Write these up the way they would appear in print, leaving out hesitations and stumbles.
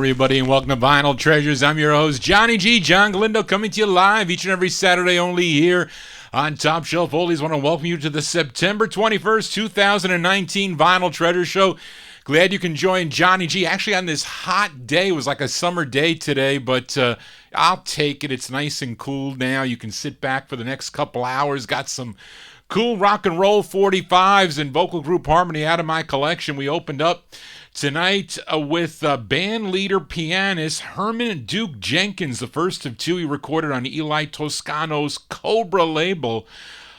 everybody, and welcome to Vinyl Treasures. I'm your host, Johnny G. John Galindo, coming to you live each and every Saturday only here on Top Shelf Oldies. I want to welcome you to the September 21st, 2019 Vinyl Treasure Show. Glad you can join Johnny G. Actually, on this hot day, it was like a summer day today, but I'll take it. It's nice and cool now. You can sit back for the next couple hours. Got some cool rock and roll 45s and vocal group harmony out of my collection. We opened up tonight with band leader pianist Herman Duke Jenkins, the first of two he recorded on Eli Toscano's Cobra label.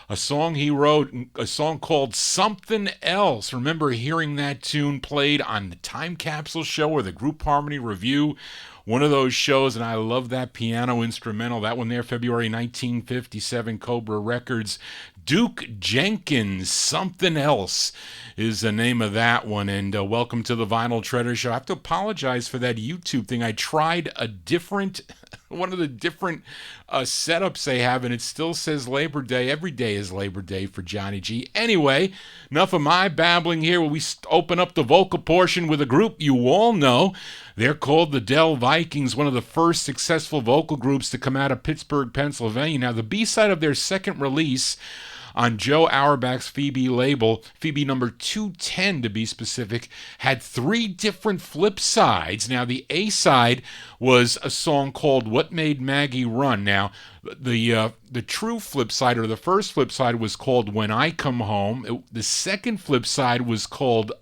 A song he wrote, a song called Something Else. Remember hearing that tune played on the Time Capsule Show or the Group Harmony Review, one of those shows, and I love that piano instrumental. That one there, February 1957, Cobra Records. Duke Jenkins, Something Else is the name of that one. And welcome to the Vinyl Treasure Show. I have to apologize for that YouTube thing. I tried a different, one of the different setups they have, and it still says Labor Day. Every day is Labor Day for Johnny G. Anyway, enough of my babbling here. We open up the vocal portion with a group you all know. They're called the Dell Vikings, one of the first successful vocal groups to come out of Pittsburgh, Pennsylvania. Now, the B-side of their second release on Joe Auerbach's Phoebe label, Phoebe number 210 to be specific, had three different flip sides. Now, the A-side was a song called What Made Maggie Run. Now, the true flip side, or the first flip side, was called When I Come Home. The second flip side was called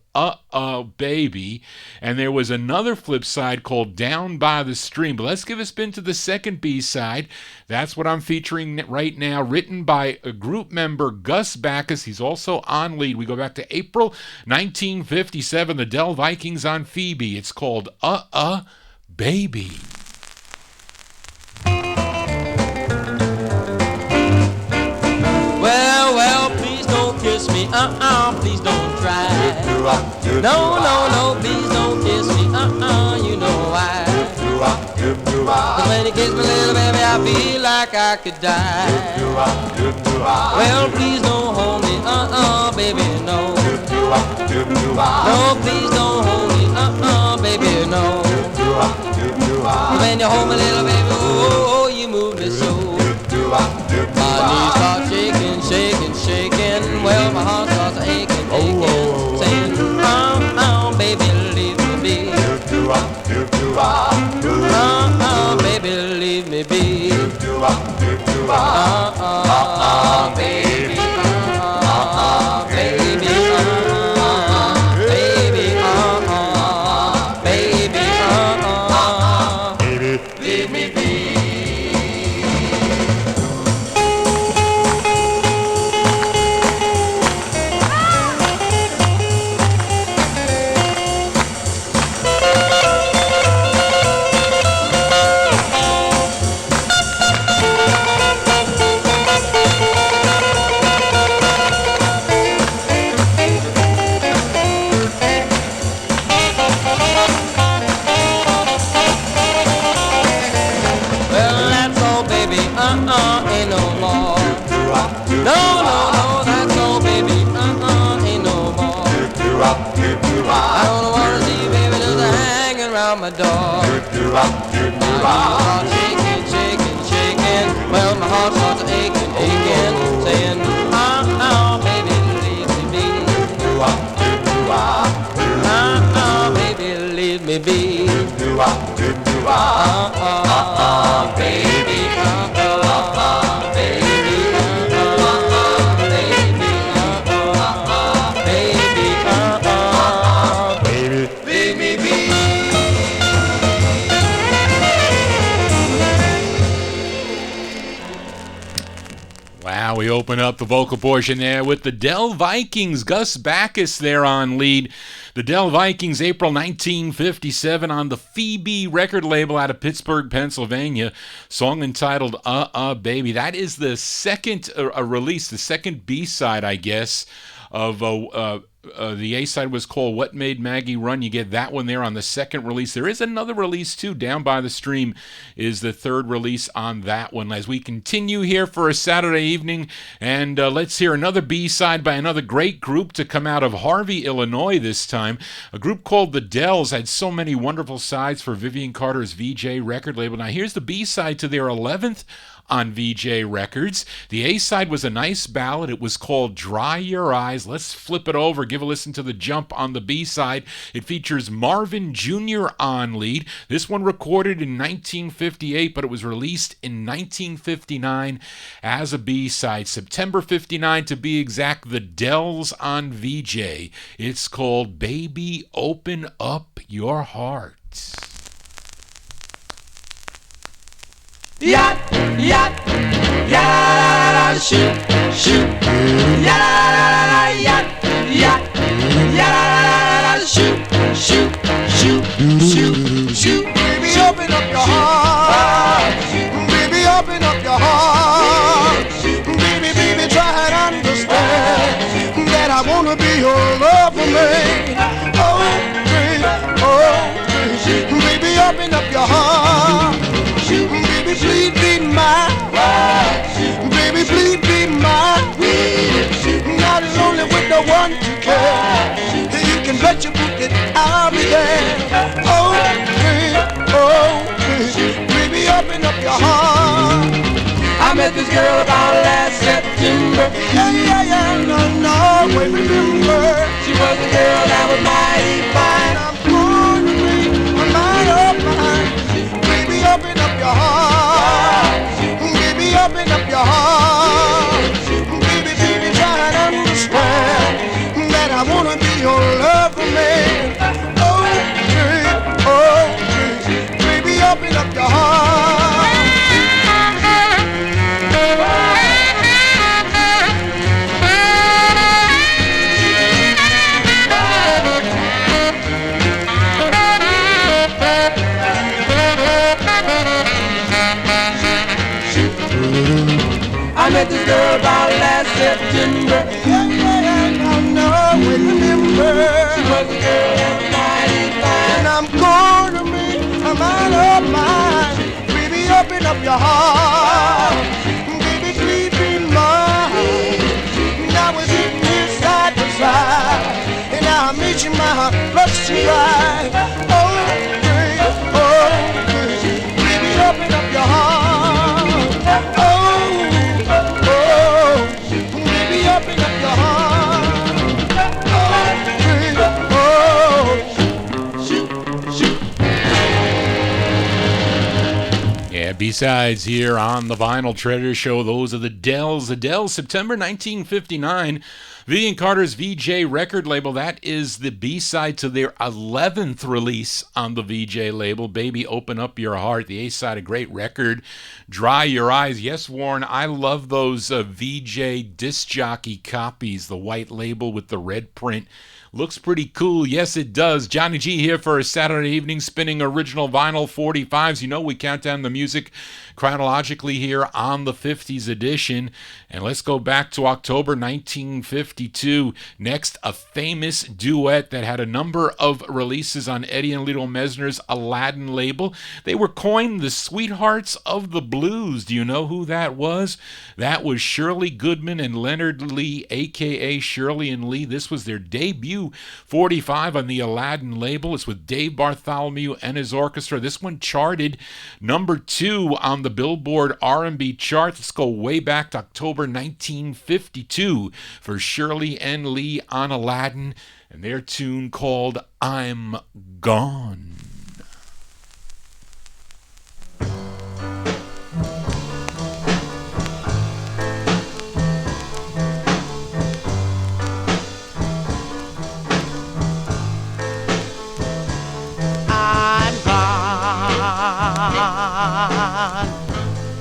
Baby, and there was another flip side called Down by the Stream. But let's give a spin to the second B-side. That's what I'm featuring right now, written by a group member, Gus Backus. He's also on lead. We go back to April 1957, the Dell Vikings on Phoebe. It's called Baby. Well, please don't kiss me, please don't try. No, please don't kiss me, you know why. 'Cause when you kiss me, little baby, I feel like I could die. Well, please don't hold me, baby, no. No, please don't hold me, baby, no. When you hold me, little baby, oh, you move me so. My knees start shaking, shaking, shaking. Well, my heart starts aching, aching. Saying, baby, leave me be. Baby, leave me be. Baby. My door. My heart shaking, shaking, shaking. Well, my heart starts aching, aching. Saying, baby, leave me be. Baby, leave me be. Baby, We open up the vocal portion there with the Dell Vikings. Gus Backus there on lead. The Dell Vikings, April 1957, on the Phoebe record label out of Pittsburgh, Pennsylvania. Song entitled Baby. That is the second release, the second B-side, I guess, of The A-side was called What Made Maggie Run. You get that one there on the second release. There is another release, too. Down by the Stream is the third release on that one. As we continue here for a Saturday evening, and let's hear another B-side by another great group to come out of Harvey, Illinois this time. A group called The Dells had so many wonderful sides for Vivian Carter's VJ record label. Now, here's the B-side to their 11th on VJ Records. The A-side was a nice ballad. It was called Dry Your Eyes. Let's flip it over, give a listen to the jump on the B-side. It features Marvin Jr. on lead. This one recorded in 1958, but it was released in 1959 as a B-side. September 59 to be exact, The Dells on VJ. It's called Baby Open Up Your Heart. Yacht, yacht, yacht, shoot, shoot. Yacht, yacht, yacht, yacht, shoot, shoot, shoot, shoot, shoot. Baby, open up your heart. Baby, open up your heart. Baby, baby, try and understand that I wanna be your lover, man. Oh, baby, baby, open up your heart. Baby, please be mine. Baby, please be mine. Not lonely with the one you care. You can bet your boot that I'll be there. Oh, baby, open up your heart. I met this girl about last September. Yeah, no, wait, remember. She was a girl that was mighty fine. I'm going to be a mind of mine. Baby, open up your heart. Baby, open up your heart. Baby, baby, try and understand that I wanna be your lover, man. Oh, baby, open up your heart. I met this girl about last September. No, remember. She was a girl that was mighty fine. And I'm gonna make a mind of mine. Baby, open up your heart. Baby, please be mine. Now we're sitting here side to side. And now I'm reaching my heart, rush to ride. Oh, baby, open up your heart. Open up your heart. Shoot, shoot. Yeah, B-sides here on the Vinyltreasure Show. Those are the Dells. The Dells, September 1959. Vivian Carter's VJ record label. That is the B-side to their 11th release on the VJ label. Baby, Open Up Your Heart. The A-side, a great record. Dry Your Eyes. Yes, Warren, I love those VJ disc jockey copies. The white label with the red print. Looks pretty cool. Yes, it does. Johnny G here for a Saturday evening spinning original vinyl 45s. You know we count down the music chronologically here on the 50s edition. And let's go back to October 1952. Next, a famous duet that had a number of releases on Eddie and Lito Mesner's Aladdin label. They were coined the Sweethearts of the Blues. Do you know who that was? That was Shirley Goodman and Leonard Lee, a.k.a. Shirley and Lee. This was their debut 45 on the Aladdin label. It's with Dave Bartholomew and his orchestra. This one charted number 2 on the Billboard R&B chart. Let's go way back to October 1952 for Shirley and Lee on Aladdin and their tune called I'm Gone.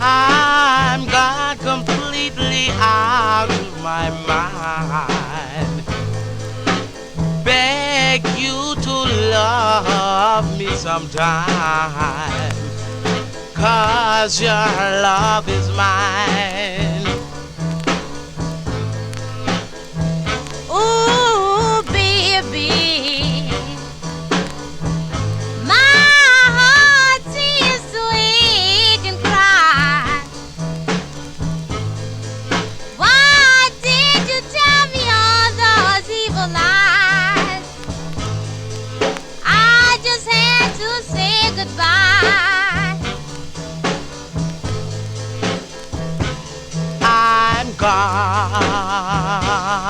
I'm gone completely out of my mind. Beg you to love me sometime, 'cause your love is mine. Ooh,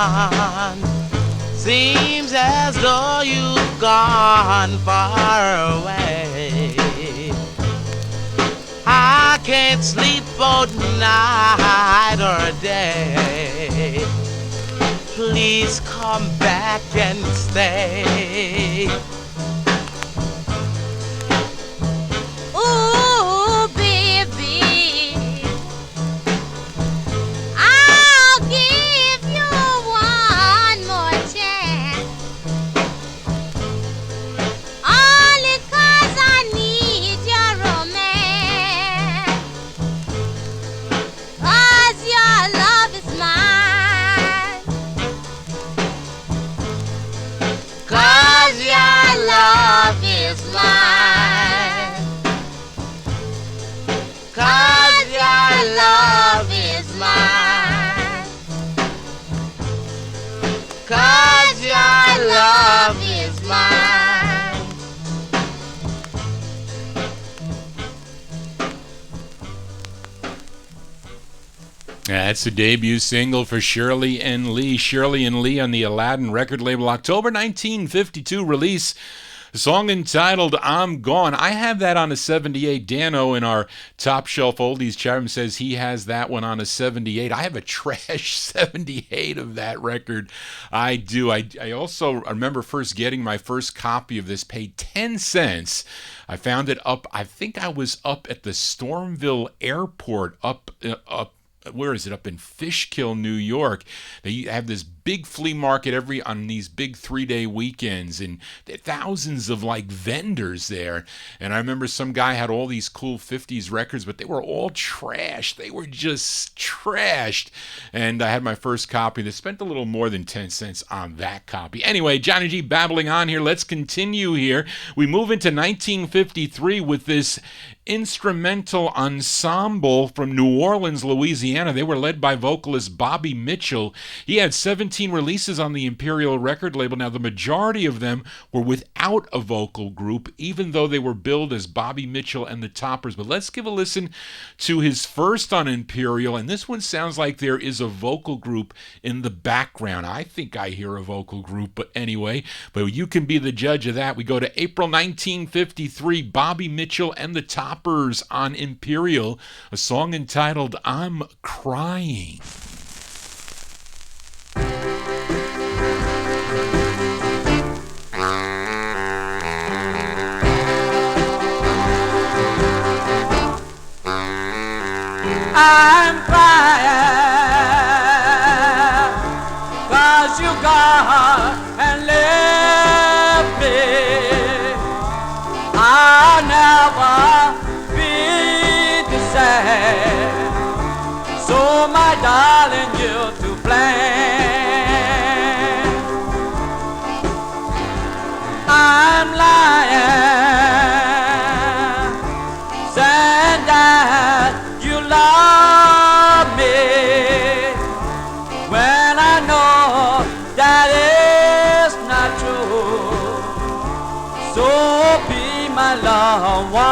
gone. Seems as though you've gone far away. I can't sleep both night or day. Please come back and stay. Ooh, baby, I'll give you one more chance. Only 'cause I need your romance. 'Cause your love is mine. 'Cause your love is mine. 'Cause your love is mine. 'Cause your love is mine. That's the debut single for Shirley and Lee. Shirley and Lee on the Aladdin record label, October 1952 release. A song entitled I'm Gone. I have that on a 78. Dano in our Top Shelf Oldies chat room says he has that one on a 78. I have a trash 78 of that record. I do. I also remember first getting my first copy of this, paid 10 cents. I found it up, I think I was up at the Stormville Airport, where is it? Up in Fishkill, New York. They have this big flea market on these big 3-day weekends, and there are thousands of like vendors there. And I remember some guy had all these cool 50s records, but they were all trash. They were just trashed. And I had my first copy. They spent a little more than 10 cents on that copy. Anyway, Johnny G babbling on here. Let's continue here. We move into 1953 with this instrumental ensemble from New Orleans, Louisiana. They were led by vocalist Bobby Mitchell. He had 17 releases on the Imperial record label. Now, the majority of them were without a vocal group, even though they were billed as Bobby Mitchell and the Toppers. But let's give a listen to his first on Imperial, and this one sounds like there is a vocal group in the background. I think I hear a vocal group, but anyway, but you can be the judge of that. We go to April 1953, Bobby Mitchell and the Toppers on Imperial, a song entitled I'm Crying. I'm crying 'cause you gone and left me. I'll never be the same. So my darling, you're to blame. I'm lying, saying that you love me when I know that it's not true. So be my loved one.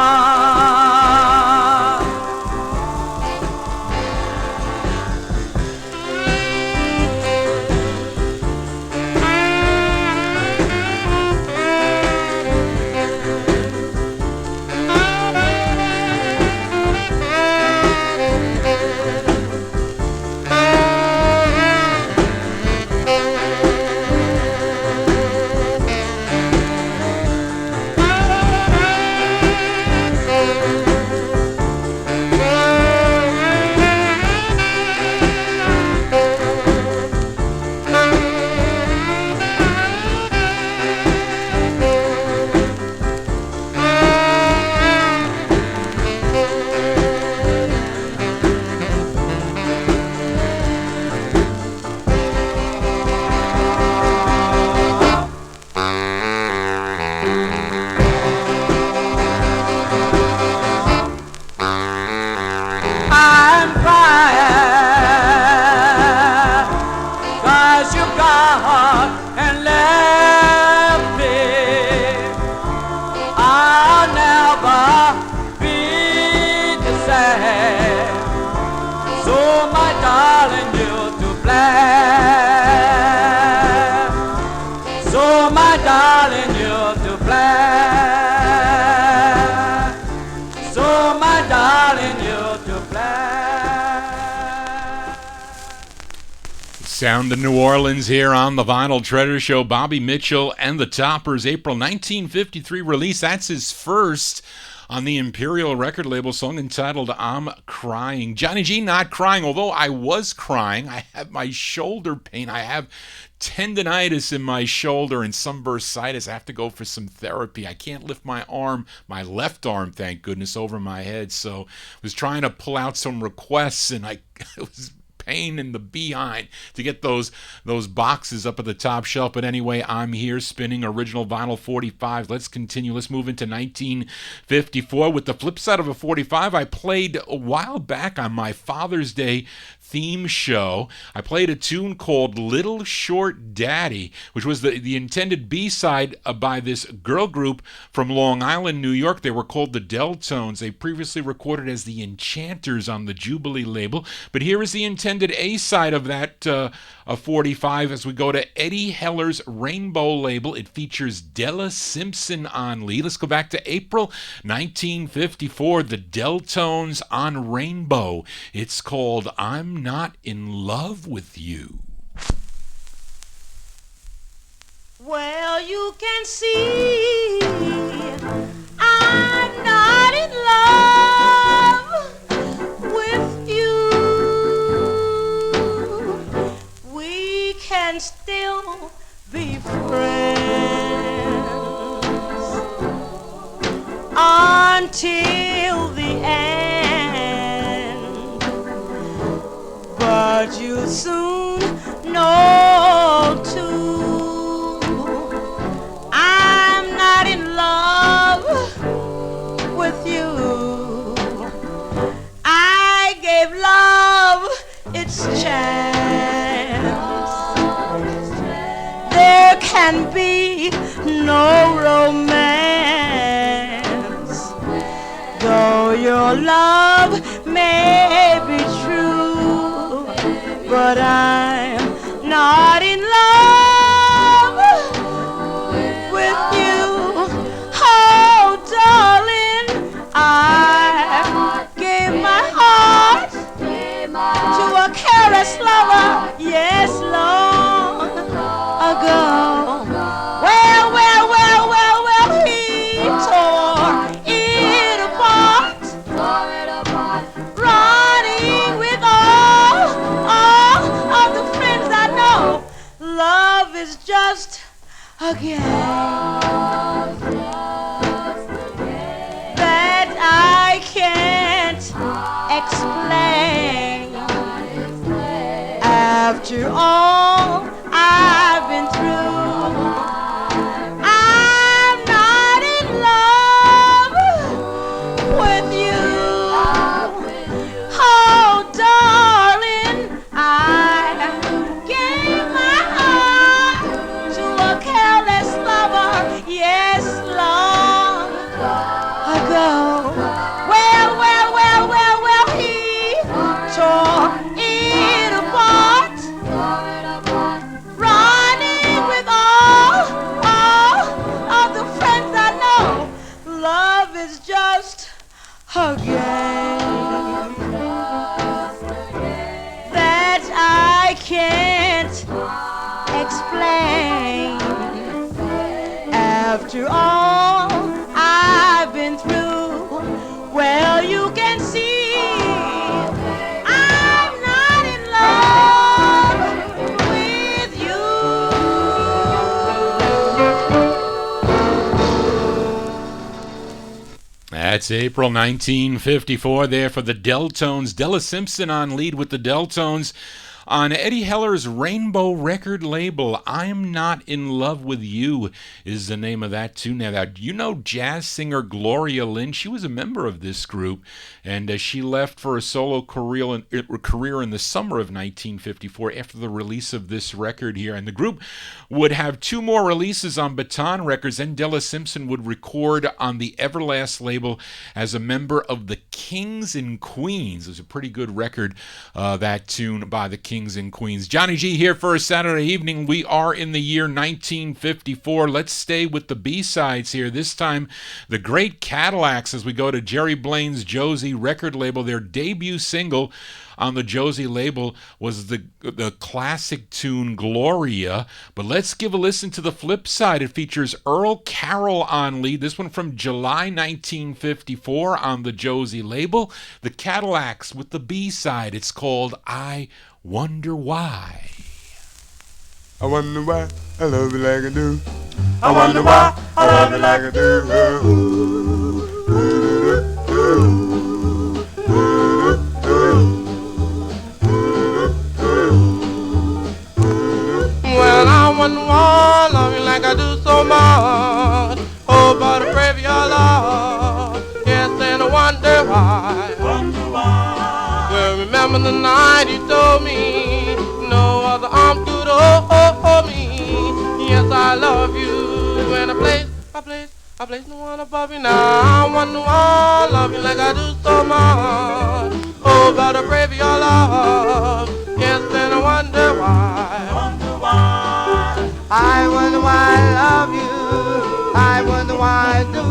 So my darling, you're to blame. Sound of New Orleans here on the Vinyltreasure Show. Bobby Mitchell and the Toppers, April 1953 release. That's his first on the Imperial record label, song entitled I'm Crying. Johnny G not crying, although I was crying. I have my shoulder pain. I have tendonitis in my shoulder and some bursitis. I have to go for some therapy. I can't lift my arm, my left arm, thank goodness, over my head. So I was trying to pull out some requests, and it was pain in the behind to get those boxes up at the top shelf. But anyway, I'm here spinning original vinyl 45. Let's continue. Let's move into 1954 with the flip side of a 45 I played a while back on my Father's Day theme show. I played a tune called Little Short Daddy, which was the intended B-side by this girl group from Long Island, New York. They were called the Deltones. They previously recorded as the Enchanters on the Jubilee label. But here is the intended A-side of that 45 as we go to Eddie Heller's Rainbow label. It features Della Simpson on lead. Let's go back to April 1954. The Deltones on Rainbow. It's called I'm Not in Love with You. Well, you can see I'm not in love with you. We can still be friends until the end, but you'll soon know too I'm not in love with you. I gave love its chance. There can be no romance, though your love may be true, but I'm not in love with you. Oh, darling, I gave my heart to a careless lover, yes, long ago. Well, he tore it apart, running with all of the friends I know. Love is just a game that I can't explain. After all I've been through, I'm not in love with you. Oh, darling, I gave my heart to a careless lover, yes, long ago. Well, he tore it apart, running with all of the friends I know. Love is just a game that I can't explain. After all I've been through, well, you can see I'm not in love with you. That's April 1954 there for the Deltones. Della Simpson on lead with the Deltones on Eddie Heller's Rainbow record label. I'm Not in Love with You is the name of that tune. Now, you know jazz singer Gloria Lynn. She was a member of this group, and she left for a solo career in the summer of 1954 after the release of this record here. And the group would have two more releases on Baton Records. Then Della Simpson would record on the Everlast label as a member of the Kings and Queens. It was a pretty good record, that tune by the Kings kings and queens. Johnny G here for a Saturday evening. We are in the year 1954. Let's stay with the B-sides here. This time, the Great Cadillacs as we go to Jerry Blaine's Josie record label. Their debut single on the Josie label was the classic tune Gloria. But let's give a listen to the flip side. It features Earl Carroll on lead. This one from July 1954 on the Josie label. The Cadillacs with the B-side. It's called I Wonder Why. I wonder why I love you like I do. I wonder why I love you like I do. Well, I wonder why I love you like I do so much. Oh, but I pray for your love. Yes, and I wonder why. Well, remember the night you told me no other arm could hold me. Yes, I love you. And I place no one above you now. I wonder why I love you like I do so much. Oh, but I pray for your love. Yes, and I wonder why. I wonder why I love you. I wonder why I do.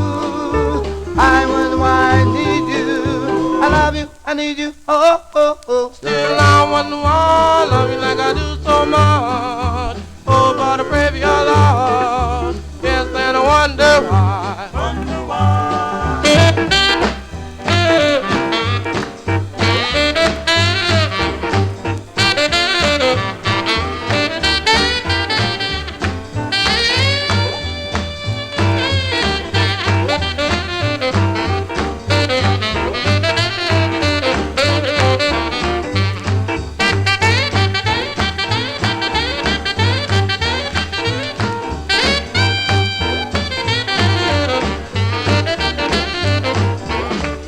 I wonder why I need you. I love you, I need you. Oh, oh, oh. Still I wonder why I love you like I do so much. Oh, but I pray for your love. Yes, and I wonder why.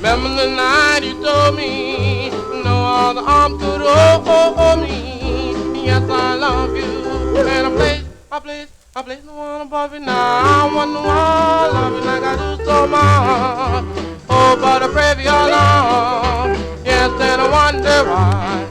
Remember the night you told me no other arm could hold me. Yes, I love you. And I place no one above you now. I wonder why I love you like I do so much. Oh, but I pray for your love. Yes, and I wonder why.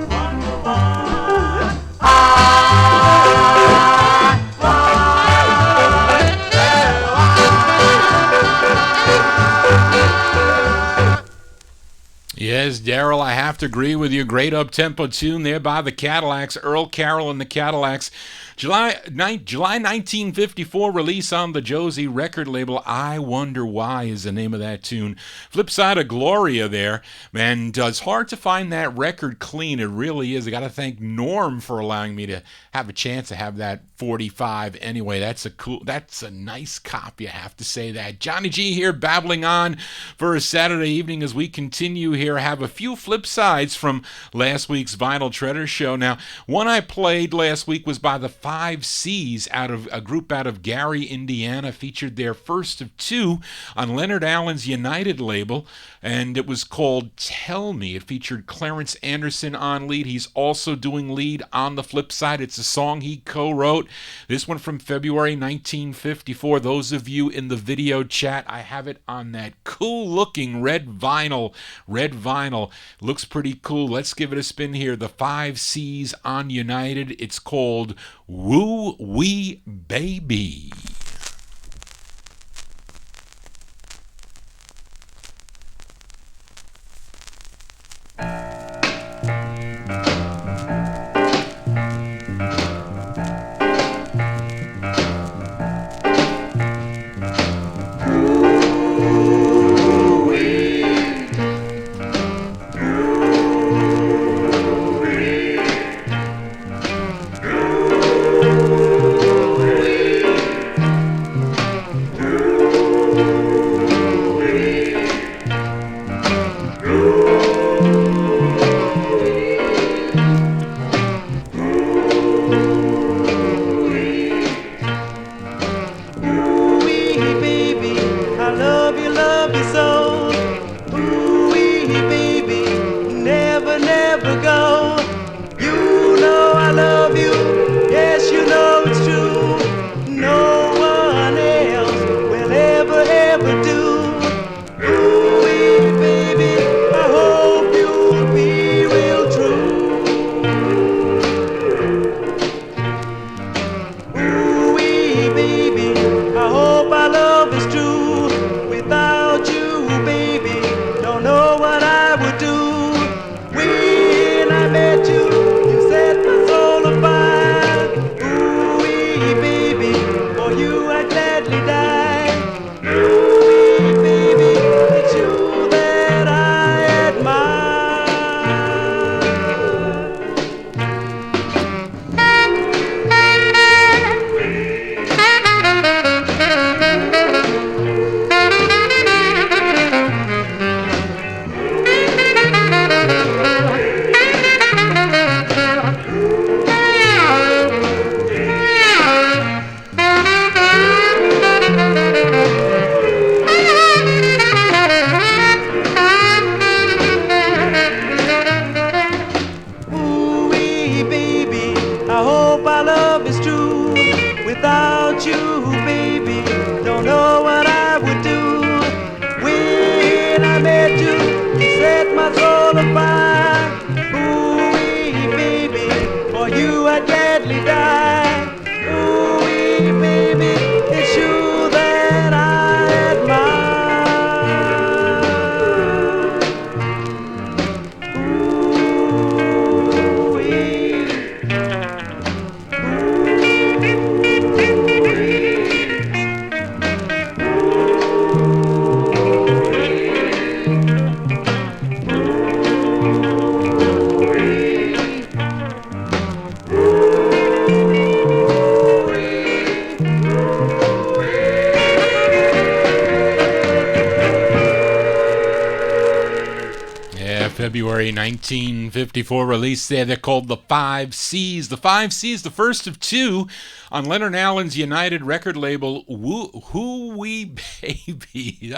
Yes, Daryl, I have to agree with you. Great up-tempo tune there by the Cadillacs, Earl Carroll and the Cadillacs. July 1954 release on the Josie record label. I Wonder Why is the name of that tune. Flip side of Gloria there. And it's hard to find that record clean. It really is. I got to thank Norm for allowing me to have a chance to have that 45 anyway. That's a nice copy, I have to say that. Johnny G here babbling on for a Saturday evening as we continue here. I have a few flip sides from last week's Vinyltreasure Show. Now, one I played last week was by the 5 C's, out of a group out of Gary, Indiana, featured their first of two on Leonard Allen's United label, and it was called Tell Me. It featured Clarence Anderson on lead. He's also doing lead on the flip side. It's a song he co-wrote. This one from February 1954. Those of you in the video chat, I have it on that cool-looking red vinyl. Looks pretty cool. Let's give it a spin here. The 5 C's on United. It's called Woo Wee Baby. February 1954 release there. They're called the 5 C's. The 5 C's, the first of two on Leonard Allen's United record label. Who We Baby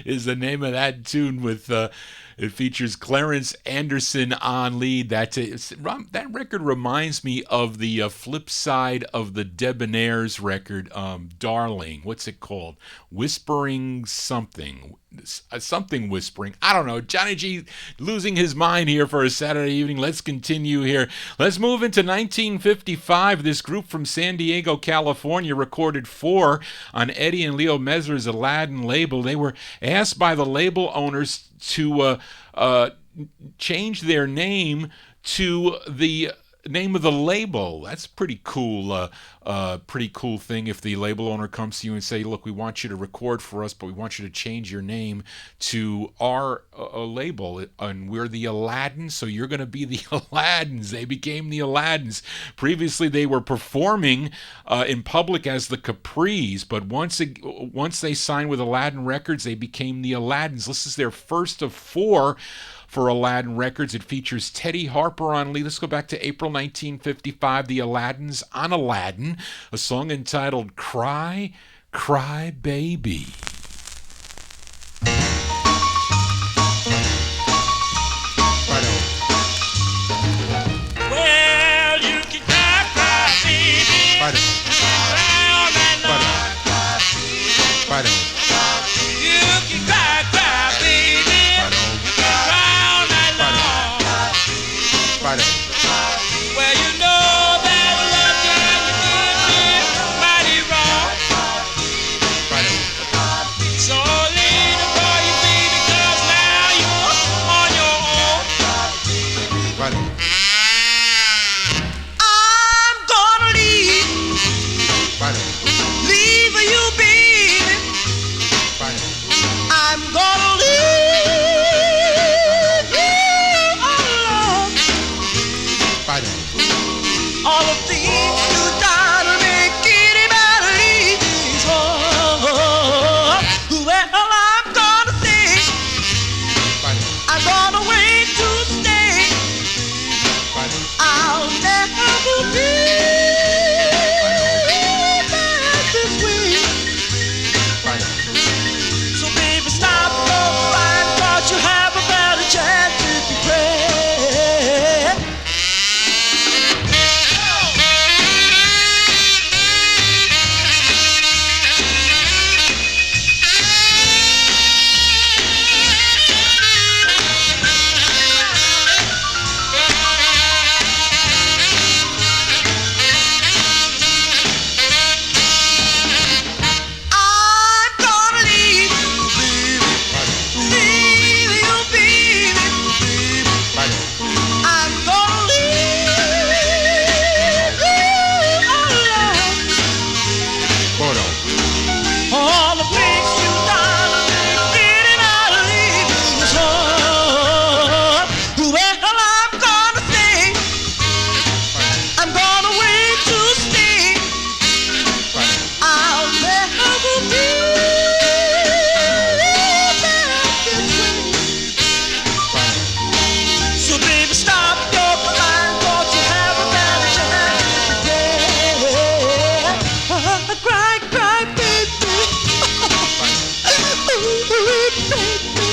is the name of that tune with... it features Clarence Anderson on lead. That record reminds me of the flip side of the Debonaires record, Darling. What's it called? Whispering something. Something whispering. I don't know. Johnny G losing his mind here for a Saturday evening. Let's continue here. Let's move into 1955. This group from San Diego, California recorded 4 on Eddie and Leo Messer's Aladdin label. They were asked by the label owners to change their name to the name of the label. That's pretty cool. Pretty cool thing if the label owner comes to you and say, look, we want you to record for us, but we want you to change your name to our label, and we're the Aladdins, so you're going to be the Aladdins. They became the Aladdins. Previously, they were performing in public as the Capris, but once they signed with Aladdin Records, they became the Aladdins. This is their first of 4 for Aladdin Records. It features Teddy Harper on lead. Let's go back to April 1955. The Aladdins on Aladdin, a song entitled Cry, Cry Baby. Well, you can cry, cry, baby. Round and round. You can cry, cry, baby. Round and round. Well, you know that love can be mighty wrong. So lean for you, baby, 'cause now you're on your own. I'm gonna leave you, baby. I'm gonna leave you alone. All of these you done make anybody leave his home. Well, I'm gonna stay. I'm gonna wait to stay. I'll never be back this way. So baby, stop your crying, 'cause you have a better chance if you pray. I'm gonna leave you, baby. I'm gonna leave you alone. All the things you done make anybody leave his home. Well, I'm gonna stay. I'm gonna wait to stay. I'll never be back this way. So baby, stop your crying, 'cause you have a better chance today. Cry, cry, baby. Ooh, baby.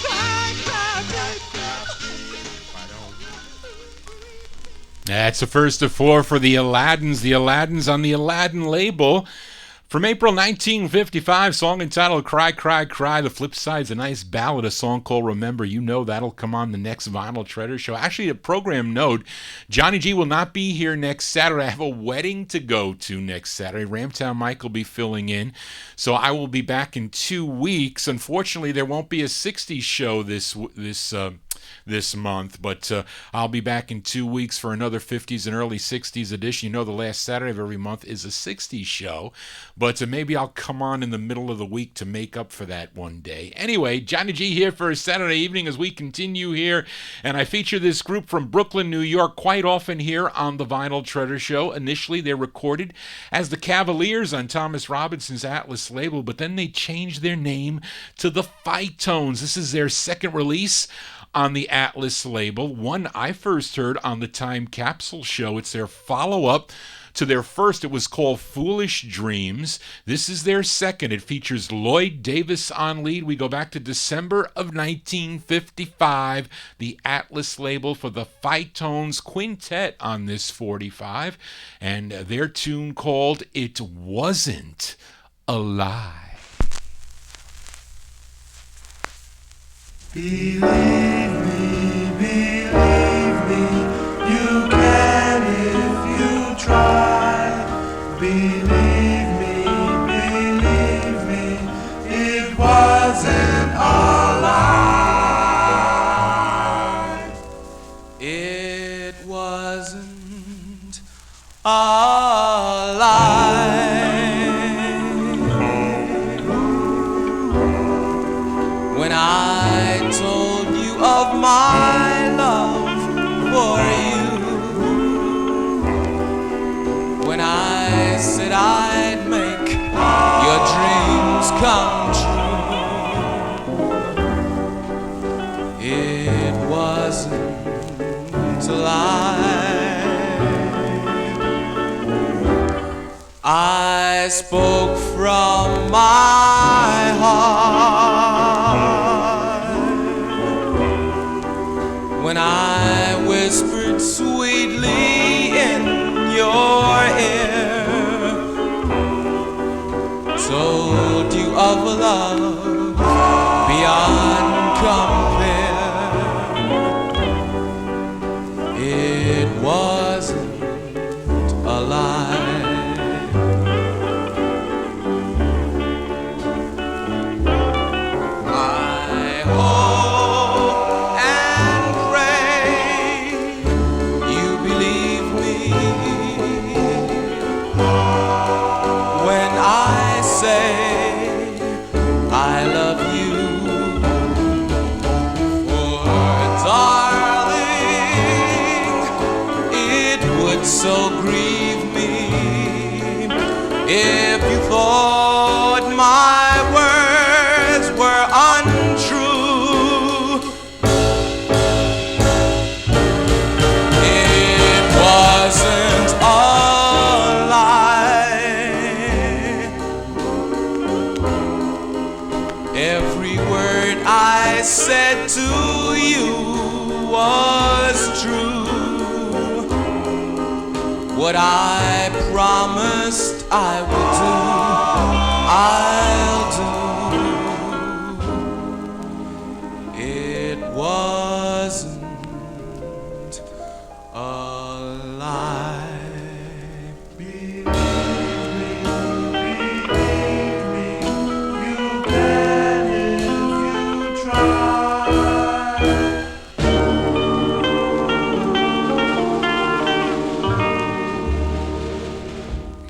Cry, cry, baby. That's the first of 4 for the Aladdins. The Aladdins on the Aladdin label. From April 1955, song entitled Cry, Cry, Cry. The flip side's a nice ballad, a song called Remember. You know that'll come on the next Vinyltreasure Show. Actually, a program note, Johnny G will not be here next Saturday. I have a wedding to go to next Saturday. Ramtown Mike will be filling in. So I will be back in 2 weeks. Unfortunately, there won't be a 60s show this this month. But I'll be back in 2 weeks for another 50s and early 60s edition. You know, the last Saturday of every month is a 60s show. But maybe I'll come on in the middle of the week to make up for that one day. Anyway, Johnny G here for a Saturday evening as we continue here. And I feature this group from Brooklyn, New York quite often here on the Vinyltreasure Show. Initially, they recorded as the Cavaliers on Thomas Robinson's Atlas label, but then they changed their name to the Phytones. This is their second release on the Atlas label. One I first heard on the Time Capsule Show. It's their follow-up to their first. It was called Foolish Dreams. This is their second. It features Lloyd Davis on lead. We go back to December of 1955, the Atlas label for the Phytones Quintet on this 45, and their tune called It Wasn't a Lie. Believe me, you can if you try. Believe me, it wasn't a lie. It wasn't a lie. When I told you of my love for you, when I said I'd make your dreams come true, it wasn't a lie. I spoke from my heart when I whispered sweetly in your ear, told you of a love beyond compare. It wasn't a lie. So grieve me if you thought my words were untrue. It wasn't a lie. Every word I said to you was true. What I promised I would do, I'll do. It wasn't a lie. Believe me, you can if you try.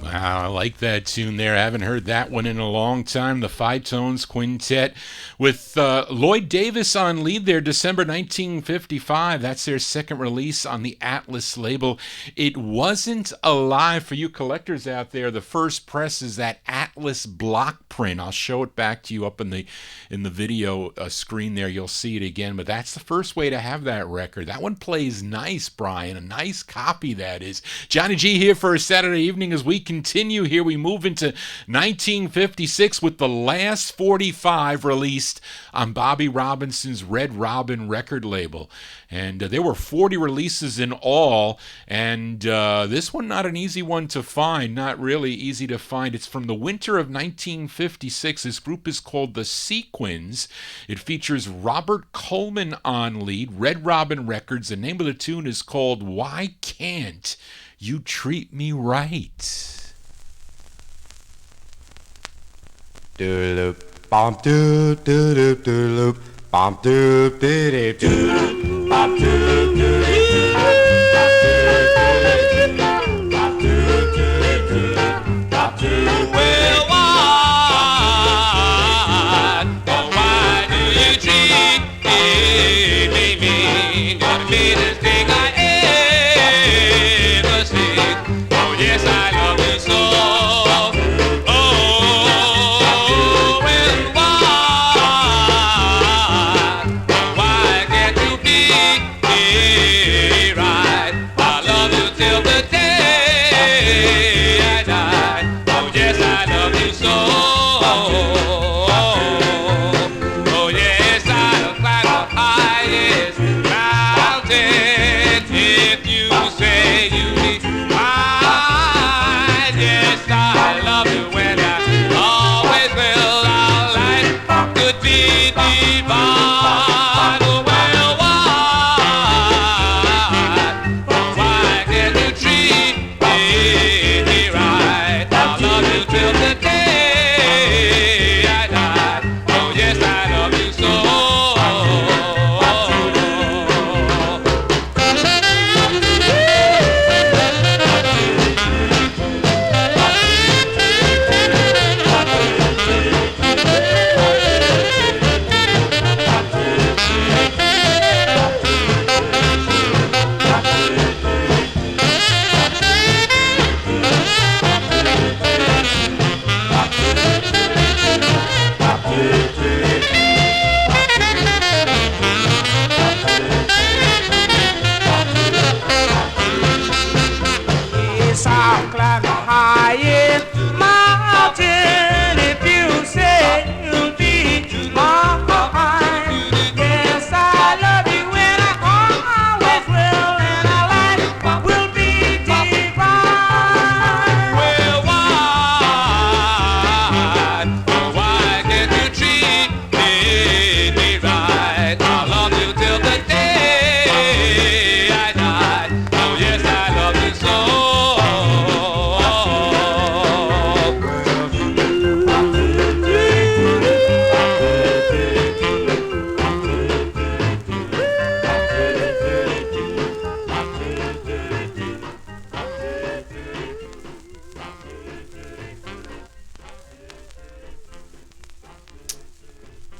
I like that tune there. I haven't heard that one in a long time. The Phytones Quintet with Lloyd Davis on lead there, December 1955. That's their second release on the Atlas label. It wasn't a lie. For you collectors out there, the first press is that Atlas block print. I'll show it back to you up in the video screen there. You'll see it again, but that's the first way to have that record. That one plays nice, Brian. A nice copy, that is. Johnny G here for a Saturday evening as we continue here. We move into 1956 with the last 45 released on Bobby Robinson's Red Robin record label. And there were 40 releases in all, and this one not an easy one to find, not really easy to find. It's from the winter of 1956. This group is called the Sequins. It features Robert Coleman on lead, Red Robin Records. The name of the tune is called Why Can't You Treat Me Right? Do-loop, bom, do, do-loop, do-loop, bom, do, do-do, do.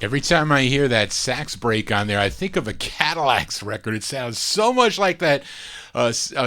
Every time I hear that sax break on there, I think of a Cadillacs record. It sounds so much like that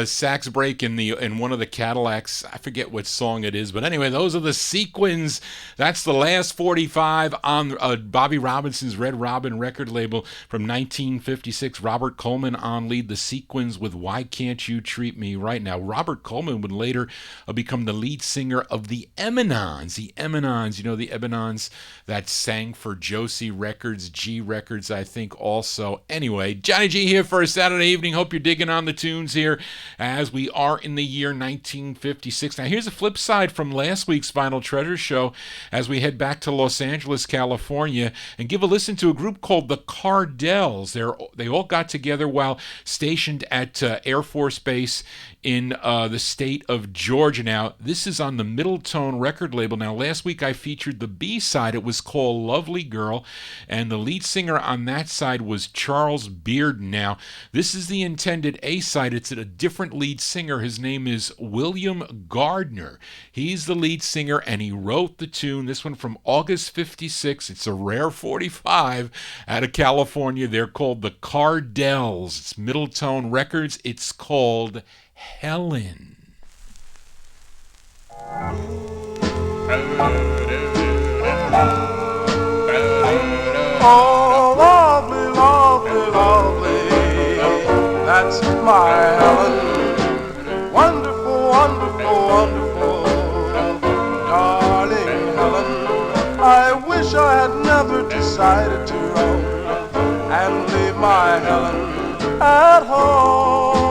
sax break in one of the Cadillacs. I forget what song it is, but anyway, those are the Sequins. That's the last 45 on Bobby Robinson's Red Robin record label from 1956. Robert Coleman on lead, the Sequins with Why Can't You Treat Me Right. Now, Robert Coleman would later become the lead singer of the Eminons. The Eminons, you know, the Eminons that sang for Josie Records, G Records, I think also. Anyway, Johnny G here for a Saturday evening. Hope you're digging on the tunes here as we are in the year 1956. Now, here's a flip side from last week's Vinyltreasure Show as we head back to Los Angeles, California, and give a listen to a group called the Cardells. They all got together while stationed at Air Force Base in the state of Georgia. Now, this is on the Middle Tone record label. Now, last week I featured the B-side. It was called Lovely Girl, and the lead singer on that side was Charles Bearden. Now, this is the intended A-side. It's a different lead singer. His name is William Gardner. He's the lead singer, and he wrote the tune. This one from August 56. It's a rare 45 out of California. They're called the Cardells. It's Middle Tone Records. It's called Helen. Oh, lovely, lovely, lovely, that's my Helen. Wonderful, wonderful, wonderful, darling Helen. I wish I had never decided to run and leave my Helen at home.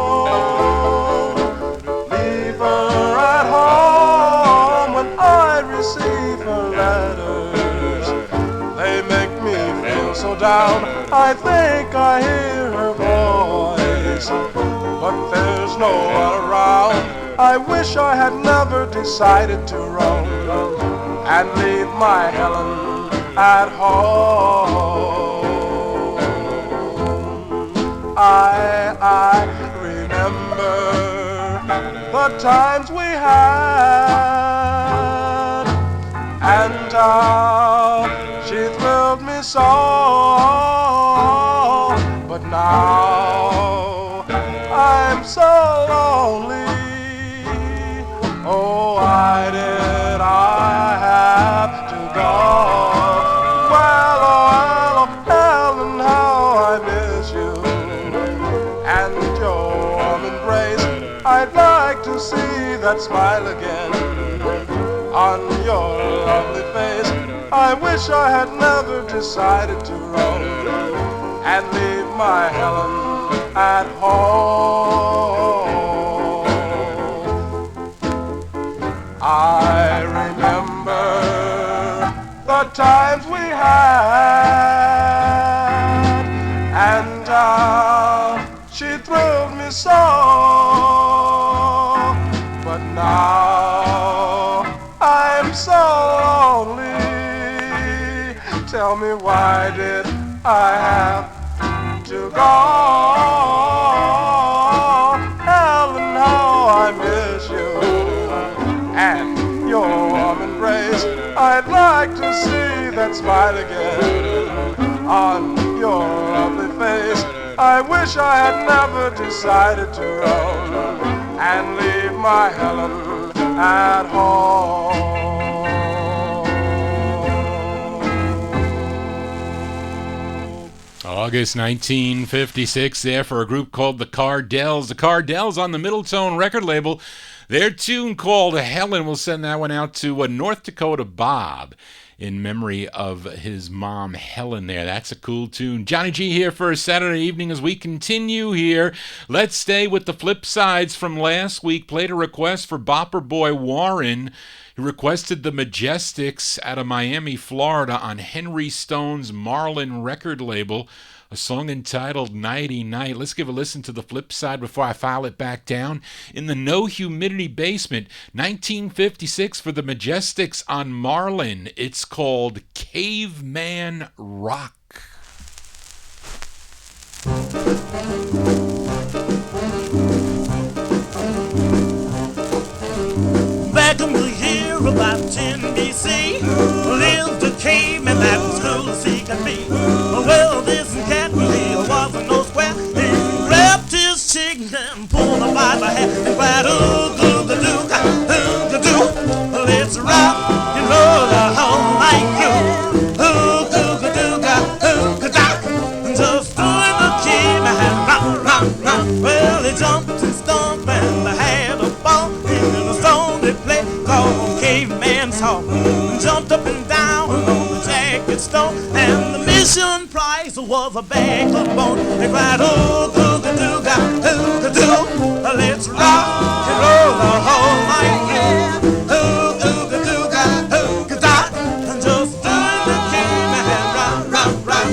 Leave her at home when I receive her letters. They make me feel so down, I think I hear her voice, but there's no one around. I wish I had never decided to run and leave my Helen at home. I remember the times we had, and how she thrilled me so. But now I'm so lonely. Oh, why did I have to go? Well, oh, Helen, how I miss you and your warm embrace. I'd like to see that smile again on your lovely face. I wish I had never decided to roam and leave my Helen at home. I remember the times we had, and she thrilled me so. But now I'm so lonely. Tell me, why did I have to go? Helen, how I miss you and your warm embrace. I'd like to see that smile again on your lovely face. I wish I had never decided to roam and leave my Helen at home. August 1956 there for a group called the Cardells. The Cardells on the Middletone record label. Their tune called Helen, we'll send that one out to North Dakota Bob in memory of his mom Helen there. That's a cool tune. Johnny G here for a Saturday evening as we continue here. Let's stay with the flip sides from last week. Played a request for Bopper Boy Warren. He requested the Majestics out of Miami, Florida on Henry Stone's Marlin record label. A song entitled Nighty Night. Let's give a listen to the flip side before I file it back down. In the No Humidity Basement, 1956 for the Majestics on Marlin. It's called Caveman Rock. Back in the year about 10 BC, lived a caveman that was cool as he could be. Well, this cat really wasn't no square. He grabbed his chick and pulled her by the hair and cried, ooh-goo-ga-doo-ga, ooh-ga-doo. Let's rock and roll the whole night through. Ooh-goo-ga-doo-ga, ooh-ga-da. Just doing the caveman rock, rock, rock. Well, he jumped and stomped and had a ball in the stone they play called Caveman's Hall. Jumped up and down on the jacket stone, and the mission prize was a bag of bone. They cried, ooh-goo-ga-doo-ga, ooh-ga-doo. Let's rock and roll the whole night through. Ooh-goo-ga-doo-ga, ooh-ga-da. Just doing the caveman rock, rock, rock.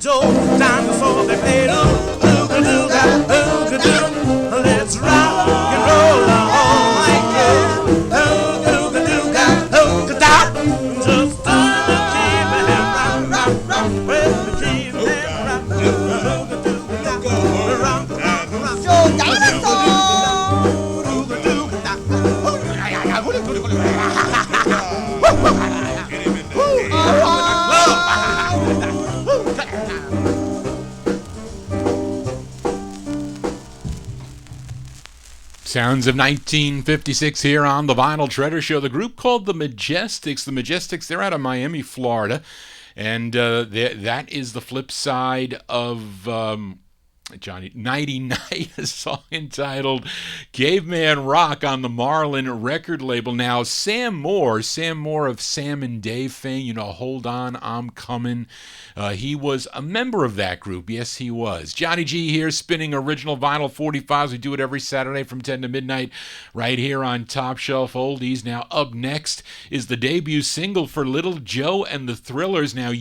Joe, dinosaur, they played ooga-dooga, ooga-doo. Let's rock and roll the whole night through. Ooga-dooga, ooga-da. Just do the caveman rock, rock, rock. Well, the caveman rock, ooga-dooga, rock, rock, rock. Joe, dinosaur. Ooga-dooga, Sounds of 1956 here on the Vinyltreasure Show. The group called the Majestics. The Majestics, they're out of Miami, Florida. And that is the flip side of Johnny Nighty Night, a song entitled Caveman Rock on the Marlin record label. Now, Sam Moore of Sam and Dave fame, Hold On, I'm Coming. He was a member of that group. Yes, he was. Johnny G here, spinning original vinyl 45s. We do it every Saturday from 10 to midnight right here on Top Shelf Oldies. Now, up next is the debut single for Little Joe and the Thrillers. Now,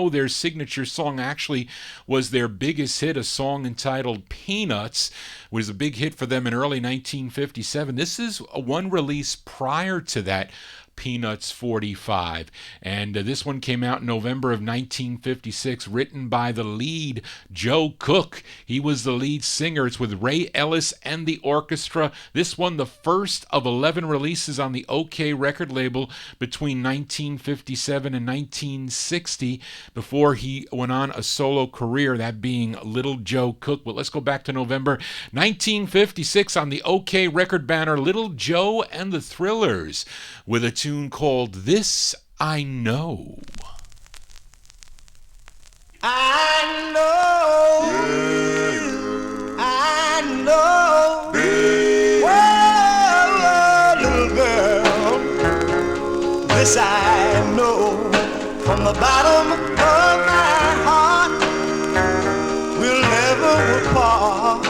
their signature song actually was their biggest hit, a song entitled Peanuts. Was a big hit for them in early 1957. This is one release prior to that, Peanuts 45. And this one came out in November of 1956, written by the lead, Joe Cook. He was the lead singer. It's with Ray Ellis and the orchestra. This one, the first of 11 releases on the OK record label between 1957 and 1960, before he went on a solo career, that being Little Joe Cook. But let's go back to November 1956 on the OK record banner, Little Joe and the Thrillers, with a tune called This I Know. I know, whoa, little girl, this I know, from the bottom of my heart, we'll never part,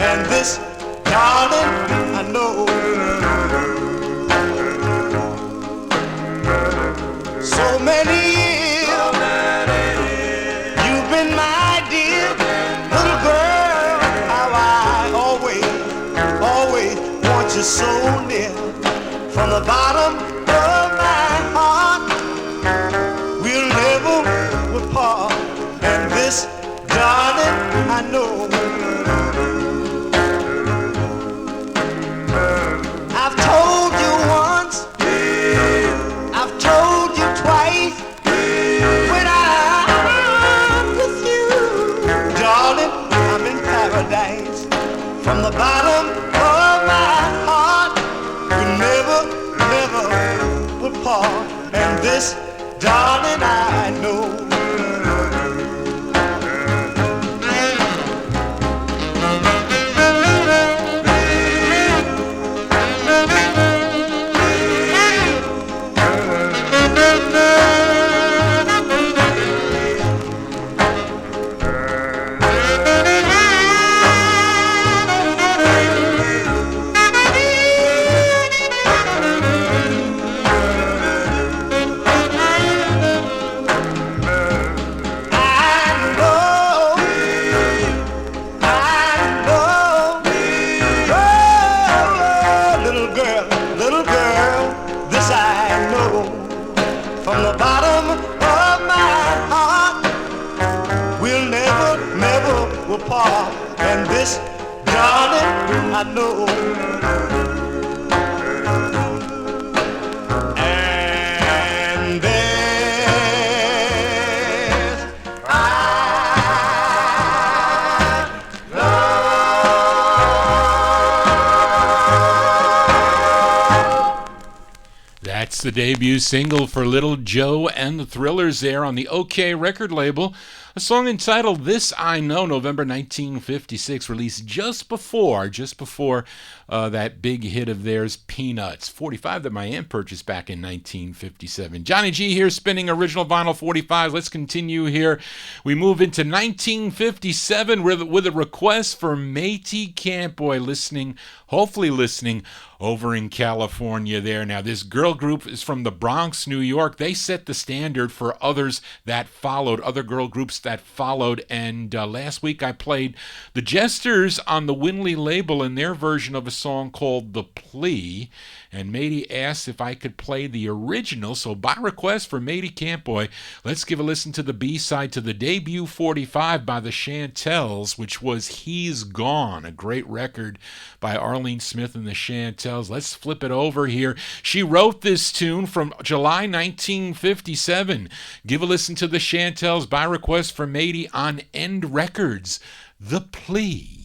and this, darling, I know. So many years, you've been my dear little girl. How I always want you so near. From the bottom of my heart, we'll never part. And this, darling, I know. I've told you once, I've told you twice, when I'm with you, darling, I'm in paradise. From the bottom of my heart, we never will part. And this, darling, I know. And this, darling, I know. And this, I know. That's the debut single for Little Joe and the Thrillers there on the OK record label. A song entitled This I Know, November 1956, released just before that big hit of theirs, Peanuts, 45 that my aunt purchased back in 1957. Johnny G here, spinning original vinyl 45s. Let's continue here. We move into 1957 with a request for Matey Campboy, hopefully listening over in California there. Now, this girl group is from the Bronx, New York. They set the standard for others that followed, other girl groups that followed. And last week I played the Jesters on the Winley label in their version of a song called The Plea. And Matey asked if I could play the original. So by request for Matey Campboy, let's give a listen to the B-side to the debut 45 by the Chantels, which was He's Gone, a great record by Arlene Smith and the Chantels. Let's flip it over here. She wrote this tune from July 1957. Give a listen to the Chantels by request for Matey on End Records, The Plea.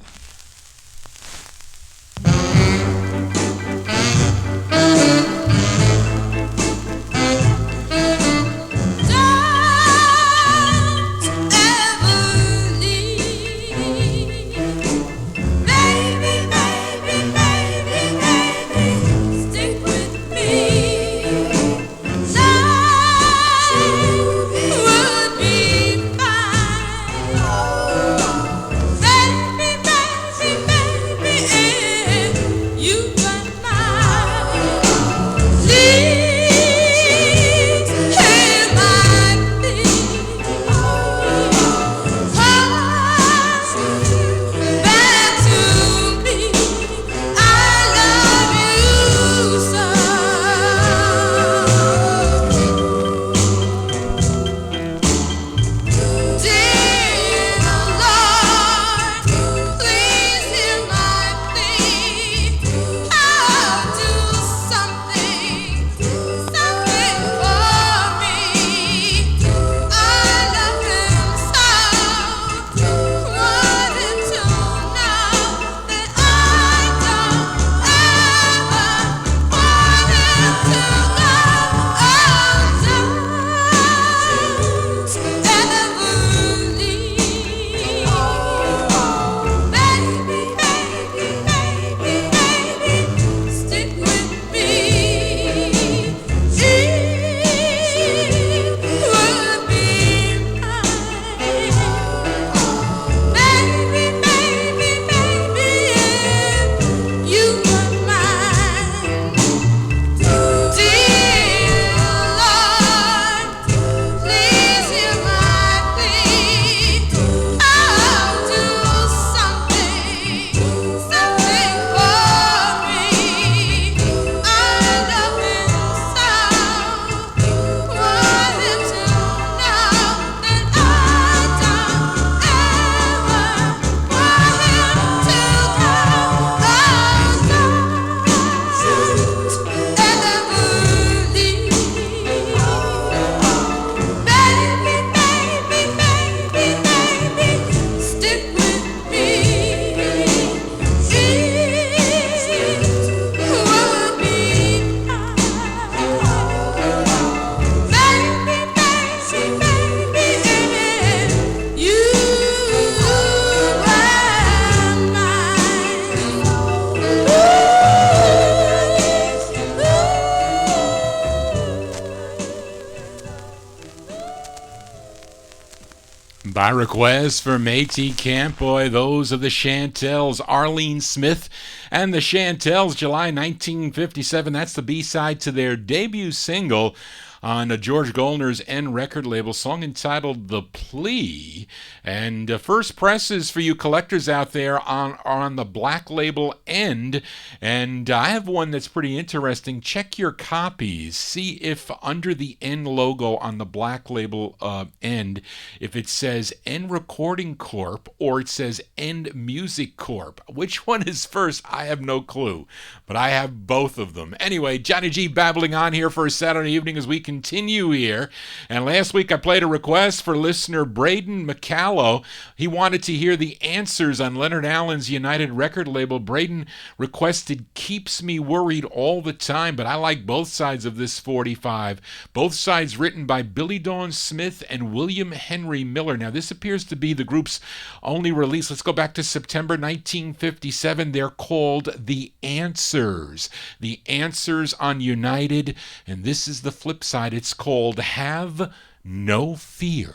By request for Métis Camp Boy, those are the Chantels, Arlene Smith and the Chantels, July 1957. That's the B-side to their debut single on George Goldner's N record label, song entitled The Plea. And first presses for you collectors out there are on the black label End. And I have one that's pretty interesting. Check your copies. See if under the N logo on the black label End, if it says N Recording Corp or it says End Music Corp. Which one is first? I have no clue. But I have both of them. Anyway, Johnny G babbling on here for a Saturday evening as we continue here. And last week I played a request for listener Braden McCallow. He wanted to hear the Answers on Leonard Allen's United record label. Braden requested Keeps Me Worried All the Time, but I like both sides of this 45. Both sides written by Billy Dawn Smith and William Henry Miller. Now this appears to be the group's only release. Let's go back to September 1957. They're called The Answers. The Answers on United, and this is the flip side. It's called Have No Fear.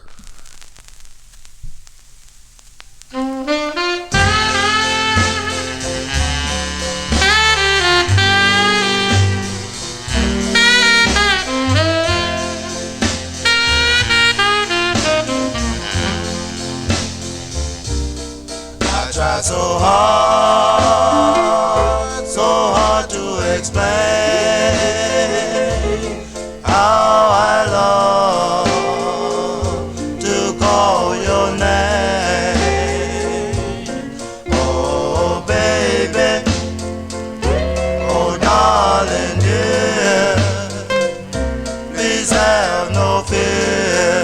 I tried so hard to explain how I love to call your name. Oh baby, oh darling dear, please have no fear.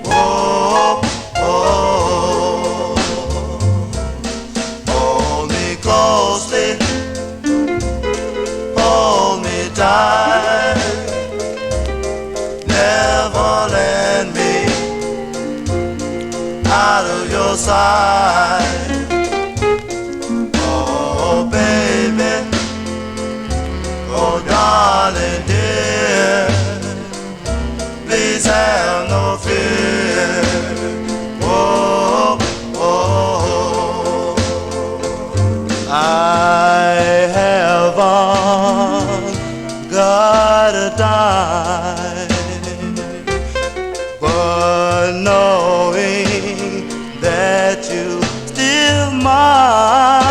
Oh, oh, hold me closely, hold me tight, never let me out of your sight. Oh baby, oh darling dear, please have no fear. Oh, oh, I haven't got a dime, but knowing that you still mine,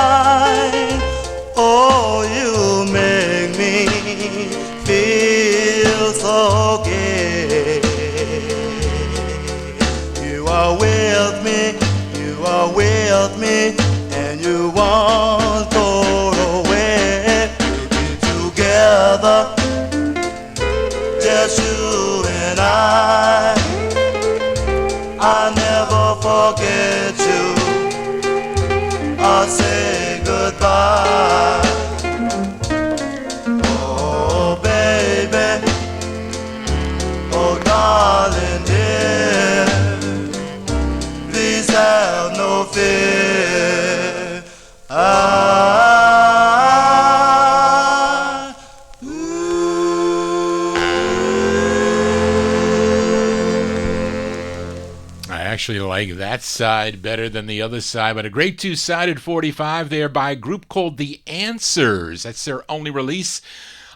oh, you make me feel so gay. You are with me, and you won't go away. We'll be together, just you and I'll never forget you or say goodbye. Oh baby, oh darling dear, please have no fear. I actually like that side better than the other side, but a great two-sided 45 there by a group called The Answers. That's their only release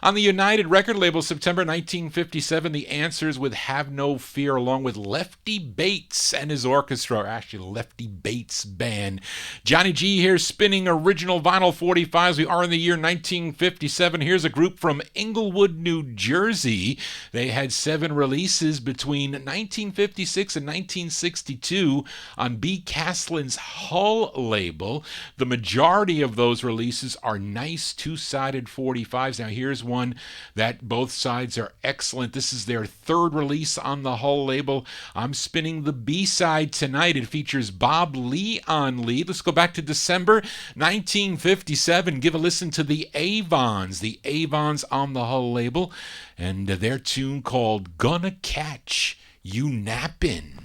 on the United record label, September 1957. The Answers with Have No Fear, along with Lefty Bates and his orchestra, or actually Lefty Bates Band. Johnny G here spinning original vinyl 45s. We are in the year 1957. Here's a group from Englewood, New Jersey. They had 7 releases between 1956 and 1962 on B. Castlin's Hull label. The majority of those releases are nice two-sided 45s. Now here's one that both sides are excellent. This is their 3rd release on the Hull label. I'm spinning the B-side tonight. It features Bob Lee on lead. Let's go back to December 1957. Give a listen to the Avons. The Avons on the Hull label, and their tune called Gonna Catch You Nappin'.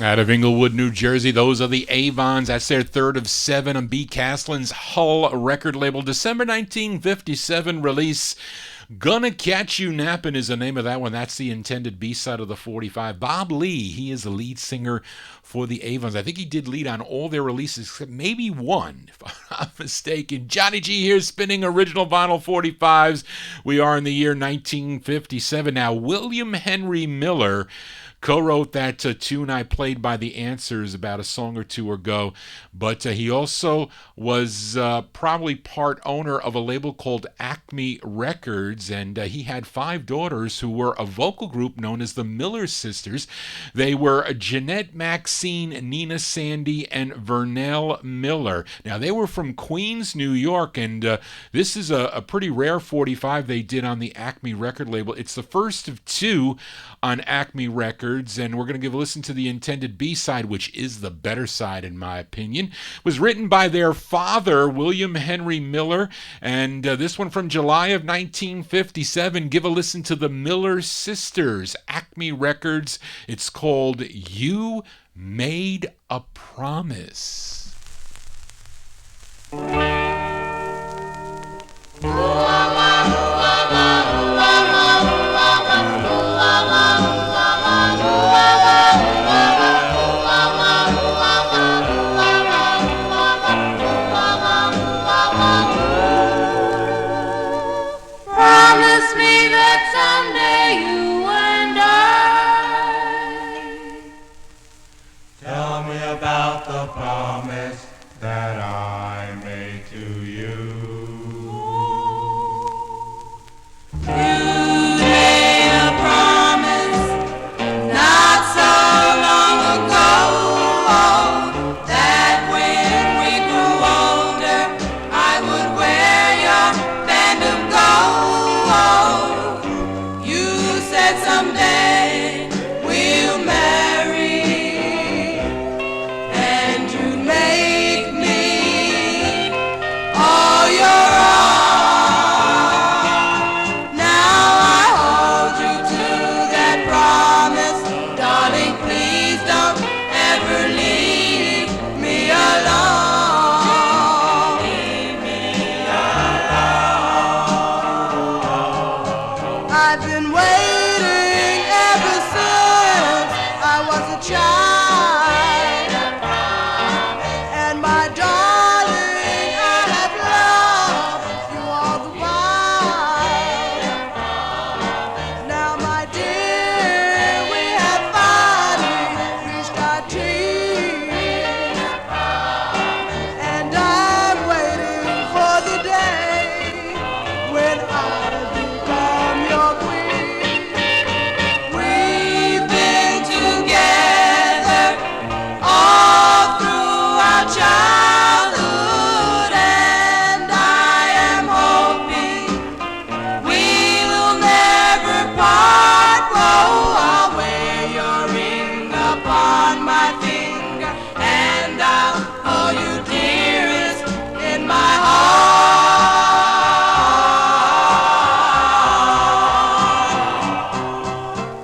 Out of Inglewood, New Jersey, those are the Avons. That's their third of 7 on B. Castlin's Hull record label. December 1957 release. Gonna Catch You Nappin' is the name of that one. That's the intended B-side of the 45. Bob Lee, he is the lead singer for the Avons. I think he did lead on all their releases except maybe one, if I'm not mistaken. Johnny G here spinning original vinyl 45s. We are in the year 1957. Now, William Henry Miller co-wrote that tune I played by the Answers about a song or two ago, but he also was probably part owner of a label called Acme Records, and he had 5 daughters who were a vocal group known as the Miller Sisters. They were Jeanette Maxine, Nina Sandy, and Vernell Miller. Now, they were from Queens, New York, and this is a pretty rare 45 they did on the Acme record label. It's the first of 2 on Acme Records, and we're going to give a listen to the intended B-side, which is the better side in my opinion. It was written by their father, William Henry Miller, and this one from July of 1957. Give a listen to the Miller Sisters, Acme Records. It's called You Made a Promise. Promise me that someday you and I. Tell me about the promise that I made to you. You made a promise not so long ago that when we grew older I would wear your band of gold. You said someday we'll marry and you'd make me all your own. Now I hold you to that promise, darling. Please don't ever leave me alone. Leave me alone. I've been waiting ever since I was a child, and my darling, I have loved you all the while. Now, my dear, we have finally reached our dream, and I'm waiting for the day when I'll become your queen. We've been together all through our childhood, and I am hoping we will never part. Oh, I'll wear your ring upon my finger, and I'll hold you dearest in my heart.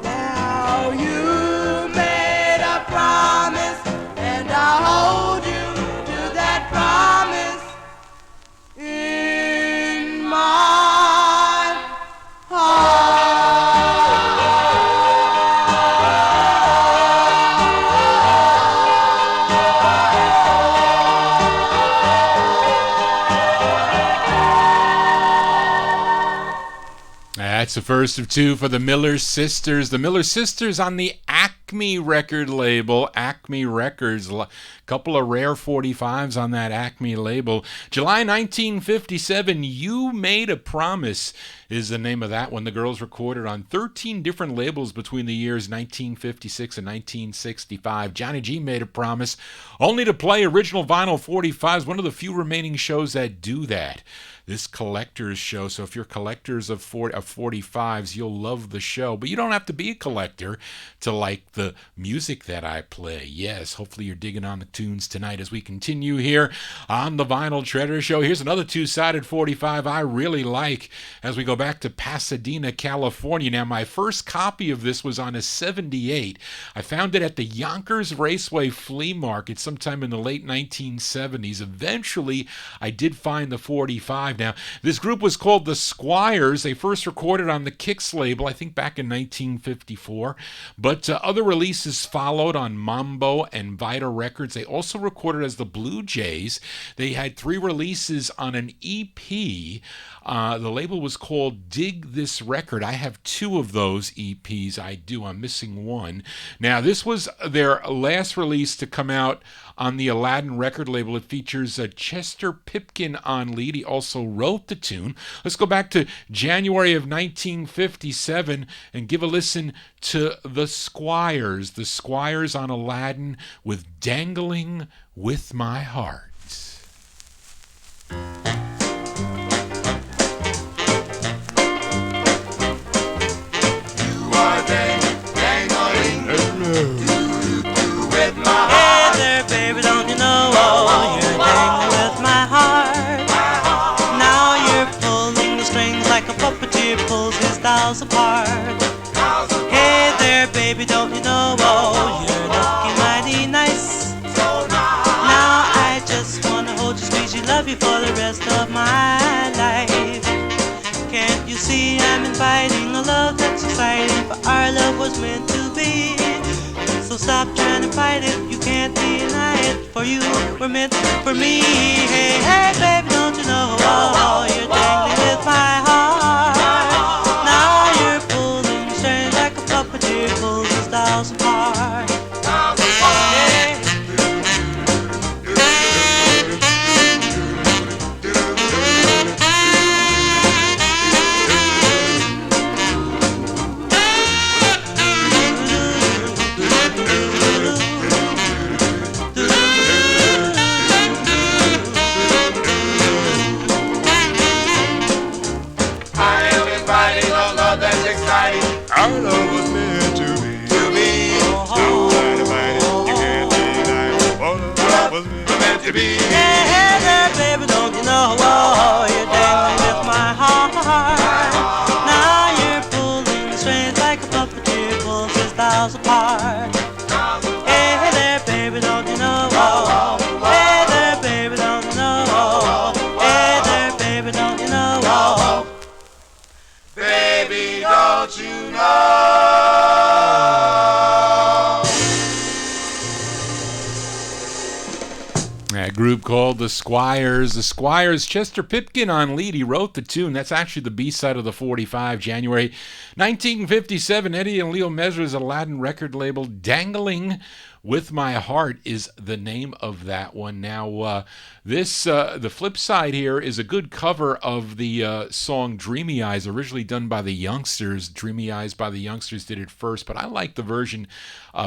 Now you made a promise, and I'll hold you to that promise in my That's the first of 2 for the Miller Sisters. The Miller Sisters on the Acme record label, Acme Records. A couple of rare 45s on that Acme label. July 1957, You Made a Promise is the name of that one. The girls recorded on 13 different labels between the years 1956 and 1965. Johnny G made a promise only to play original vinyl 45s, one of the few remaining shows that do that. this collector's show. So if you're collectors of 45s, you'll love the show. But you don't have to be a collector to like the music that I play. Yes, hopefully you're digging on the tunes tonight as we continue here on the Vinyl Treasure Show. Here's another two-sided 45 I really like as we go back to Pasadena, California. Now, my first copy of this was on a 78. I found it at the Yonkers Raceway Flea Market sometime in the late 1970s. Eventually, I did find the 45. Now, this group was called the Squires. They first recorded on the Kicks label, I think back in 1954. But other releases followed on Mambo and Vita Records. They also recorded as the Blue Jays. They had 3 releases on an EP. The label was called Dig This Record. I have 2 of those EPs. I'm missing one. Now, this was their last release to come out on the Aladdin record label. It features Chester Pipkin on lead. He also wrote the tune. Let's go back to January of 1957 and give a listen to the Squires. The Squires on Aladdin with Dangling With My Heart. Hey there, baby, don't you know you're dangling with my heart? Now you're pulling the strings like a puppeteer pulls his dolls apart. Hey there, baby, don't you know you're looking mighty nice? Now I just wanna hold you, squeeze you, love you for the rest of my life. Can't you see I'm inviting a love that's exciting, for our love was meant to be. So stop trying to fight it, you can't deny it. For you were meant for me. Hey, hey, baby, don't you know you're dangling with my heart? Now you're pulling strings like a puppeteer pulls his dolls apart. Hey. Our love was meant to be. Trying to find it, you can't deny it. Our love was meant to be. Hey, hey there, baby, don't you know you're dangling with my heart? Now you're pulling the strings like a puppeteer pulls his dolls apart. Hey there, baby, don't you know? Hey there, baby, don't you know? Hey there, baby, don't you know? Baby, don't you know? A group called the Squires. The Squires, Chester Pipkin on lead. He wrote the tune. That's actually the B-side of the 45, January 1957. Eddie and Leo Messer's Aladdin record label. Dangling With My Heart is the name of that one. Now, the flip side here is a good cover of the song Dreamy Eyes, originally done by the Youngsters. Dreamy Eyes by the Youngsters did it first, but I like the version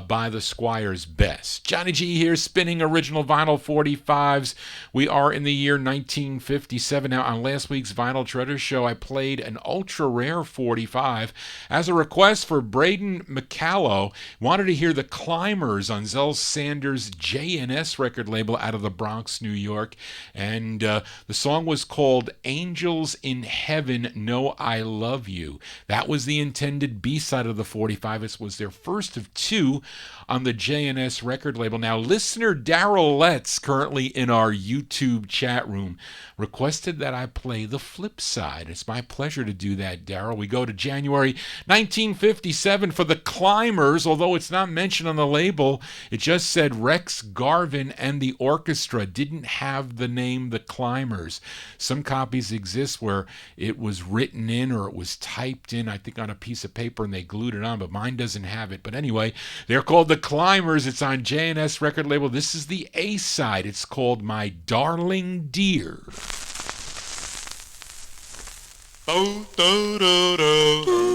by the Squires best. Johnny G here, spinning original vinyl 45s. We are in the year 1957. Now, on last week's Vinyl Treasure Show, I played an ultra rare 45 as a request for Braden McCallow. Wanted to hear the Climbers on Zell Sanders' J&S record label out of the Bronx, New York. And the song was called Angels in Heaven Know I Love You. That was the intended B-side of the 45. It was their first of 2 on the J&S record label. Now, listener Daryl Letts, currently in our YouTube chat room, requested that I play the flip side. It's my pleasure to do that, Daryl. We go to January 1957 for the Climbers, although it's not mentioned on the label. It just said Rex Garvin and the orchestra. Didn't have the name The Climbers. Some copies exist where it was written in or it was typed in, I think, on a piece of paper and they glued it on, but mine doesn't have it. But anyway, they're called The Climbers. It's on J&S record label. This is the A side. It's called My Darling Dear. Oh, do, do, do.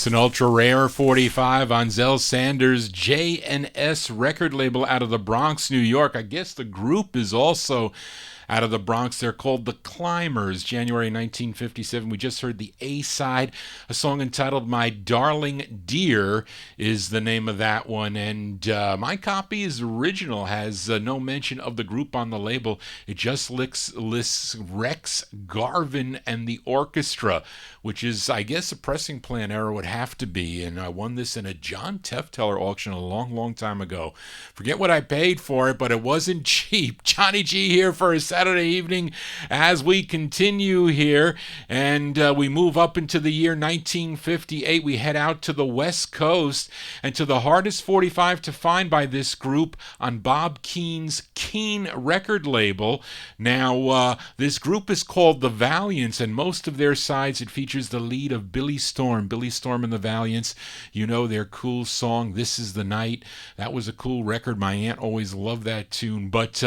It's an ultra rare 45 on Zell Sanders' J&S record label out of the Bronx, New York. I guess the group is also out of the Bronx. They're called The Climbers, January 1957. We just heard the A-side, a song entitled My Darling Dear is the name of that one. And my copy is original, has no mention of the group on the label. It just lists Rex Garvin and the orchestra, which is, I guess, a pressing plan error would have to be. And I won this in a John Tefteller auction a long, long time ago. Forget what I paid for it, but it wasn't cheap. Johnny G here for a Saturday evening as we continue here, and we move up into the year 1958. We head out to the West Coast and to the hardest 45 to find by this group on Bob Keane's Keane record label. Now, this group is called The Valiants, and most of their sides, it features the lead of Billy Storm. Billy Storm and the Valiants, you know their cool song, This Is the Night. That was a cool record. My aunt always loved that tune. But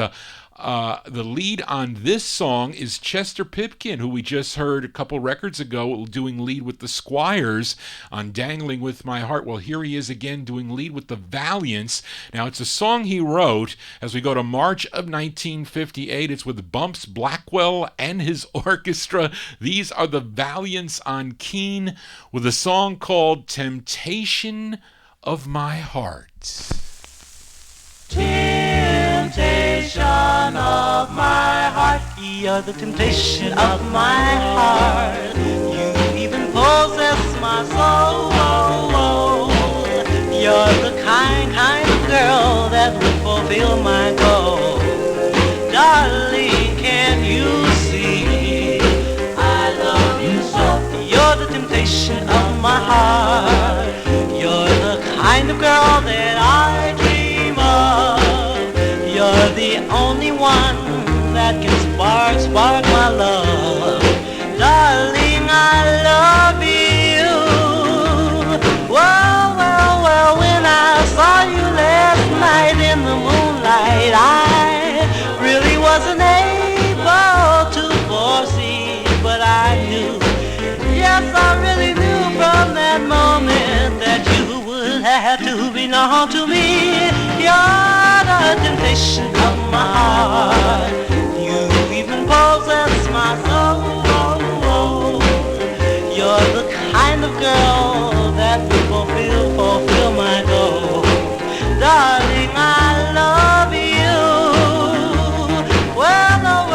the lead on this song is Chester Pipkin, who we just heard a couple records ago doing lead with the Squires on Dangling With My Heart. Well, here he is again doing lead with the Valiants. Now, it's a song he wrote as we go to March of 1958. It's with Bumps Blackwell and his orchestra. These are the Valiants on Keane with a song called Temptation of My Heart. Temptation of my heart, you're the temptation of my heart. You even possess my soul. You're the kind of girl that would fulfill my goal. Darling, can you see? I love you so. You're the temptation of my heart. You're the kind of girl that I dream of. You're the only one that can spark my love. Darling, I love you. Well, when I saw you last night in the moonlight, I really wasn't able to foresee, but I knew, yes, I really knew from that moment that you would have to belong to me. You're the temptation of my heart. You even possess my soul. You're the kind of girl that will fulfill my goal. Darling, I love you. Well,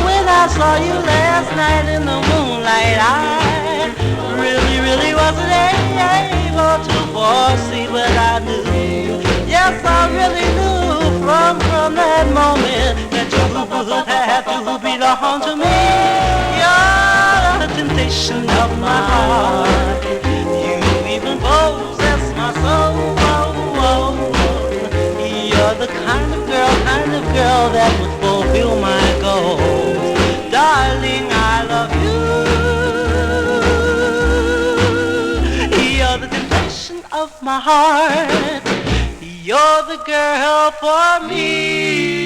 when I saw you last night in the moonlight, I really wasn't able to foresee, but I knew. Yes, I really knew from that moment that you would have to belong to me. You're the temptation of my heart. You even possess my soul. You're the kind of girl that would fulfill my goals. Darling, I love you. You're the temptation of my heart. You're the girl for me,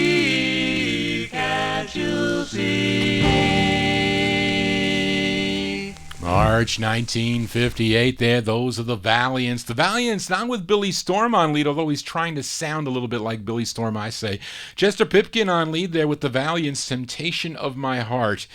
can't you see? March 1958 there, those are the Valiants. The Valiants, not with Billy Storm on lead, although he's trying to sound a little bit like Billy Storm, I say. Chester Pipkin on lead there with the Valiants. Temptation of My Heart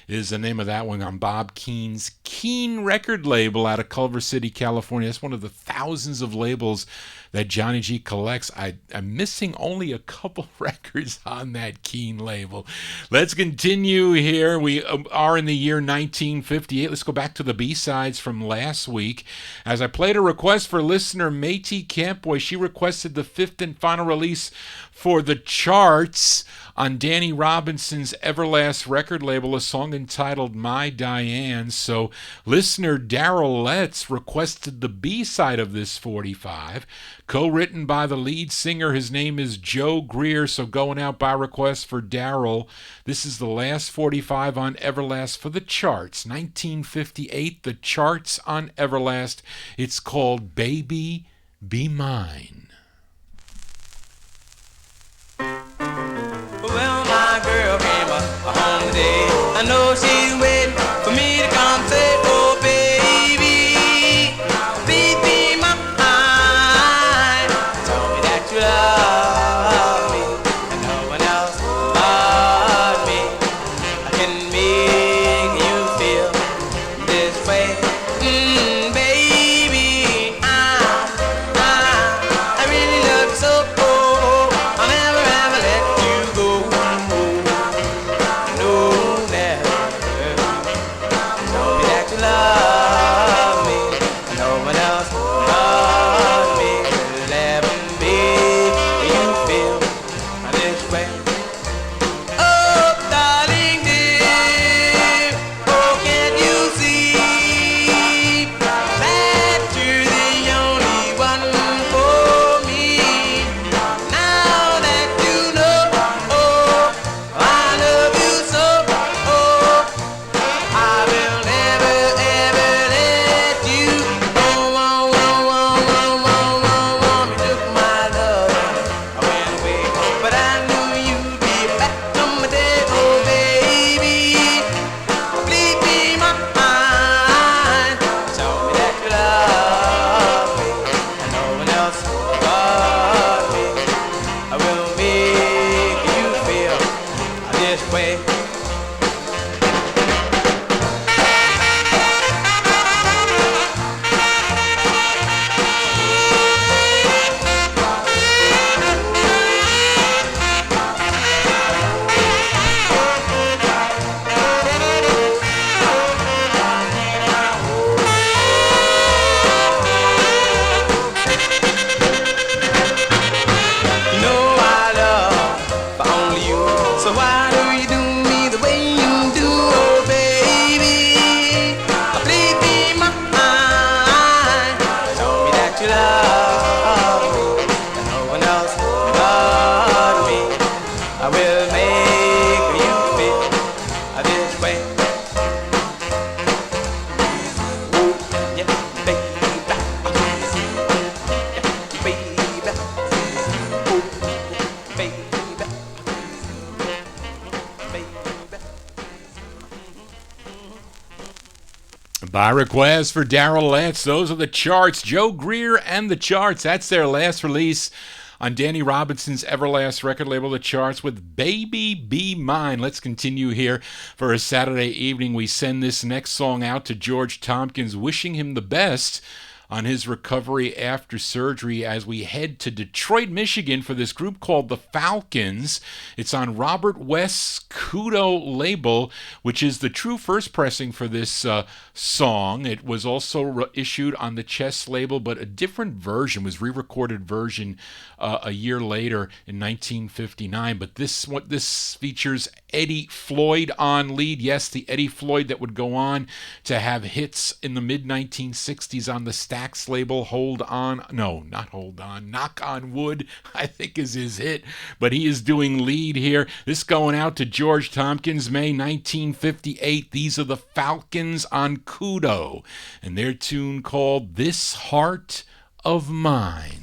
is the name of that one on Bob Keane's Keane record label out of Culver City, California. That's one of the thousands of labels that Johnny G collects. I'm missing only a couple records on that Keane label. Let's continue here. We are in the year 1958. Let's go back to the B-sides from last week. As I played a request for listener Métis Campboy, she requested the fifth and final release for the charts on Danny Robinson's Everlast record label, a song entitled My Diane. So listener Daryl Letts requested the B-side of this 45, co-written by the lead singer. His name is Joe Greer, so going out by request for Daryl. This is the last 45 on Everlast for the charts. 1958, the charts on Everlast. It's called Baby Be Mine. Well, my girl came home today. I know she's waiting for me to come say, oh, baby, By request for Daryl Letts, those are the Charts. Joe Greer and the Charts. That's their last release on Danny Robinson's Everlast record label, The Charts, with Baby Be Mine. Let's continue here for a Saturday evening. We send this next song out to George Tompkins, wishing him the best on his recovery after surgery as we head to Detroit, Michigan for this group called the Falcons. It's on Robert West's Kudo label, which is the true first pressing for this song. It was also issued on the Chess label, but a different version, was re-recorded version a year later in 1959. But this features Eddie Floyd on lead. Yes, the Eddie Floyd that would go on to have hits in the mid-1960s on the Stax label. Knock on Wood, I think is his hit. But he is doing lead here. This going out to George Tompkins, May 1958. These are the Falcons on Kudo, and their tune called This Heart of Mine.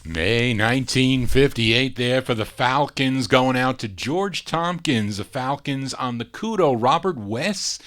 May 1958 there for the Falcons, going out to George Tompkins. The Falcons on the Kudo, Robert West's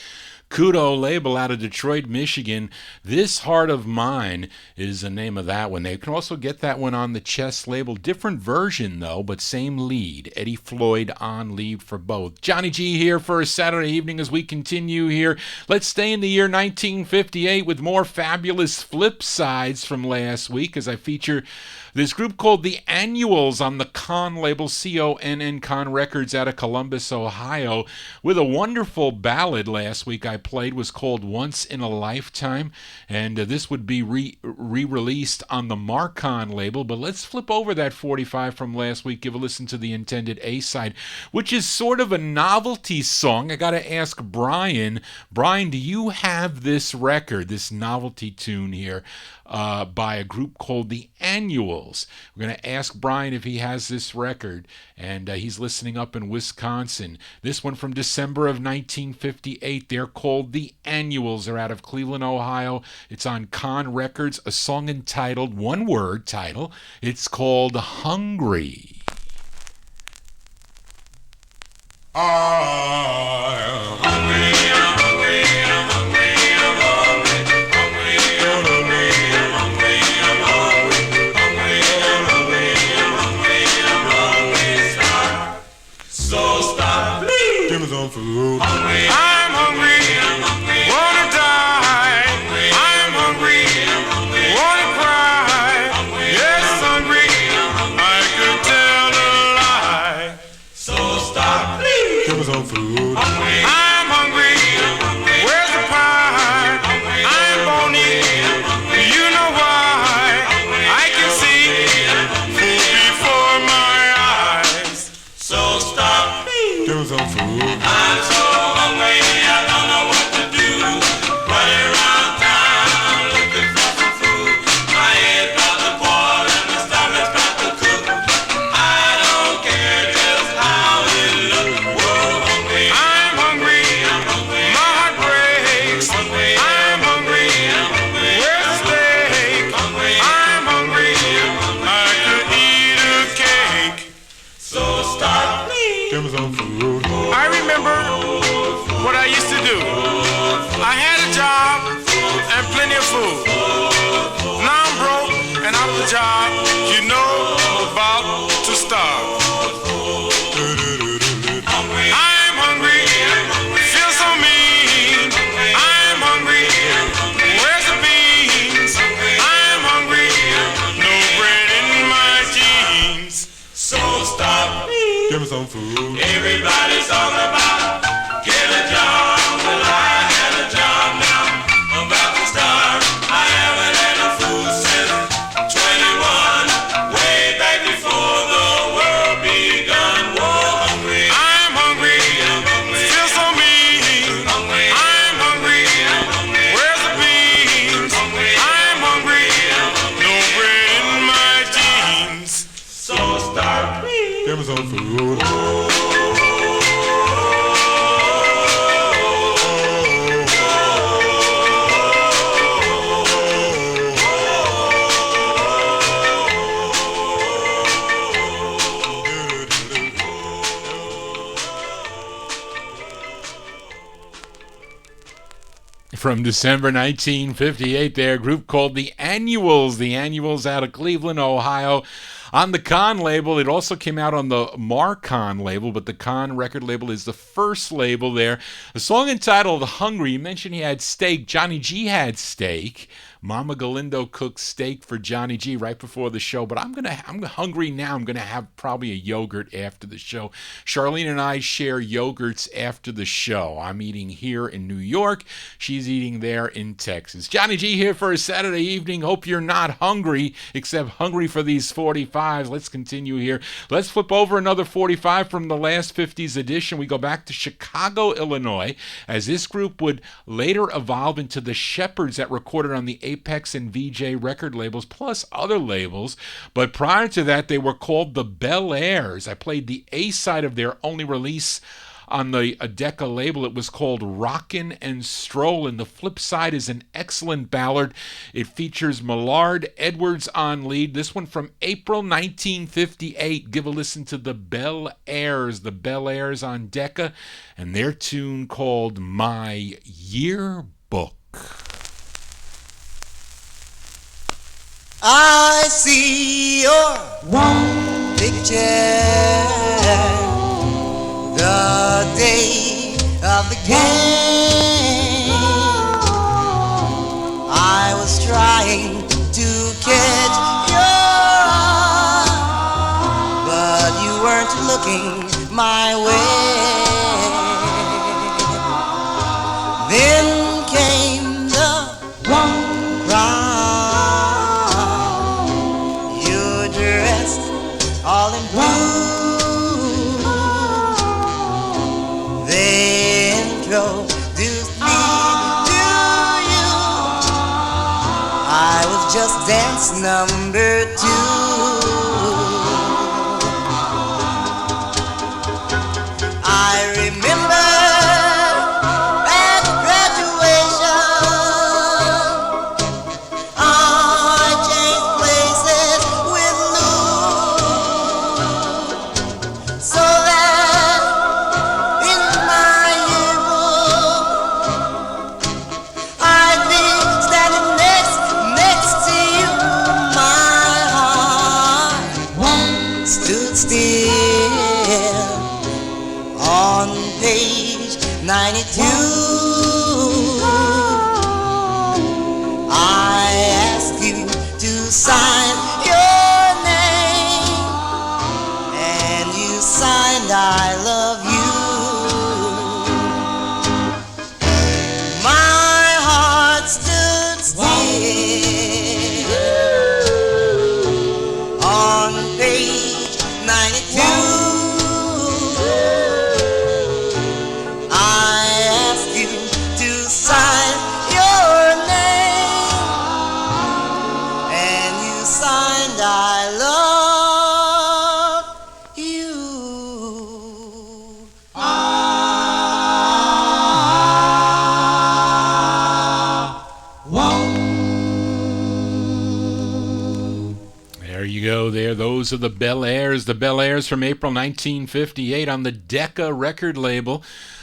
Kudo label out of Detroit, Michigan. This Heart of Mine is the name of that one. They can also get that one on the Chess label. Different version, though, but same lead. Eddie Floyd on lead for both. Johnny G here for a Saturday evening as we continue here. Let's stay in the year 1958 with more fabulous flip sides from last week as I feature this group called the Annuals on the Con label, CONN Con Records out of Columbus, Ohio, with a wonderful ballad last week I played was called Once in a Lifetime, and this would be re-released on the Marcon label. But let's flip over that 45 from last week, give a listen to the intended A-side, which is sort of a novelty song. I got to ask Brian. Brian, do you have this record, this novelty tune here, by a group called the Annuals? We're going to ask Brian if he has this record, and he's listening up in Wisconsin. This one from December of 1958. They're called the Annuals. They're out of Cleveland, Ohio. It's on Con Records, a song entitled, one-word title. It's called Hungry. I'm hungry, I'm hungry, I'm hungry, I'm hungry, hungry, I'm hungry, I'm hungry, I'm hungry, I'm hungry, I'm hungry, I'm hungry, stop. So stop, please. Give me some food. Hungry, I'm hungry, I'm hungry, wanna die. I'm hungry, wanna cry. Yes, hungry, I could tell a lie. So stop, please. Give me some food. I'm hungry. Where's the pie? I'm bony. You know why? I can see food before my eyes. So stop, please. Give me some food. I'm so hungry, I don't know what to do. Running around town looking for some food. My head's about to boil and my stomach's about to cook. I don't care just how it looks. Whoa, hungry. I'm hungry. My heart breaks. I'm hungry. Where's the steak? I'm hungry. I could eat a cake. So stop, please. Give me some food. I remember what I used to do. I had a job and plenty of food. Now I'm broke and out of the job. You know, about to starve. I'm hungry, feel so mean. I'm hungry, where's the beans? I'm hungry, no bread in my jeans. So stop, please. Give me some food. Everybody's talking about get a job. Well, I had a job, now I'm about to starve. I haven't had no food since 21, way back before the world begun. Whoa, hungry. I'm hungry, feel so mean. I'm hungry, where's the beans? I'm hungry, no bread in my jeans. So stop, please. Give me some food. From December 1958, there, a group called the Annuals. The Annuals out of Cleveland, Ohio. On the Con label, it also came out on the Marcon label, but the Con record label is the first label there. A song entitled Hungry. You mentioned he had steak. Johnny G had steak. Mama Galindo cooked steak for Johnny G right before the show, but I'm hungry now. I'm gonna have probably a yogurt after the show. Charlene and I share yogurts after the show. I'm eating here in New York. She's eating there in Texas. Johnny G here for a Saturday evening. Hope you're not hungry, except hungry for these 45s. Let's continue here. Let's flip over another 45 from the last 50s edition. We go back to Chicago, Illinois, as this group would later evolve into the Shepherds that recorded on the Apex and VJ record labels, plus other labels. But prior to that, they were called the Bel Airs. I played the A side of their only release on the Decca label. It was called Rockin' and Strollin'. The flip side is an excellent ballad. It features Millard Edwards on lead. This one from April 1958. Give a listen to the Bel Airs. The Bel Airs on Decca, and their tune called My Yearbook. I see your picture the day of the game. I was trying to catch your eye, but you weren't looking my way. Then just dance number 2. I remember at graduation, I changed places with Lou, so that in my yearbook I'd be standing next to you. My heart stood still on page 92. I asked you to sign your name, and you signed I love you. My heart stood still on page 92. I asked you to sign your name, and you signed I love you. There you go there. Those are the Bel Airs. The Bel Airs from April 1958 on the Decca record label.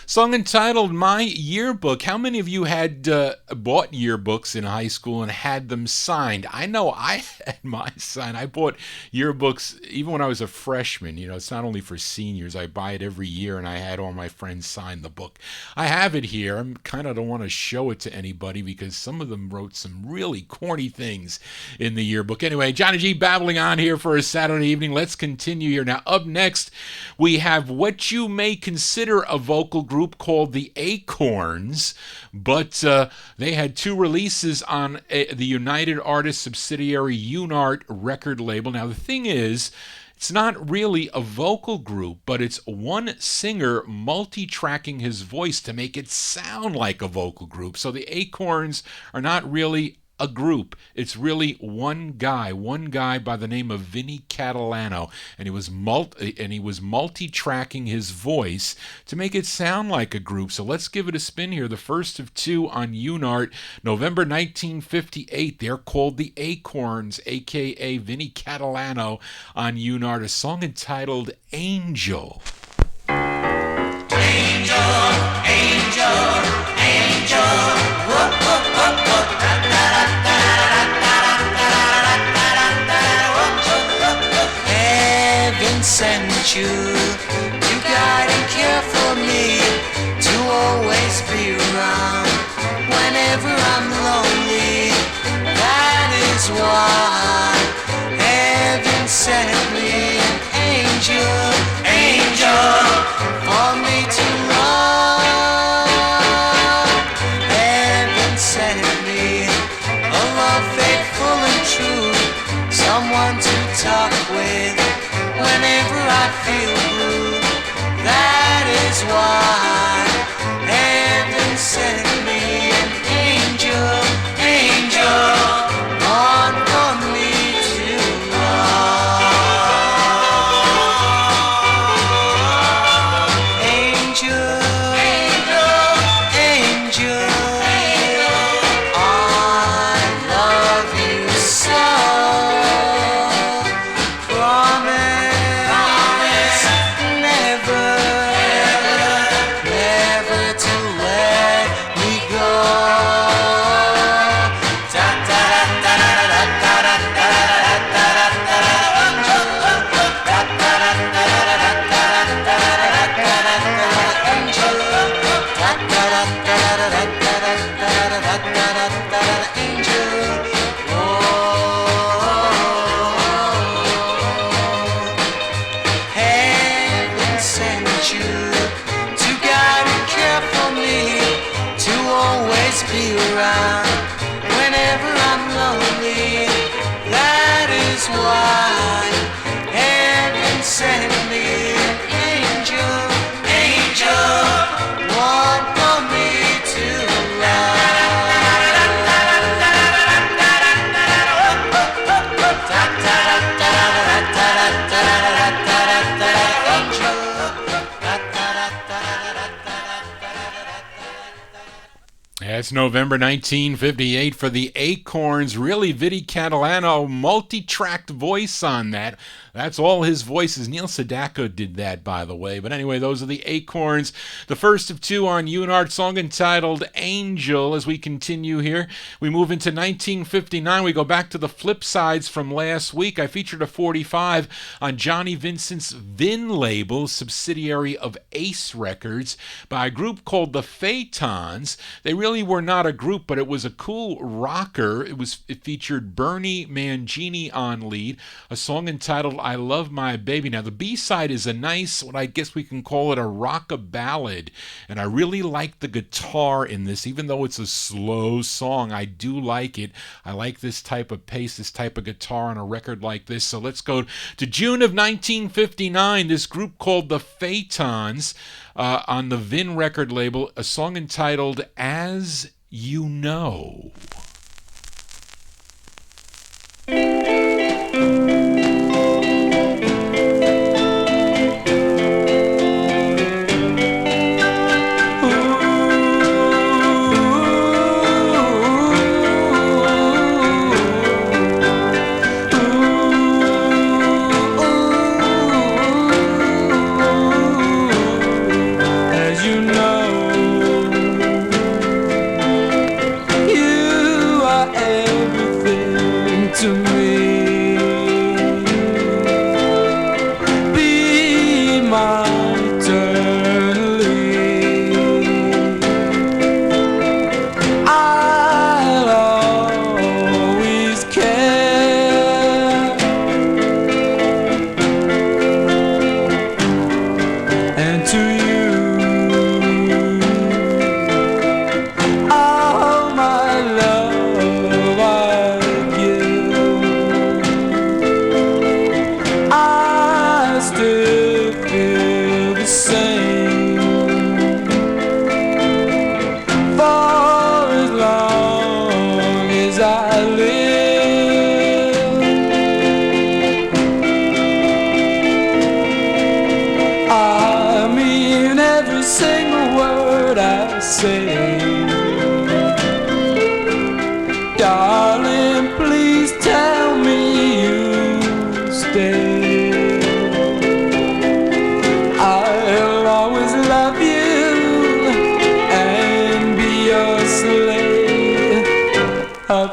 Song entitled My Yearbook. How many of you had bought yearbooks in high school and had them signed? I know I had mine signed. I bought yearbooks even when I was a freshman. You know, it's not only for seniors. I buy it every year, and I had all my friends sign the book. I have it here. I kind of don't want to show it to anybody because some of them wrote some really corny things in the yearbook. Anyway, Johnny G babbling on here for a Saturday evening. Let's continue here. Now, up next, we have what you may consider a vocal group called the Acorns, but they had 2 releases on the United Artists subsidiary Unart record label. Now, the thing is, it's not really a vocal group, but it's one singer multi-tracking his voice to make it sound like a vocal group. So the Acorns are not really a group. It's really one guy by the name of Vinny Catalano, and he was multi-tracking his voice to make it sound like a group. So let's give it a spin here. The first of 2 on Unart, November 1958. They're called the Acorns, aka Vinny Catalano on Unart. A song entitled Angel. Angel, angel, angel. Whoop, whoop, whoop, whoop. Heaven sent you to guide and care for me, to always be around whenever I'm lonely. That is why heaven sent me an angel, angel, for me to love. Heaven sent me a love faithful and true, someone to talk with whenever I feel blue. That is why heaven sent me an angel, angel, one for me to love. Angel, angel, angel, I love you so. Promise never, never to let me go. Da da da da da da da da da da Heaven sent you to guide and care for me, to always be around whenever I'm lonely. That is why heaven sent me an angel, angel, one for me to love. That's November 1958 for the Acorns. Really, Vinnie Catalano, multi-tracked voice on that. That's all his voices. Neil Sedaka did that, by the way. But anyway, those are the Acorns. The first of two on UNART, song entitled Angel. As we continue here, we move into 1959. We go back to the flip sides from last week. I featured a 45 on Johnny Vincent's Vin label, subsidiary of Ace Records, by a group called the Phaetons. They really were not a group, but it was a cool rocker. It featured Bernie Mangini on lead, a song entitled I Love My Baby. Now, the B-side is a nice, what I guess we can call it a rock-a ballad, and I really like the guitar in this. Even though it's a slow song, I do like it. I like this type of pace, this type of guitar on a record like this. So let's go to June of 1959. This group called the Phaetons on the Vin record label, a song entitled As You Know.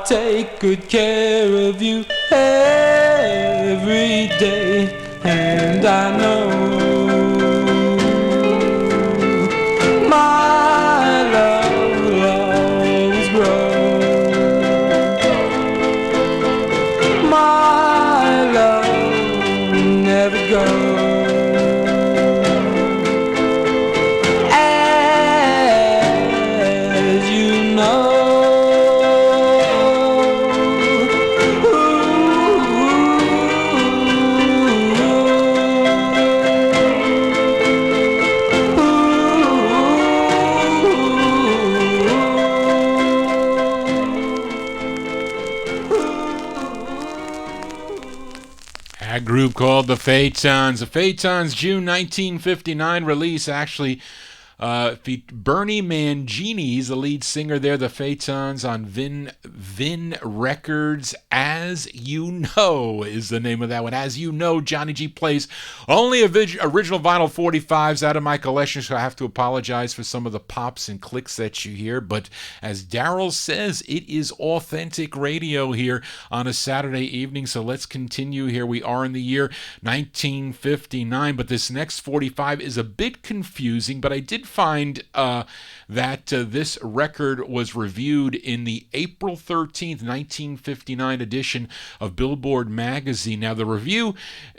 Take good care of you every day, and I know my love will always grow. My love will never go. As you know. A group called the Phaetons. The Phaetons' June 1959 release actually Bernie Mangini's the lead singer there, the Phaetons, on Vin Records. As You Know is the name of that one. As You Know, Johnny G plays only original vinyl 45s out of my collection, so I have to apologize for some of the pops and clicks that you hear. But as Daryl says, it is authentic radio here on a Saturday evening. So let's continue here. We are in the year 1959, but this next 45 is a bit confusing, but I did find that this record was reviewed in the April 13th, 1959 edition of Billboard magazine. Now, the review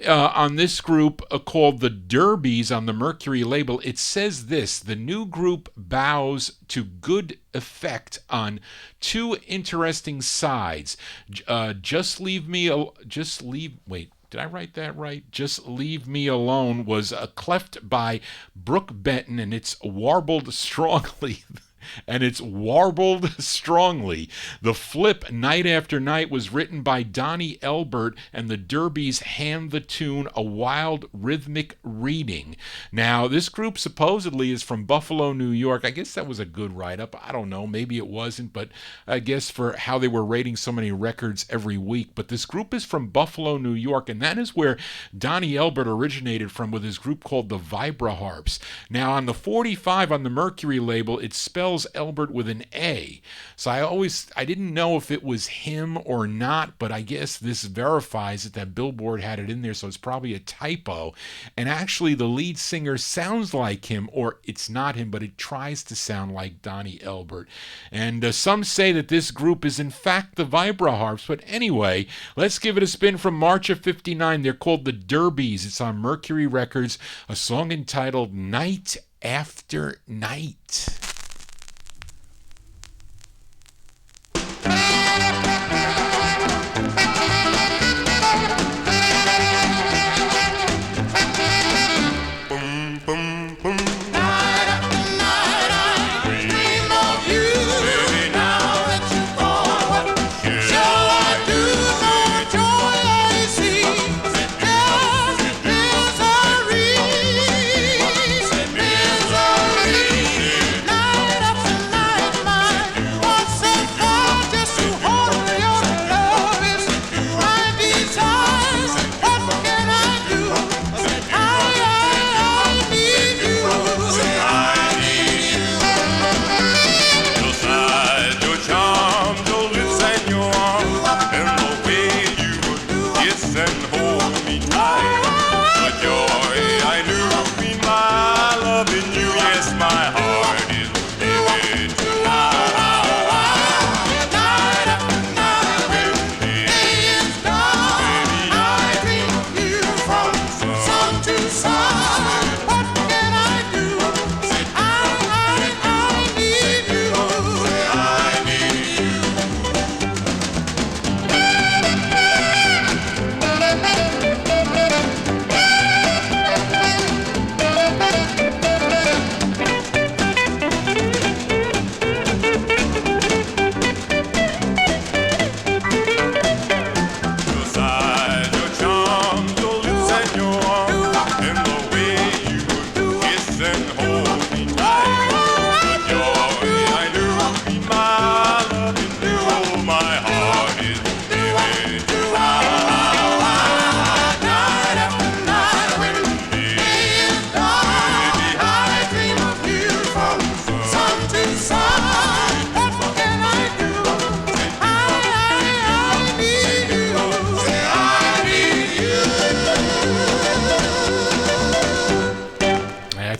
on this group called the Derbies on the Mercury label, it says this: the new group bows to good effect on two interesting sides. Just Leave Did I write that right? Just Leave Me Alone was cleft by Brooke Benton, and it's warbled strongly and it's warbled strongly. The flip, Night After Night, was written by Donnie Elbert, and the Derbies hand the tune a wild rhythmic reading. Now, this group supposedly is from Buffalo, New York. I guess that was a good write-up. I don't know. Maybe it wasn't, but I guess for how they were rating so many records every week. But this group is from Buffalo, New York, and that is where Donnie Elbert originated from with his group called the Vibra Harps. Now, on the 45 on the Mercury label, it spells Elbert with an A. So I didn't know if it was him or not, but I guess this verifies it, that Billboard had it in there, so it's probably a typo. And actually, the lead singer sounds like him, or it's not him, but it tries to sound like Donnie Elbert. And some say that this group is in fact the Vibra Harps, but anyway, let's give it a spin from March of '59. They're called the Derbies. It's on Mercury Records, a song entitled Night After Night.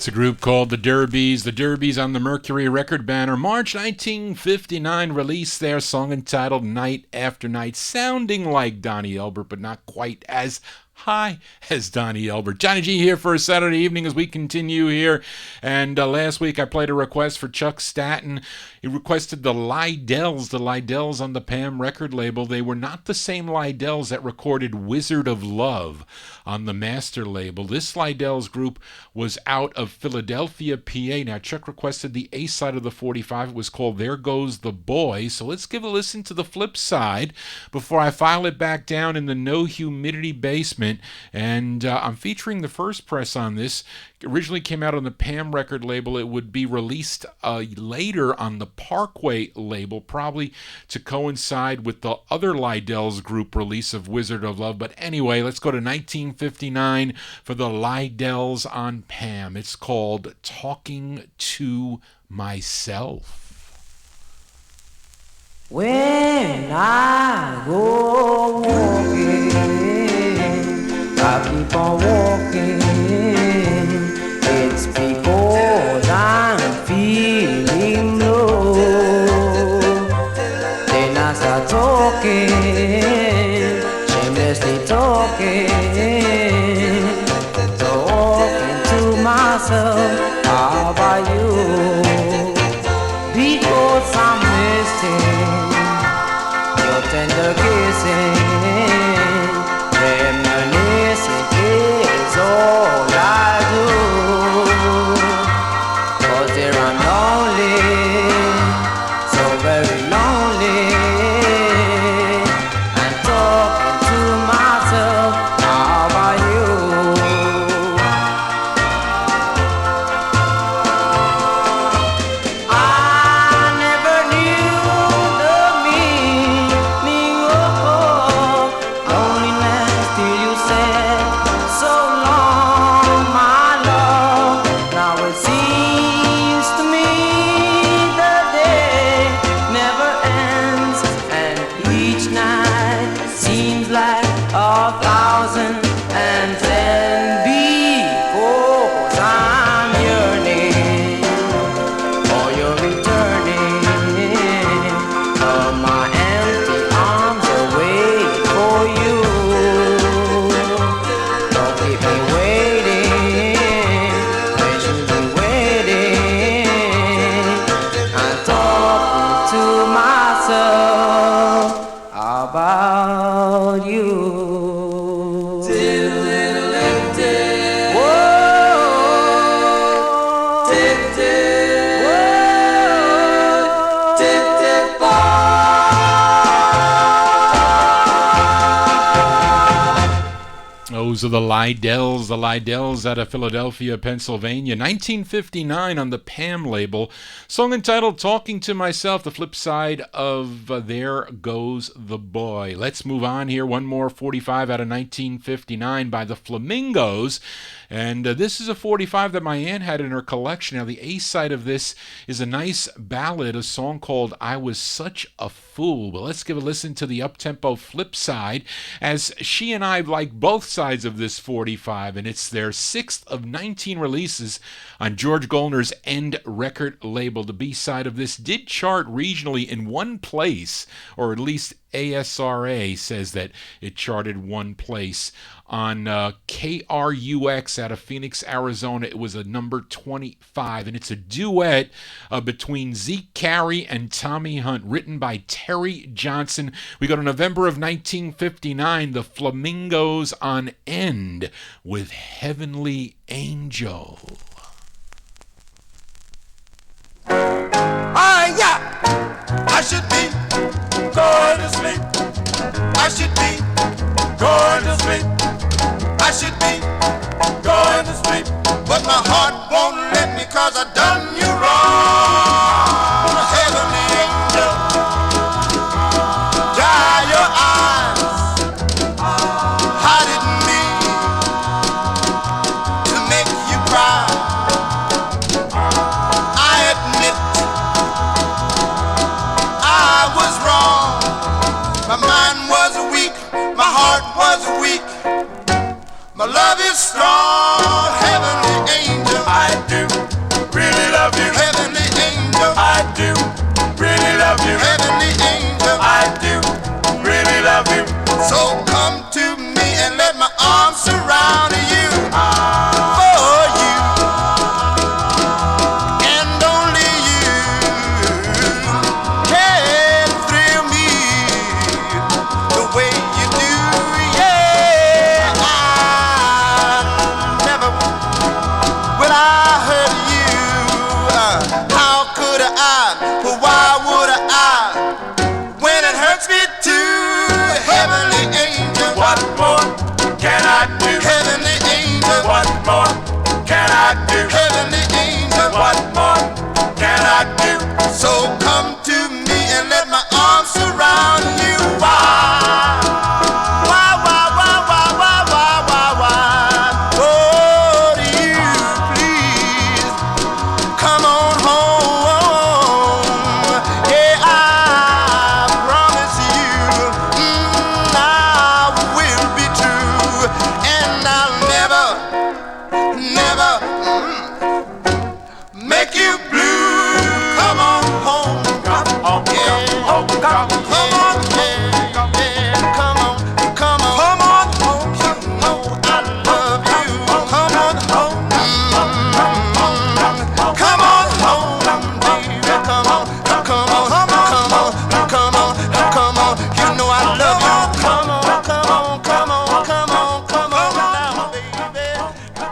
It's a group called the Derbies. The Derbies on the Mercury record banner. March 1959 released their song entitled Night After Night, sounding like Donnie Elbert, but not quite as high as Donnie Elbert. Johnny G here for a Saturday evening as we continue here. And last week I played a request for Chuck Staton. He requested the Lydells on the Pam record label. They were not the same Lydells that recorded Wizard of Love on the master label. This Lydells group was out of Philadelphia, PA. Now, Chuck requested the A side of the 45. It was called There Goes the Boy. So let's give a listen to the flip side before I file it back down in the no humidity basement. And I'm featuring the first press on this. It originally came out on the Pam record label. It would be released later on the Parkway label, probably to coincide with the other Lydells group release of Wizard of Love. But anyway, let's go to 1959 for the Lydells on Pam. It's called Talking to Myself. When I go walking, I keep on walking. It's because I'm feeling low. Then I start talking, shamelessly talking to myself. How about you? Because I'm missing your tender kissing. Reminiscing is all I do. 'Cause there I'm lonely But my empty arms are waiting for you. Don't keep me waiting. When you be waiting, I'm talking to myself about you. Those are the Lydells out of Philadelphia, Pennsylvania. 1959 on the Pam label. Song entitled Talking to Myself, the flip side of There Goes the Boy. Let's move on here. One more 45 out of 1959 by the Flamingos. And this is a 45 that my aunt had in her collection. Now, the A side of this is a nice ballad, a song called I Was Such a Fool. Well, let's give a listen to the up-tempo flip side, as she and I like both sides of this 45, and it's their 6th of 19 releases on George Gollner's End record label. The B-side of this did chart regionally in one place, or at least ASRA says that it charted one place. On KRUX out of Phoenix, Arizona, it was a number 25, and it's a duet between Zeke Carey and Tommy Hunt, written by Terry Johnson. We go to November of 1959, the Flamingos on End with Heavenly Angel. I should be going to sleep. I should be going to sleep. I should be going to sleep. But my heart won't let me, 'cause I done you wrong. Heavenly angel, dry your eyes. I didn't mean to make you cry. I admit I was wrong. My mind was weak, my heart was weak. My love is strong. Heavenly angel, I do really love you. Heavenly angel, I do really love you. Heavenly angel, I do really love you. So come to me and let my arms surround you. For you and only you can thrill me the way you do. Yeah, never will I hurt you. How could I? Well, why would I? When it hurts me too. Heavenly angel, what more can I do? Heavenly angel, what more can I do? Heavenly angel, what more can I do? So come to me and let my arms surround you. Why? Oh, do you please come on home? Yeah, I promise you, I will be true, and I'll never make you blue. Come on home. Come on, yeah. Come on, yeah. Come on home. You know I love you. Come on home. Come on home, baby. Come on. You know I love you. Come on now, baby.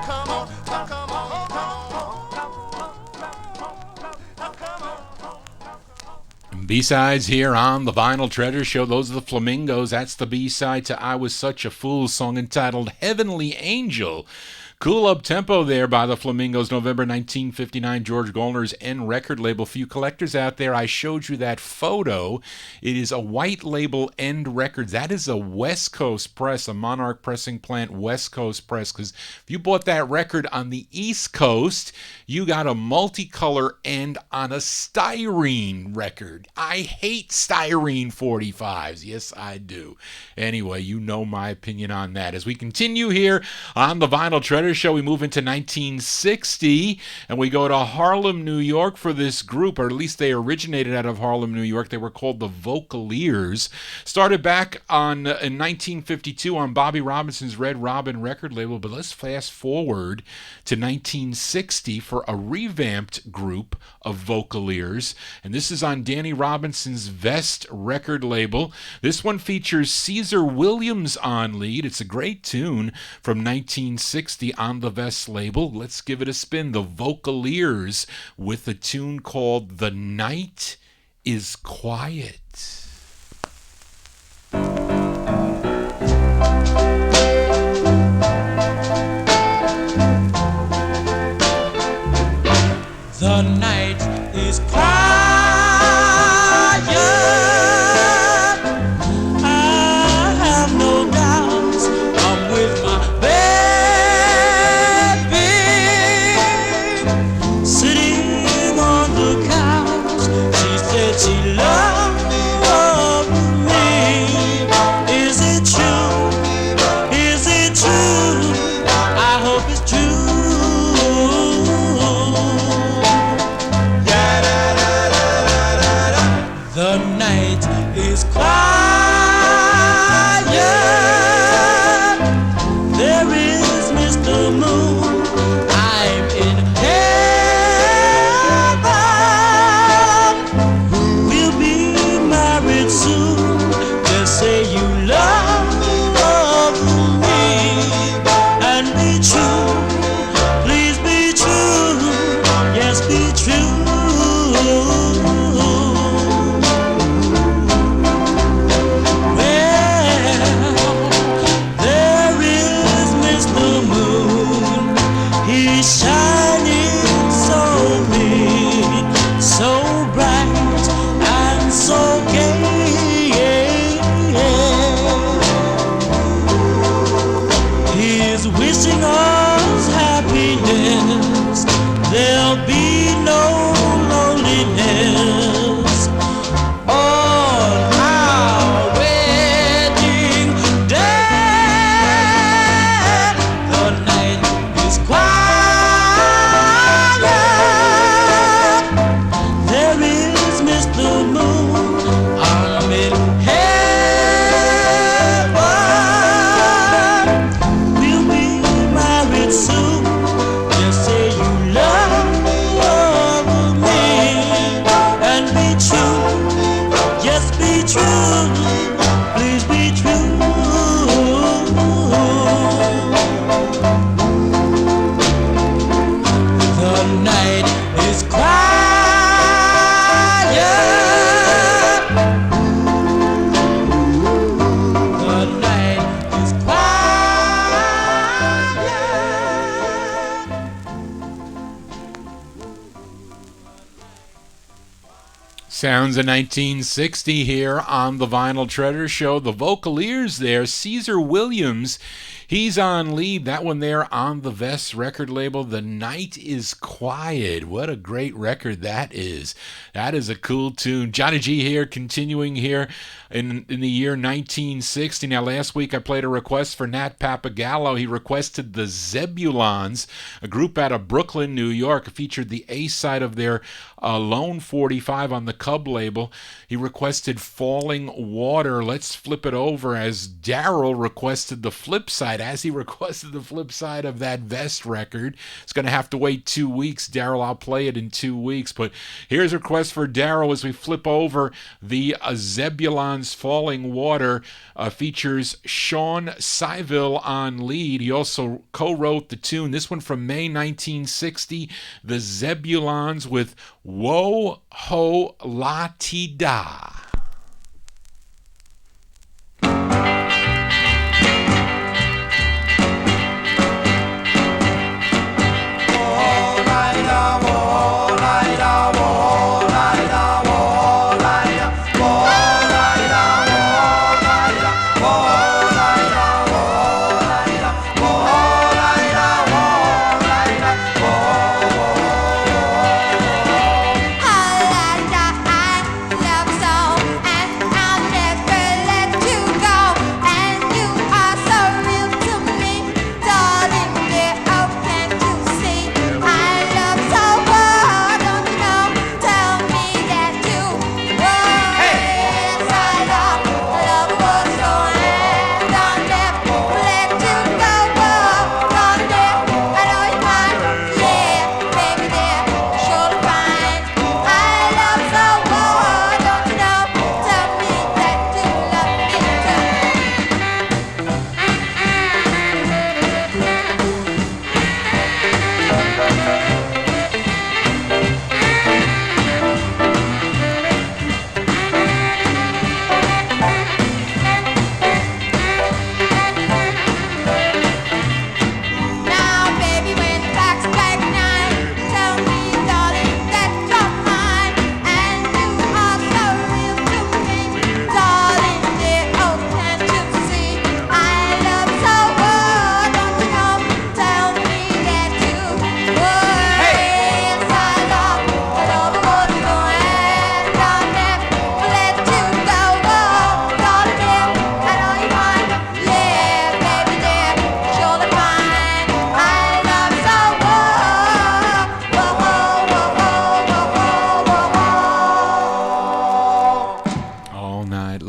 Come on. B-sides here on the Vinyl Treasure Show. Those are the Flamingos. That's the B-side to I Was Such a Fool, song entitled Heavenly Angel. Cool up-tempo there by the Flamingos, November 1959, George Gollner's N record label. For you collectors out there, I showed you that photo. It is a white label End Records. That is a West Coast press, a Monarch pressing plant West Coast press, because if you bought that record on the East Coast, you got a multicolor End on a styrene record. I hate styrene 45s. Yes, I do. Anyway, you know my opinion on that. As we continue here on the Vinyl Treasure Treasure Show, we move into 1960, and we go to Harlem, New York for this group, or at least they originated out of Harlem, New York. They were called the Vocaliers. Started back in 1952 on Bobby Robinson's Red Robin record label, but let's fast forward to 1960 for a revamped group of Vocaliers, and this is on Danny Robinson's Vest record label. This one features Caesar Williams on lead. It's a great tune from 1960 on the Vest label. Let's give it a spin. The Vocaliers with a tune called The Night is Quiet. The night is quiet. I have no doubts. I'm with my baby, sitting on the couch. She said she loved me. Is it true? Is it true? I hope it's true. The night is quiet. There is Mr. Moon. I'm in heaven. We'll be married soon. Just say you love me and be true. Please be true. Yes, be true. Shining so big, so bright and so gay. He's wishing us happiness. There'll be no loneliness on our wedding day. The night is quiet. Sounds of 1960 here on the Vinyl Treasure Show. The Vocaliers there, Caesar Williams, he's on lead. That one there on the Vest record label. The Night is Quiet. What a great record that is. That is a cool tune. Johnny G here, continuing here in the year 1960. Now, last week I played a request for Nat Papagallo. He requested the Zebulons, a group out of Brooklyn, New York. It featured the A side of their Lone 45 on the Cub label. He requested Falling Water. Let's flip it over as Daryl requested the flip side. As he requested the flip side of that Vest record, it's going to have to wait 2 weeks. Daryl, I'll play it in 2 weeks. But here's a request for Daryl as we flip over the Zebulon's Falling Water. Features Sean Syville on lead. He also co-wrote the tune. This one from May 1960, the Zebulons with Whoa Ho La Ti Da. I love so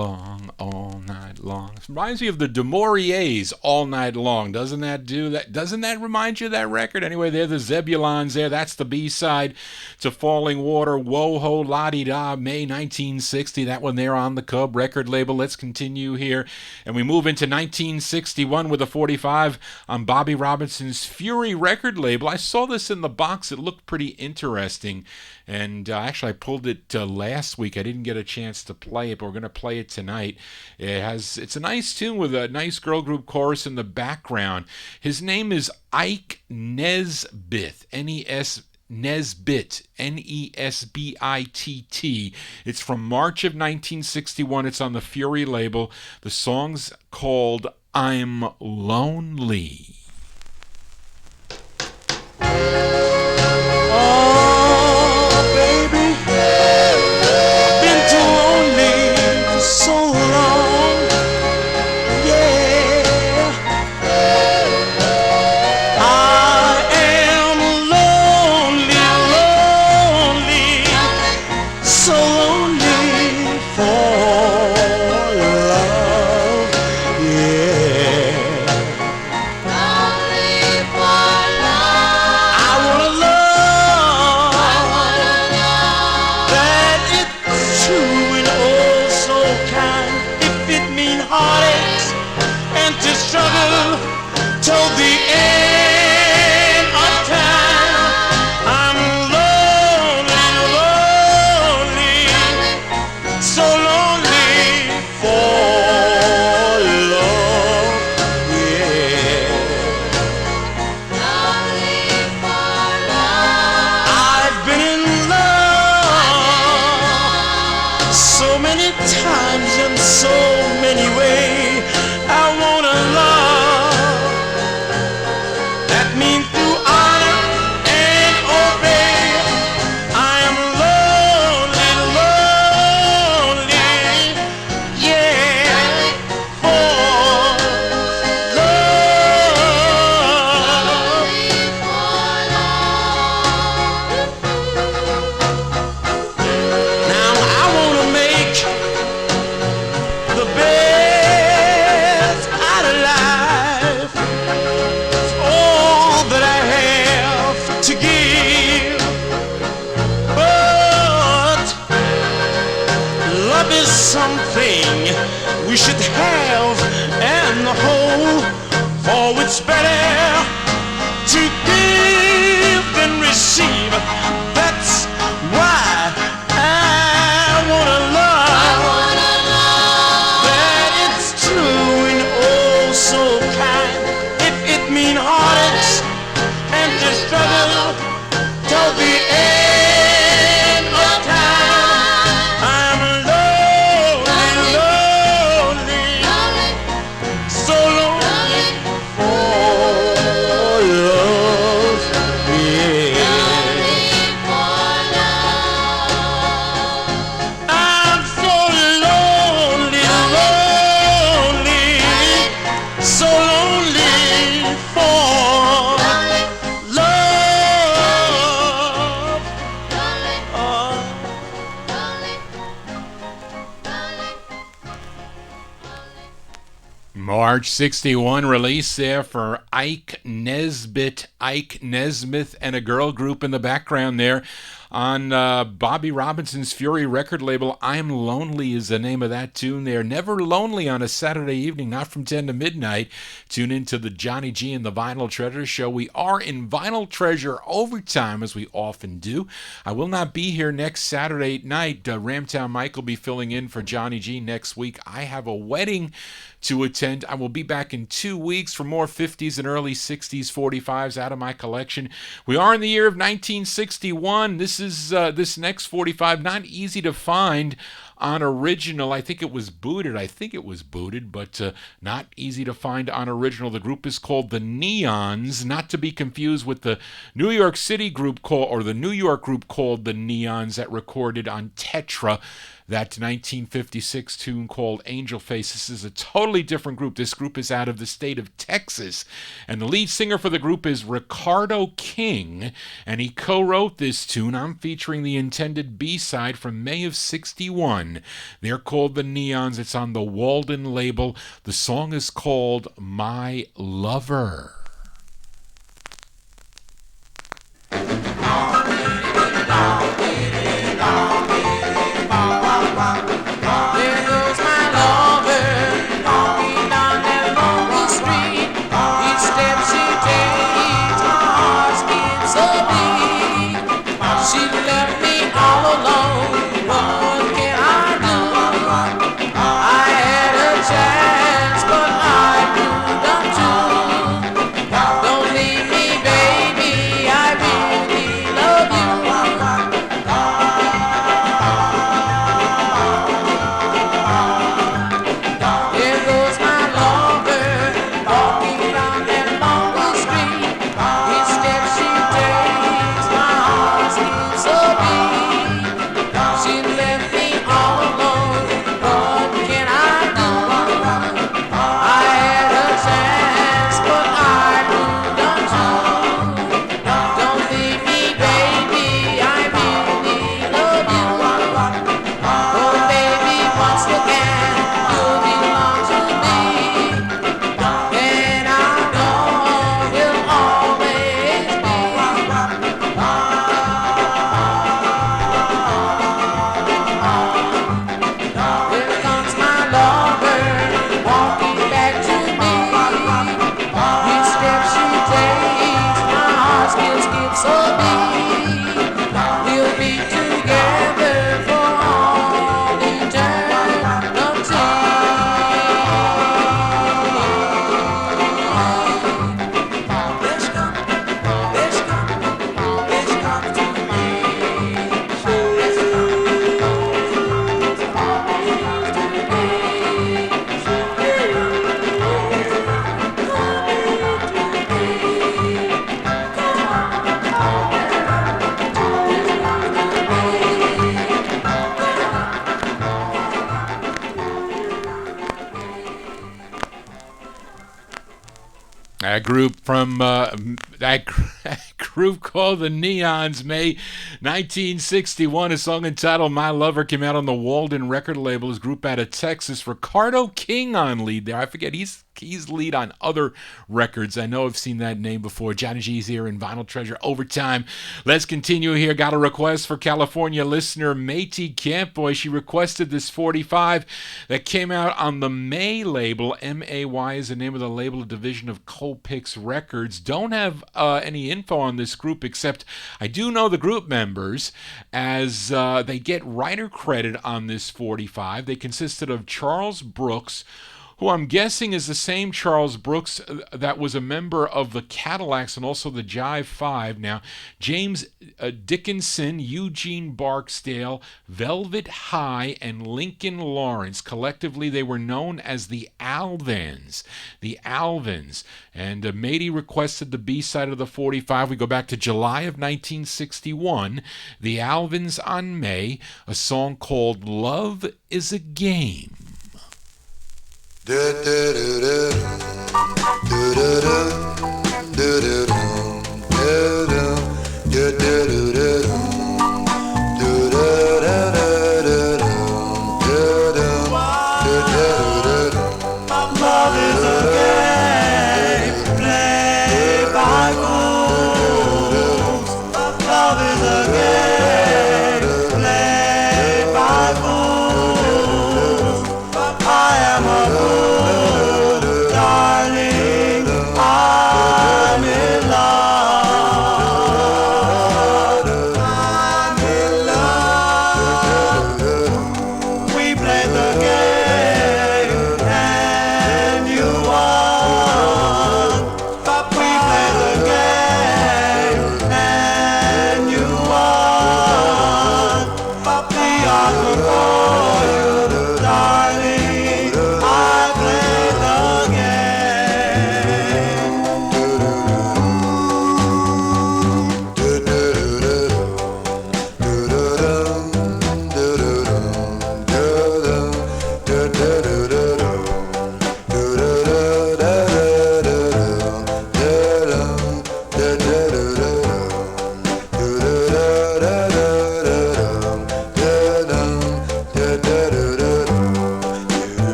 long, all night long. It reminds me of the DeMauriers, All Night Long. Doesn't that do that? Doesn't that remind you of that record? Anyway, they're the Zebulons there. That's the B-side to Falling Water, Whoa-Ho, La-Di-Da, May 1960. That one there on the Cub record label. Let's continue here. And we move into 1961 with a 45 on Bobby Robinson's Fury record label. I saw this in the box. It looked pretty interesting. And actually, I pulled it last week. I didn't get a chance to play it, but we're going to play it tonight. It's a nice tune with a nice girl group chorus in the background. His name is Ike Nesbitt, Nesbitt, Nesbitt. It's from March of 1961. It's on the Fury label. The song's called I'm Lonely. March 61 release there for Ike Nesbitt, Ike Nesmith, and a girl group in the background there on Bobby Robinson's Fury record label. I'm Lonely is the name of that tune there. Never lonely on a Saturday evening, not from 10 to midnight. Tune into the Johnny G and the Vinyltreasure Show. We are in Vinyltreasure overtime, as we often do. I will not be here next Saturday night. Ramtown Mike will be filling in for Johnny G next week. I have a wedding to attend. I will be back in 2 weeks for more 50s and early 60s 45s out of my collection. We are in the year of 1961. This next 45, not easy to find on original. I think it was booted, but not easy to find on original. The group is called the Neons, not to be confused with the New York City group the New York group called the Neons that recorded on Tetra. that 1956 tune called Angel Face. This is a totally different group. This group is out of the state of Texas, and the lead singer for the group is Ricardo King, and he co-wrote this tune. I'm featuring the intended B-side from May of 61. They're called the Neons. It's on the Walden label. The song is called My Lover. There goes my lover, walking down that lonely street. Each step she takes, my heart gets so bleed. She left me all alone, what can I do? I had a chance, but I moved on too. Don't leave me, baby, I really love you. There goes my lover, walking down that lonely street. Each step she takes, my heart seems so big. She left me all alone, what can I do? I had a chance, but I moved on too. Don't leave me, baby, I really love you. Oh, baby, once again, you belong to me, and I know will always be. Here comes my lover, walking back to me. Each step she takes, my heart still skips so beat. We'll be together for all That group from that group called the Neons, May 1961. A song entitled My Lover came out on the Walden record label. His group out of Texas. Ricardo King on lead there. I forget, he's lead on other records. I know I've seen that name before. JohnnyG's here in Vinyltreasure Overtime. Let's continue here. Got a request for California listener Métis Campboy. She requested this 45 that came out on the May label. M-A-Y is the name of the label, a division of Colpix Records. Don't have any info on this group, except I do know the group members, as they get writer credit on this 45. They consisted of Charles Brooks, who I'm guessing is the same Charles Brooks that was a member of the Cadillacs and also the Jive 5. Now, James Dickinson, Eugene Barksdale, Velvet High, and Lincoln Lawrence. Collectively, they were known as the Alvins. The Alvins. And Métis requested the B-side of the 45. We go back to July of 1961. The Alvins on May, a song called Love is a Game. Love is a game played by fools. Love is a game played by fools. I am a fool, darling. I'm in love. I'm in love. We play the game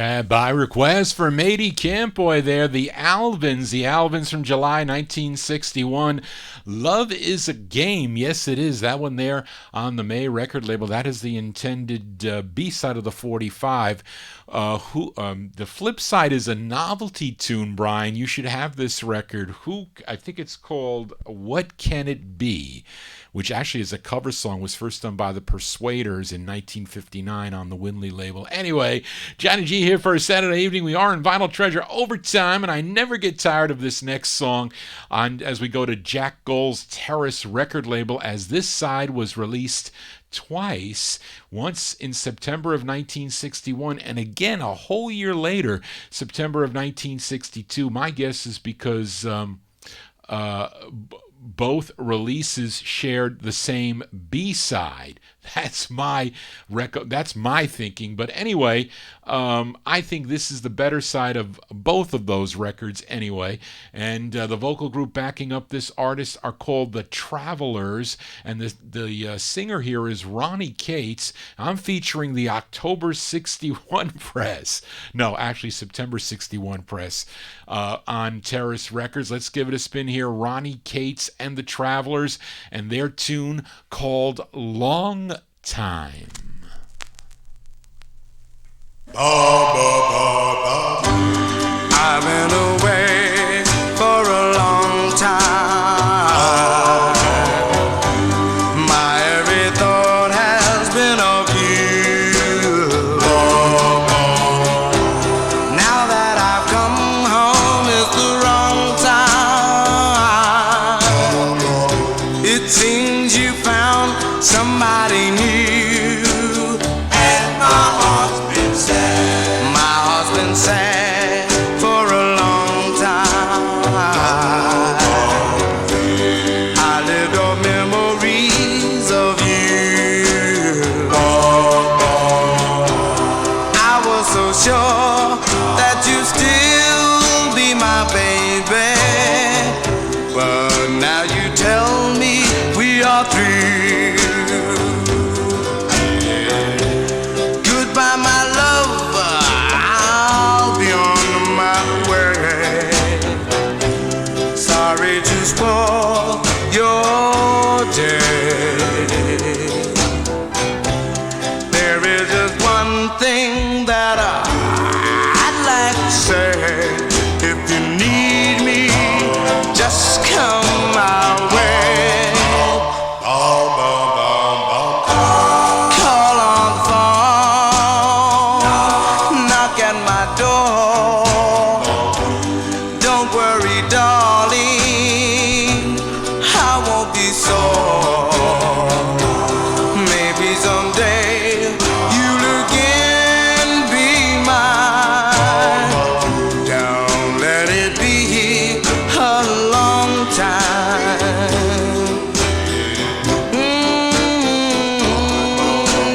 By request for Matey Campoy there, the Alvins from July 1961. Love is a Game. Yes, it is. That one there on the May record label. That is the intended B-side of the 45. The flip side is a novelty tune, Brian. You should have this record. I think it's called What Can It Be? Which actually is a cover song, was first done by the Persuaders in 1959 on the Winley label. Anyway, Johnny G here for a Saturday evening. We are in Vinyl Treasure Overtime, and I never get tired of this next song as we go to Jack Gold's Terrace record label, as this side was released twice, once in September of 1961 and again a whole year later, September of 1962. My guess is because both releases shared the same B-side. That's my thinking. But anyway, I think this is the better side of both of those records anyway. And the vocal group backing up this artist are called the Travelers, and the singer here is Ronnie Cates. I'm featuring the October 61 press. No, actually September 61 press on Terrace Records. Let's give it a spin here. Ronnie Cates and the Travelers and their tune called Long Time. I've been away for a long time. My every thought has been of you. Now that I've come home, it's the wrong time. It seems you found somebody new. Sad for a long time. I lived on memories of you. I was so sure that you'd still be my baby, but now you tell me we are through. Goodbye, my love. Sorry to spoil your day. There is just one thing that I'd like to say. If you need me, just come my way. Call on the phone, knock at my door. Don't worry, darling, I won't be sore. Maybe someday you'll again be mine. Don't let it be a long time.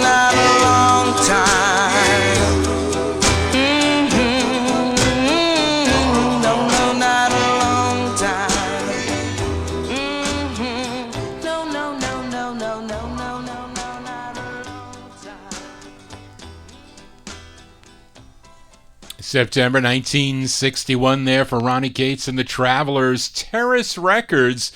Not a long time. No, not a long time. No, not a long time. September 1961 there for Ronnie Cates and the Travelers, Terrace Records.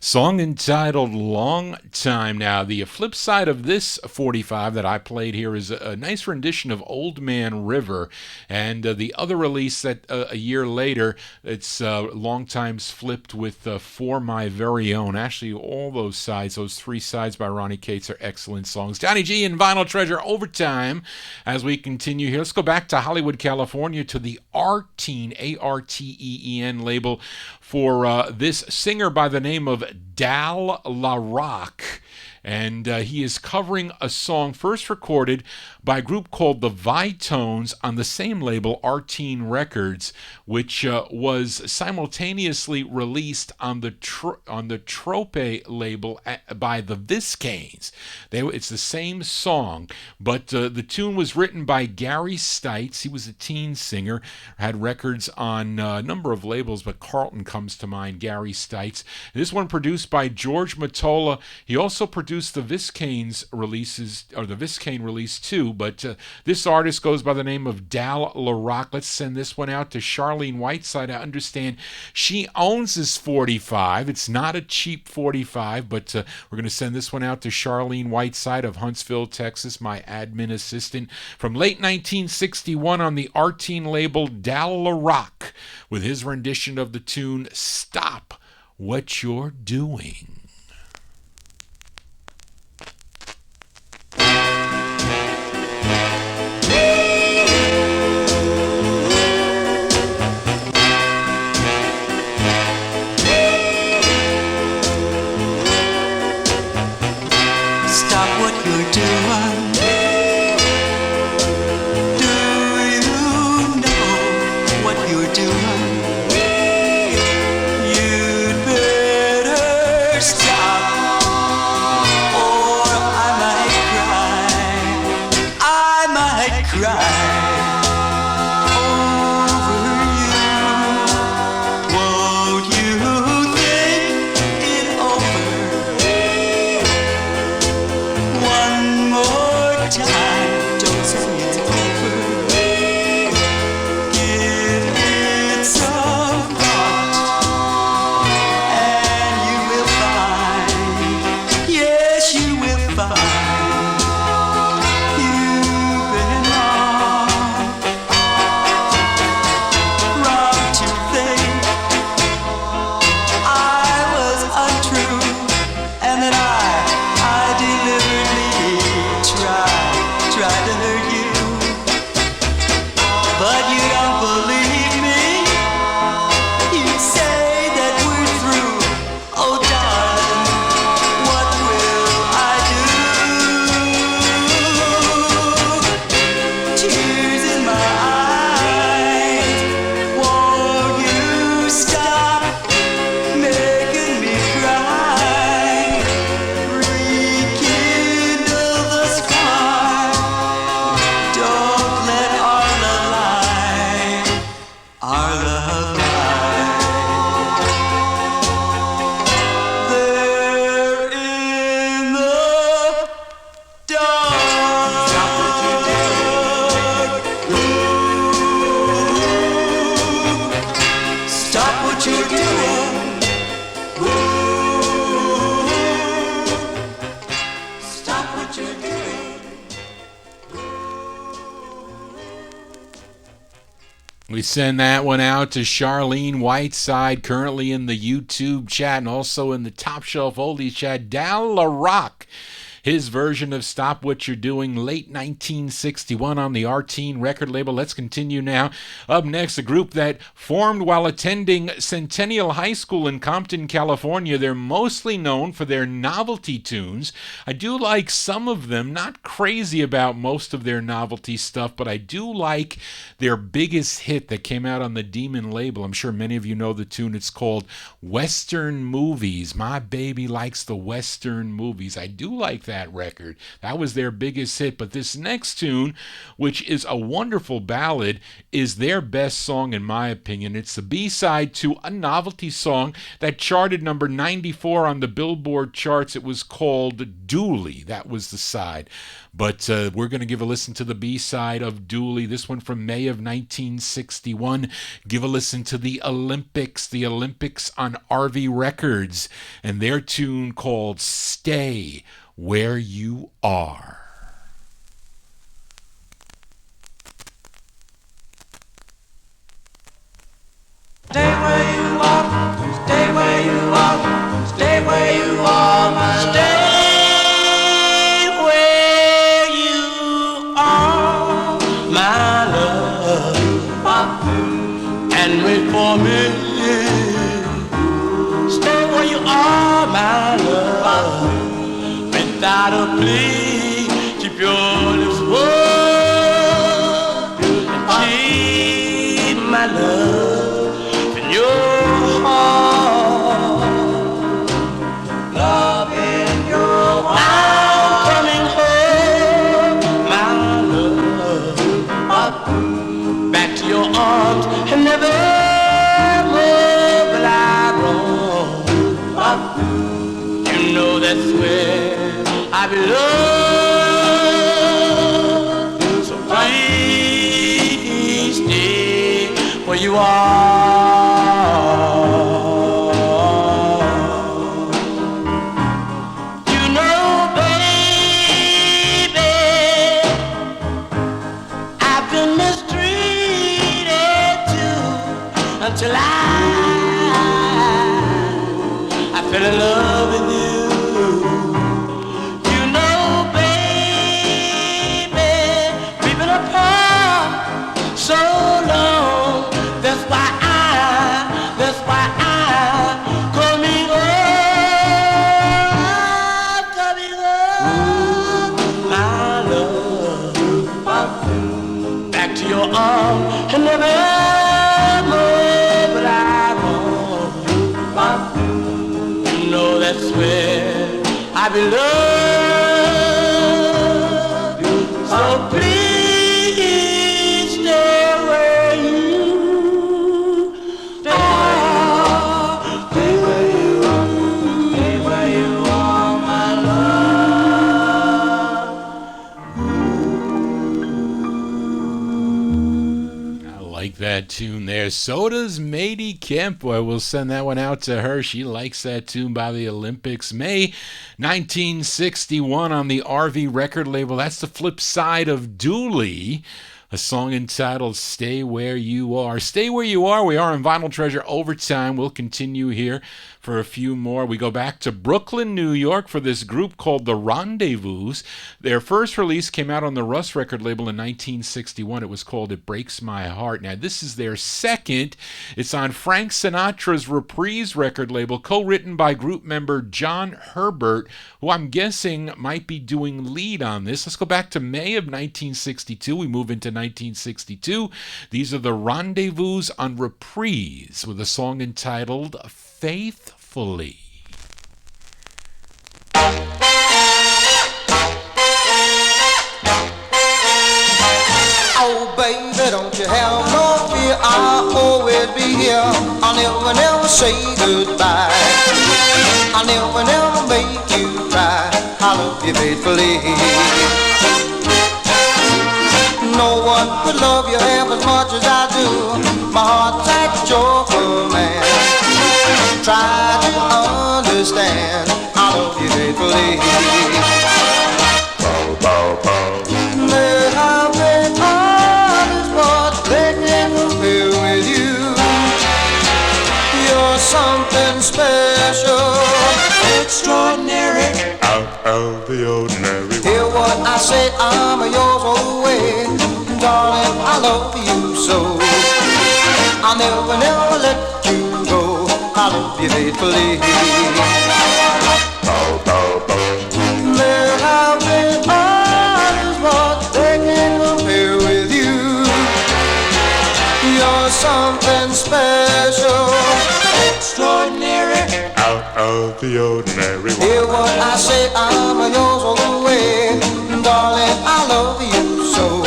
Song entitled Long Time. Now, the flip side of this 45 that I played here is a nice rendition of Old Man River, and the other release that a year later, it's Long Time's flipped with For My Very Own. Actually, all those sides, those three sides by Ronnie Cates, are excellent songs. Johnny G and Vinyl Treasure Overtime as we continue here. Let's go back to Hollywood, California, to the Arteen, Arteen label for this singer by the name of Dal LaRock. And he is covering a song first recorded by a group called the Vitones on the same label, Arteen Records, which was simultaneously released on the Trope label by the Viscanes. It's the same song, but the tune was written by Gary Stites. He was a teen singer, had records on a number of labels, but Carlton comes to mind, Gary Stites. This one produced by George Mottola. He also produced produced the Viscane's releases, or the Viscane release too, but this artist goes by the name of Dal LaRock. Let's send this one out to Charlene Whiteside. I understand she owns this 45. It's not a cheap 45, but we're going to send this one out to Charlene Whiteside of Huntsville, Texas, my admin assistant. From late 1961 on the Artine label, Dal LaRock, with his rendition of the tune Stop What You're Doing. Stop what you're doing. Do you know what you're doing? You'd better stop, or I might cry over you. Won't you think it over one more time? Don't say it's over. Give it some thought, and you will find, yes, you will find, you've been wrong to think I was untrue, and that I deliberately tried to hurt you. But you don't believe me. You say that we're through. Oh darling, what will I do? Tears in my eyes. Won't you stop making me cry? Rekindle the spark. Don't let our love lie. There in the dark. Stop what you're doing. Stop what you're doing. Stop what you're doing. We send that one out to Charlene Whiteside, currently in the YouTube chat and also in the Top Shelf Oldies chat. Dal LaRock, his version of Stop What You're Doing, late 1961 on the Artine record label. Let's continue now. Up next, a group that formed while attending Centennial High School in Compton, California. They're mostly known for their novelty tunes. I do like some of them, not crazy about most of their novelty stuff, but I do like their biggest hit that came out on the Demon label. I'm sure many of you know the tune. It's called Western Movies. My baby likes the Western movies. I do like that record. That was their biggest hit. But this next tune, which is a wonderful ballad, is their best song in my opinion. It's the B-side to a novelty song that charted number 94 on the Billboard charts. It was called Dooley. That was the side. But we're going to give a listen to the B-side of Dooley, this one from May of 1961. Give a listen to the Olympics on RV Records, and their tune called Stay Where You Are. Stay where you are, stay where you are, stay where you are, my Stay where you are, my love, and wait for me. Stay where you are, my love, without a plea. Keep your lips warm, keep my love in your heart. Love in your heart. I'm coming home, my love, back to your arms, and never more will I roam. You know that's where I belong. So please stay where you are. You know, baby, I've been mistreated too until I fell in love with you. You know, baby, we've been apart so long. That's why I'm coming home, my love, back to your arms and never more. But I want you know that's where I belong. So please stay where you are. Stay where you are. Stay where you are, my love. I like that tune there. So does Mady Kemp. Boy, we'll send that one out to her. She likes that tune by the Olympics. May 1961 on the RV record label. That's the flip side of Dooley. A song entitled Stay Where You Are. Stay where you are. We are in Vinyl Treasure Overtime. We'll continue here for a few more. We go back to Brooklyn, New York for this group called The Rendezvous. Their first release came out on the Russ record label in 1961. It was called It Breaks My Heart. Now, this is their second. It's on Frank Sinatra's Reprise record label, co-written by group member John Herbert, who I'm guessing might be doing lead on this. Let's go back to May of 1962. We move into 1962. These are The Rendezvous on Reprise with a song entitled Faithfully. Oh, baby, don't you have no fear, I'll always be here. I'll never, never say goodbye. I'll never, never make you cry. I love you faithfully. No one could love you half as much as I do. My heart's at your command. Try to understand. I love you faithfully. There have been others, but they can't compare with you. You're something special, extraordinary, Out of the ordinary. hear what I say, I'm yours all the way. Darling, I love you so. I'll never, never let you go. I love you faithfully. There have been others, but they can't compare with you. You're something special, extraordinary, Out of the ordinary. hear what I say, I'm yours all the way. Darling, I love you so.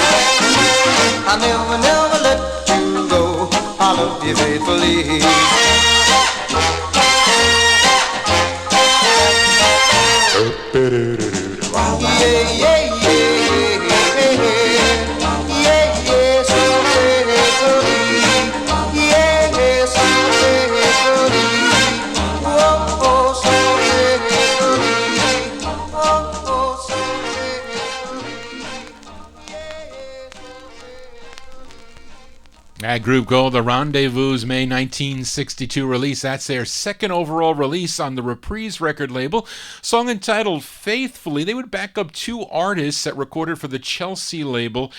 I never, never let you go. I love you faithfully. Yeah, yeah, yeah, yeah, yeah, so faithfully. Yeah, yeah, so faithfully. Oh, oh, so faithfully. Oh, oh, so faithfully. That group called The Rendezvous, May 1962 release. That's their second overall release on the Reprise record label. Song entitled Faithfully. They would back up two artists that recorded for the Chelsea label.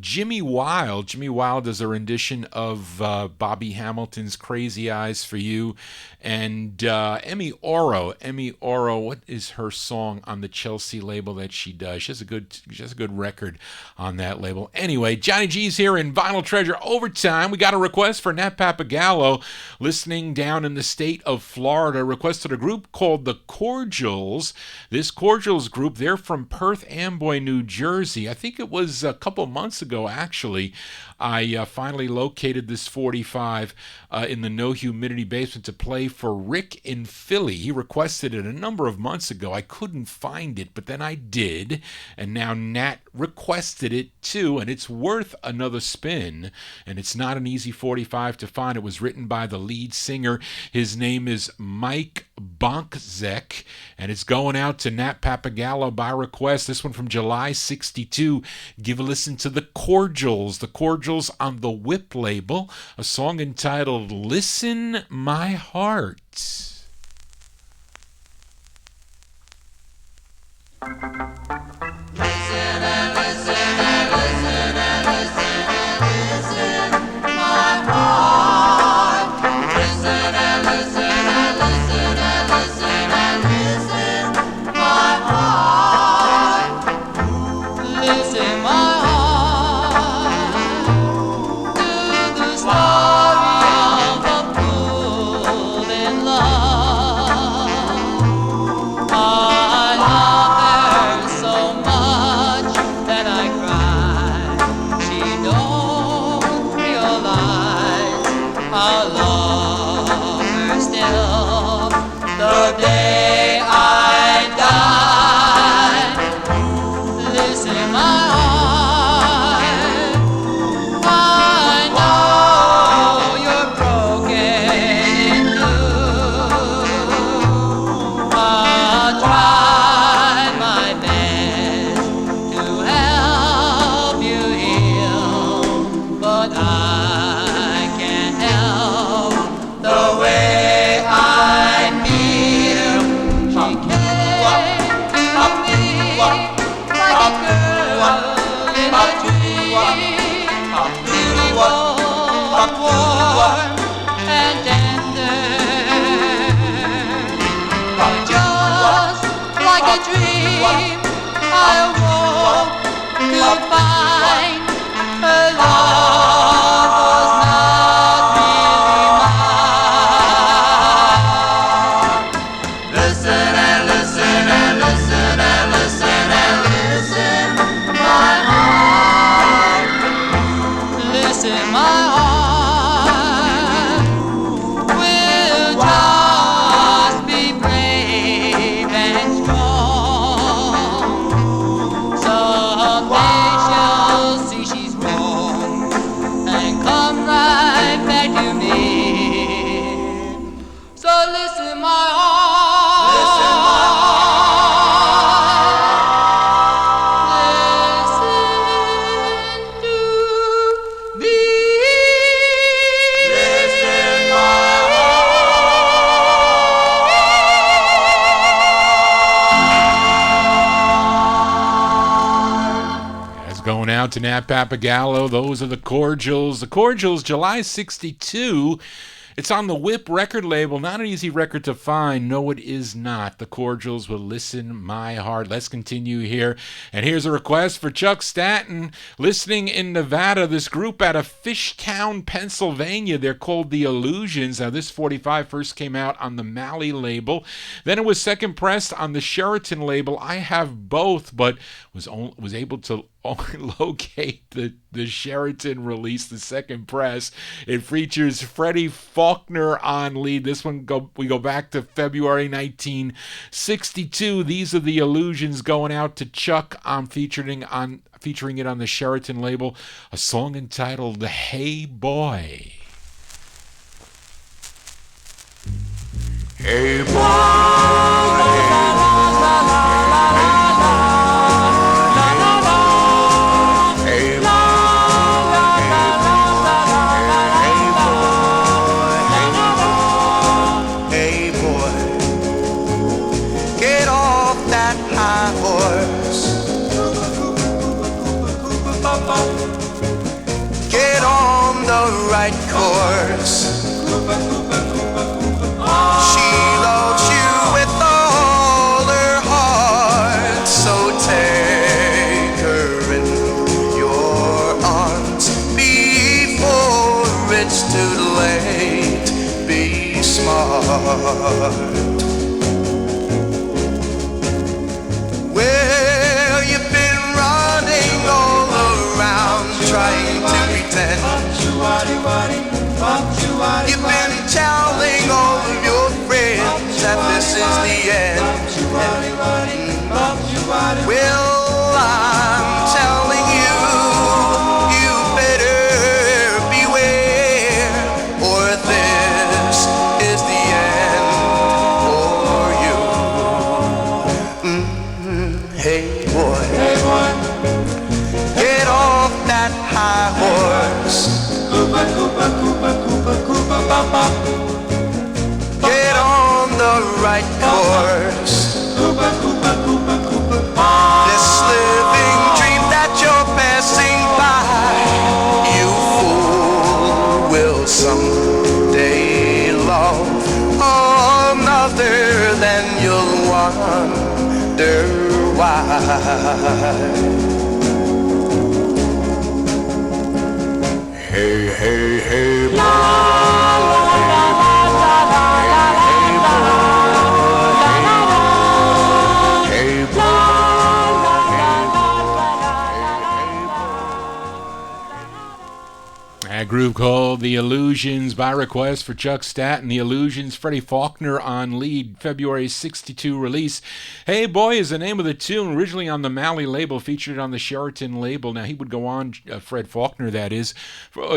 Jimmy Wilde. Jimmy Wilde is a rendition of Bobby Hamilton's Crazy Eyes for You. And Emmy Oro. Emmy Oro, what is her song on the Chelsea label that she does? She has a good record on that label. Anyway, Johnny G's here in Vinyl Treasure over overtime. We got a request for Nat Papagallo, listening down in the state of Florida, requested a group called the Cordials. This Cordials group, they're from Perth Amboy, New Jersey. I think it was a couple months ago, actually. I finally located this 45 in the No Humidity basement to play for Rick in Philly. He requested it a number of months ago. I couldn't find it, but then I did, and now Nat requested it too, and it's worth another spin, and it's not an easy 45 to find. It was written by the lead singer. His name is Mike Bonkzek, and it's going out to Nat Papagallo by request. This one from July 62. Give a listen to the Cordials. The Cordials on the Whip label, a song entitled Listen My Heart. To Nat Papagallo. Those are the Cordials. The Cordials, July 62. It's on the Whip record label. Not an easy record to find. No, it is not. The Cordials will Listen My Heart. Let's continue here. And here's a request for Chuck Staton, listening in Nevada. This group out of Fishtown, Pennsylvania. They're called The Illusions. Now, this 45 first came out on the Malley label. Then it was second pressed on the Sheraton label. I have both, but was able to only locate the Sheraton release, the second press. It features Freddie Faulkner on lead. This one we go back to February 1962. These are The Illusions, going out to Chuck. I'm featuring it on the Sheraton label, a song entitled Hey Boy. Hey boy, get on the right course. She loves you with all her heart, so take her in your arms before it's too late. Be smart. Well, you've been running all around trying to pretend. You've been telling all of your friends that this is the end. Well, I'm telling you, you better beware, or this is the end for you. Hey boy, get off that high horse. Get on the right course. This living dream that you're passing by, you fool, will someday love another, then you'll wonder why. Hey, hey, hey, boy. A group called The Illusions by request for Chuck Staton. The Illusions, Freddie Faulkner on lead, February 62 release. Hey Boy is the name of the tune, originally on the Malley label, featured on the Sheraton label. Now he would go on, Fred Faulkner that is,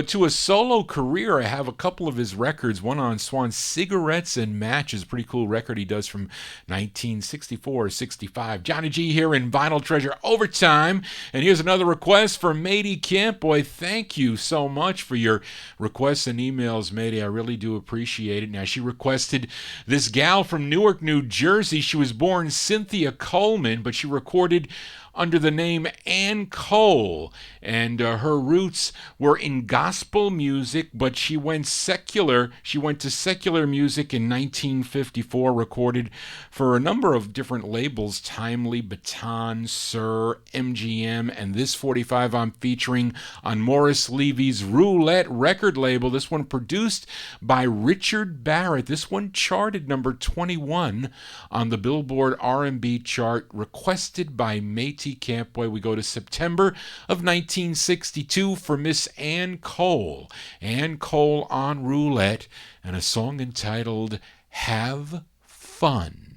to a solo career. I have a couple of his records, one on Swan, Cigarettes and Matches, pretty cool record he does from 1964-65. Johnny G here in Vinyl Treasure Overtime. And here's another request for Matey Camp. Boy, thank you so much for your requests and emails, Matey. I really do appreciate it. Now, she requested this gal from Newark, New Jersey. She was born Cynthia Coleman, but she recorded under the name Ann Cole, and her roots were in gospel music, but she went secular. She went to secular music in 1954, recorded for a number of different labels, Timely, Baton, Sir, MGM, and this 45 I'm featuring on Morris Levy's Roulette record label. This one produced by Richard Barrett. This one charted number 21 on the Billboard R&B chart, requested by Matey Campboy. We go to September of 1962 for Miss Ann Cole. Ann Cole on Roulette, and a song entitled Have Fun.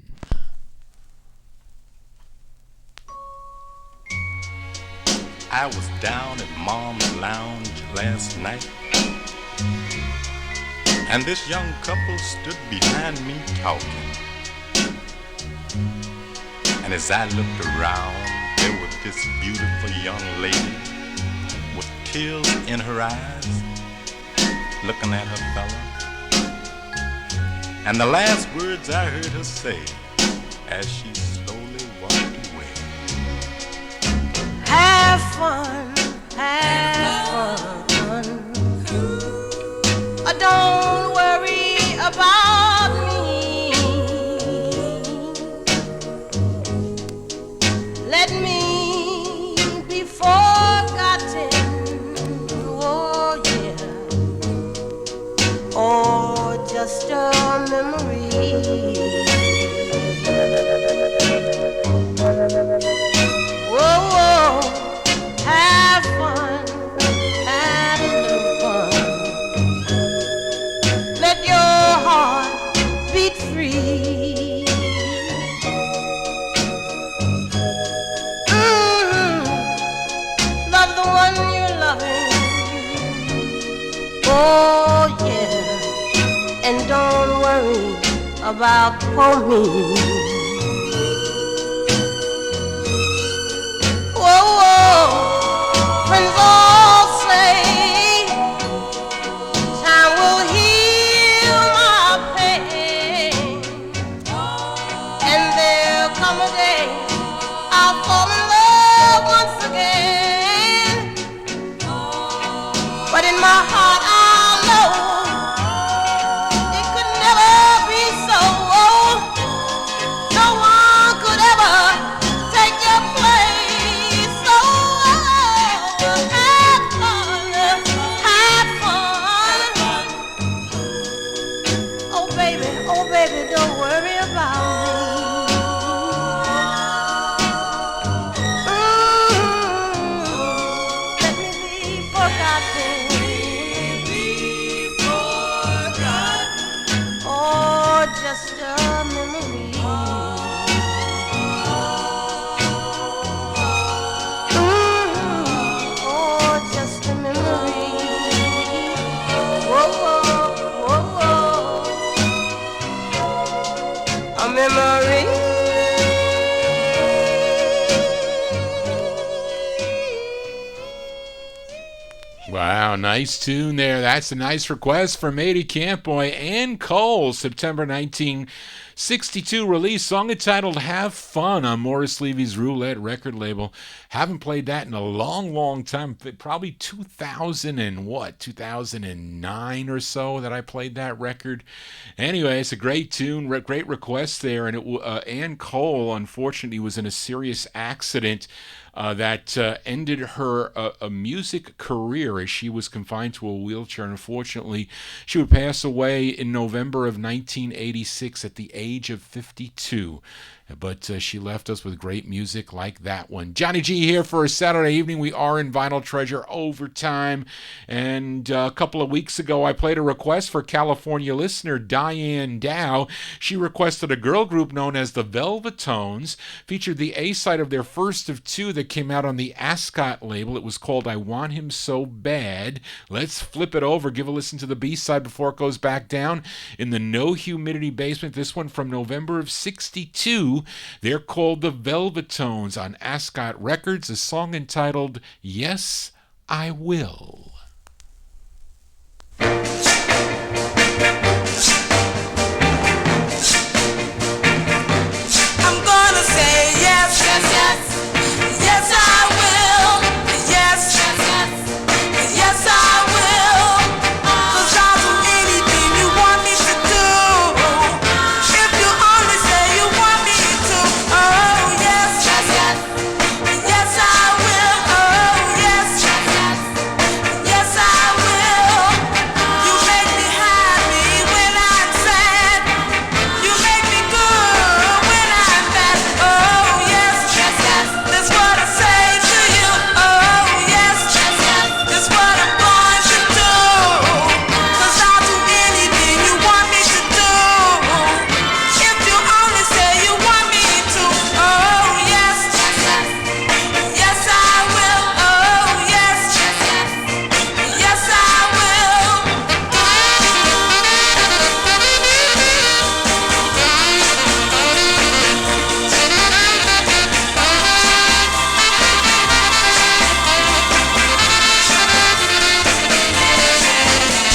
I was down at Mom's Lounge last night, and this young couple stood behind me talking. And as I looked around, there was this beautiful young lady with tears in her eyes, looking at her fella. And the last words I heard her say as she slowly walked away: have fun, don't worry about me. Let me be forgotten, oh yeah, or just a memory. Whoa, whoa, have fun, have a little fun. Let your heart beat free. Love the one you're loving, oh yeah, and don't worry about poor me. Whoa, whoa, friends all say time will heal my pain, and there'll come a day I'll fall in love once again. But in my heart I know it could never be so. No one could ever take your place. So have Nice tune there. That's a nice request from Matey Campboy and Cole. September 1962 release, song entitled Have Fun on Morris Levy's Roulette record label. Haven't played that in a long, long time. Probably 2009 or so that I played that record. Anyway, it's a great tune, great request there. And Ann Cole, unfortunately, was in a serious accident that ended her a music career as she was confined to a wheelchair. Unfortunately, she would pass away in November of 1986 at the age of 52. But she left us with great music like that one. Johnny G here for a Saturday evening. We are in Vinyl Treasure Overtime. And a couple of weeks ago, I played a request for California listener Diane Dow. She requested a girl group known as the Velvetones. Featured the A-side of their first of two that came out on the Ascot label. It was called I Want Him So Bad. Let's flip it over. Give a listen to the B-side before it goes back down in the No Humidity basement. This one from November of 62. They're called the Velvetones on Ascot Records, a song entitled Yes, I Will. I'm gonna say yes, yes, yes. Yes, I will. Yes, yes, yes. Yes, I will. 'Cause I'll do anything you want me to do. If you only say you want me to. Oh, yes, yes, yes. Yes, I will. Oh, yes, yes, yes. Yes, I will. You make me happy when I'm sad. You make me good when I'm bad. Oh, yes, yes, yes. That's what I say to you. Oh, yes, yes, yes. That's what I'm going to do. 'Cause I'll do anything you want me to do. If you only say you want me to. Oh, yes, yes, yes. Yes, I will. Oh, yes, yes, yes. Yes, I will.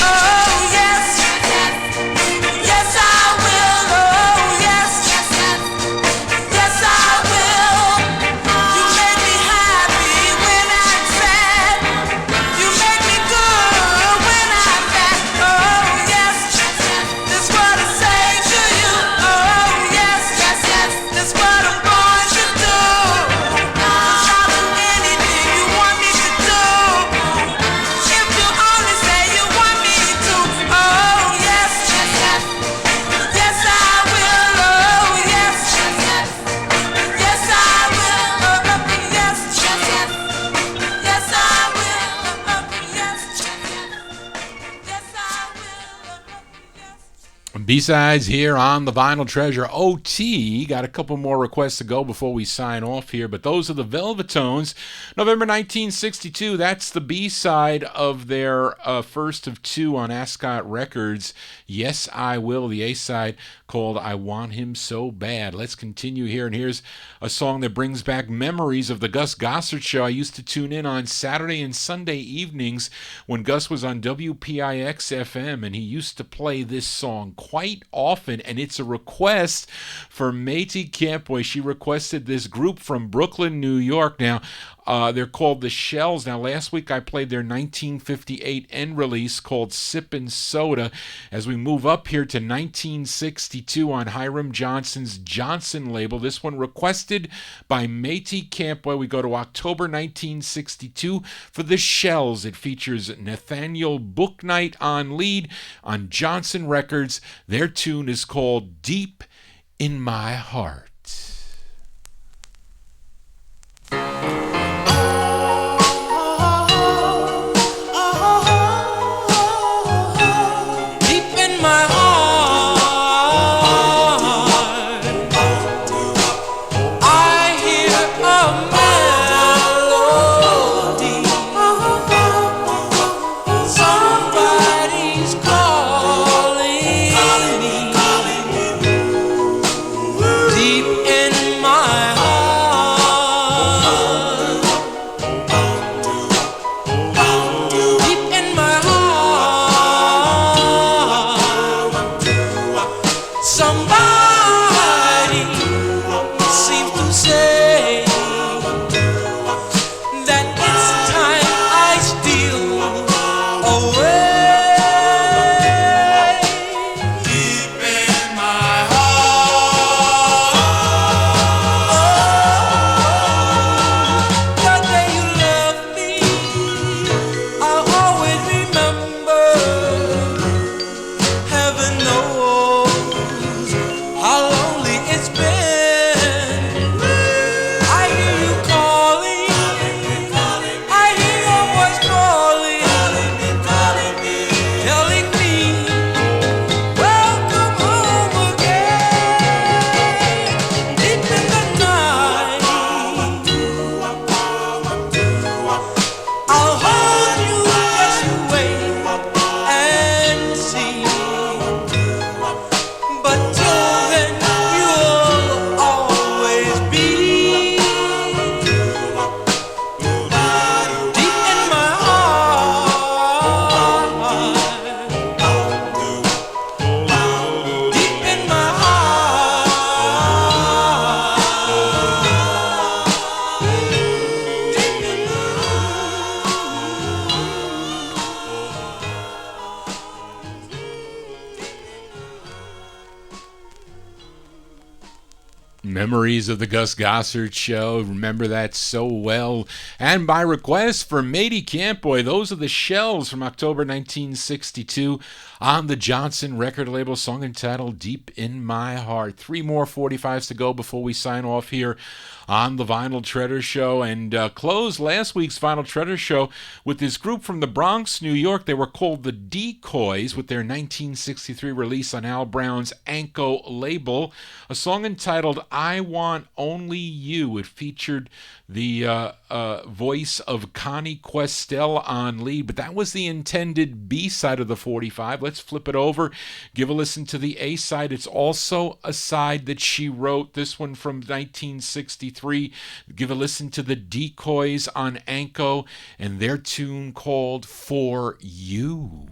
Oh, yes, yes, I will. Oh, yes, yes, yes, I will. You make me happy when I'm sad. You make me good when I'm bad. Oh, yes, that's what I say to you. Oh, yes, yes, yes, that's what I'm going to do. 'Cause I'll do anything you want me to do. If you only say you want me to. Oh, yes, yes, yes. Yes, I will. Oh, yes, yes, yes. Yes, I will. Oh, yes, yes, yes. Yes, I will. Oh, yes, yes, yes. Yes, I will. Yes. B-sides here on the Vinyl Treasure OT. Got a couple more requests to go before we sign off here, but those are the Velvetones. November 1962, that's the B-side of their first of two on Ascot Records. Yes, I Will, the A-side called I Want Him So Bad. Let's continue here, and here's a song that brings back memories of the Gus Gossard Show. I used to tune in on Saturday and Sunday evenings when Gus was on WPIX FM, and he used to play this song quite often, and it's a request for Matey Campboy. She requested this group from Brooklyn, New York. Now, they're called the Shells. Now, last week I played their 1958 end release called Sippin' Soda. As we move up here to 1962 on Hiram Johnson's Johnson label, this one requested by Matey Campboy. We go to October 1962 for the Shells. It features Nathaniel Booknight on lead on Johnson Records. Their tune is called Deep in My Heart. Deep in my heart, I hear a melody. Somebody's calling me. Deep Memories of the Gus Gossard Show. Remember that so well. And by request for Matey Campboy, those are the Shells from October 1962 on the Johnson record label, song entitled Deep in My Heart. 3 more 45s to go before we sign off here on the Vinyl Treasure Show, and closed last week's Vinyl Treasure Show with this group from the Bronx, New York. They were called the Decoys with their 1963 release on Al Brown's Anko label, a song entitled I Want Only You. It featured the voice of Connie Questel on lead, but that was the intended B-side of the 45. Let's flip it over, give a listen to the A-side. It's also a side that she wrote, this one from 1963. Give a listen to the Decoys on Anko and their tune called For You.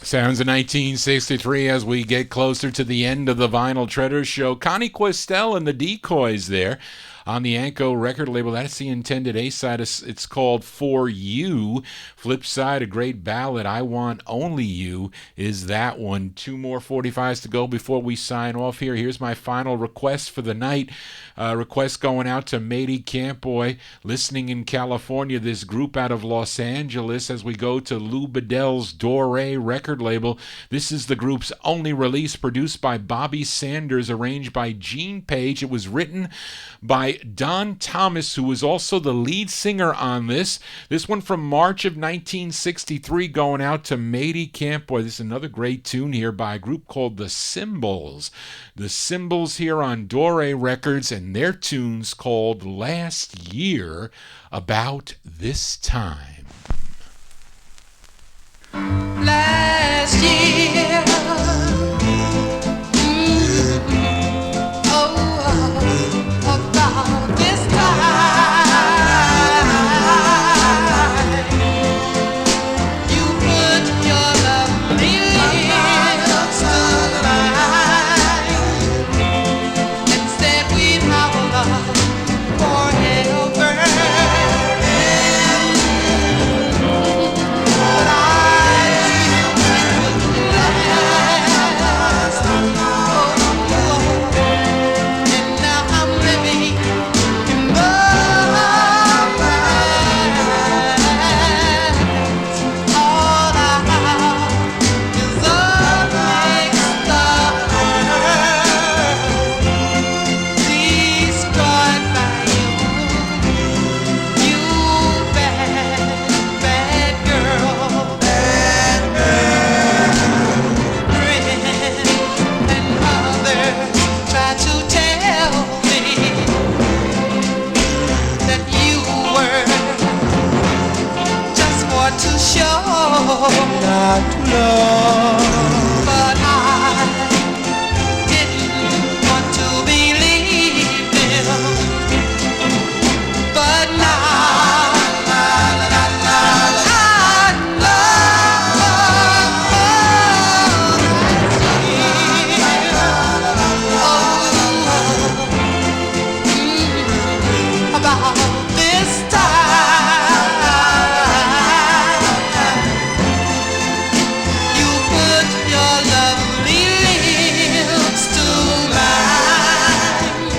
Sounds of 1963 as we get closer to the end of the Vinyl Treasure Show. Connie Questel and the Decoys there on the Anko record label. That's the intended A-side. It's called For You. Flip side, a great ballad, I Want Only You, is that one. 2 more 45s to go before we sign off here. Here's my final request for the night. Request going out to Matey Campboy, listening in California, this group out of Los Angeles, as we go to Lou Bedell's Dore record label. This is the group's only release, produced by Bobby Sanders, arranged by Gene Page. It was written by Don Thomas, who was also the lead singer on this. This one from March of 1963, going out to Matey Campboy. This is another great tune here by a group called The Symbols. The Symbols here on Dore Records, and their tune's called Last Year About This Time. Last year, about this time, you put your love in me. to show, not to love, but I didn't want to believe them. But now about this time you put your lovely lips to mine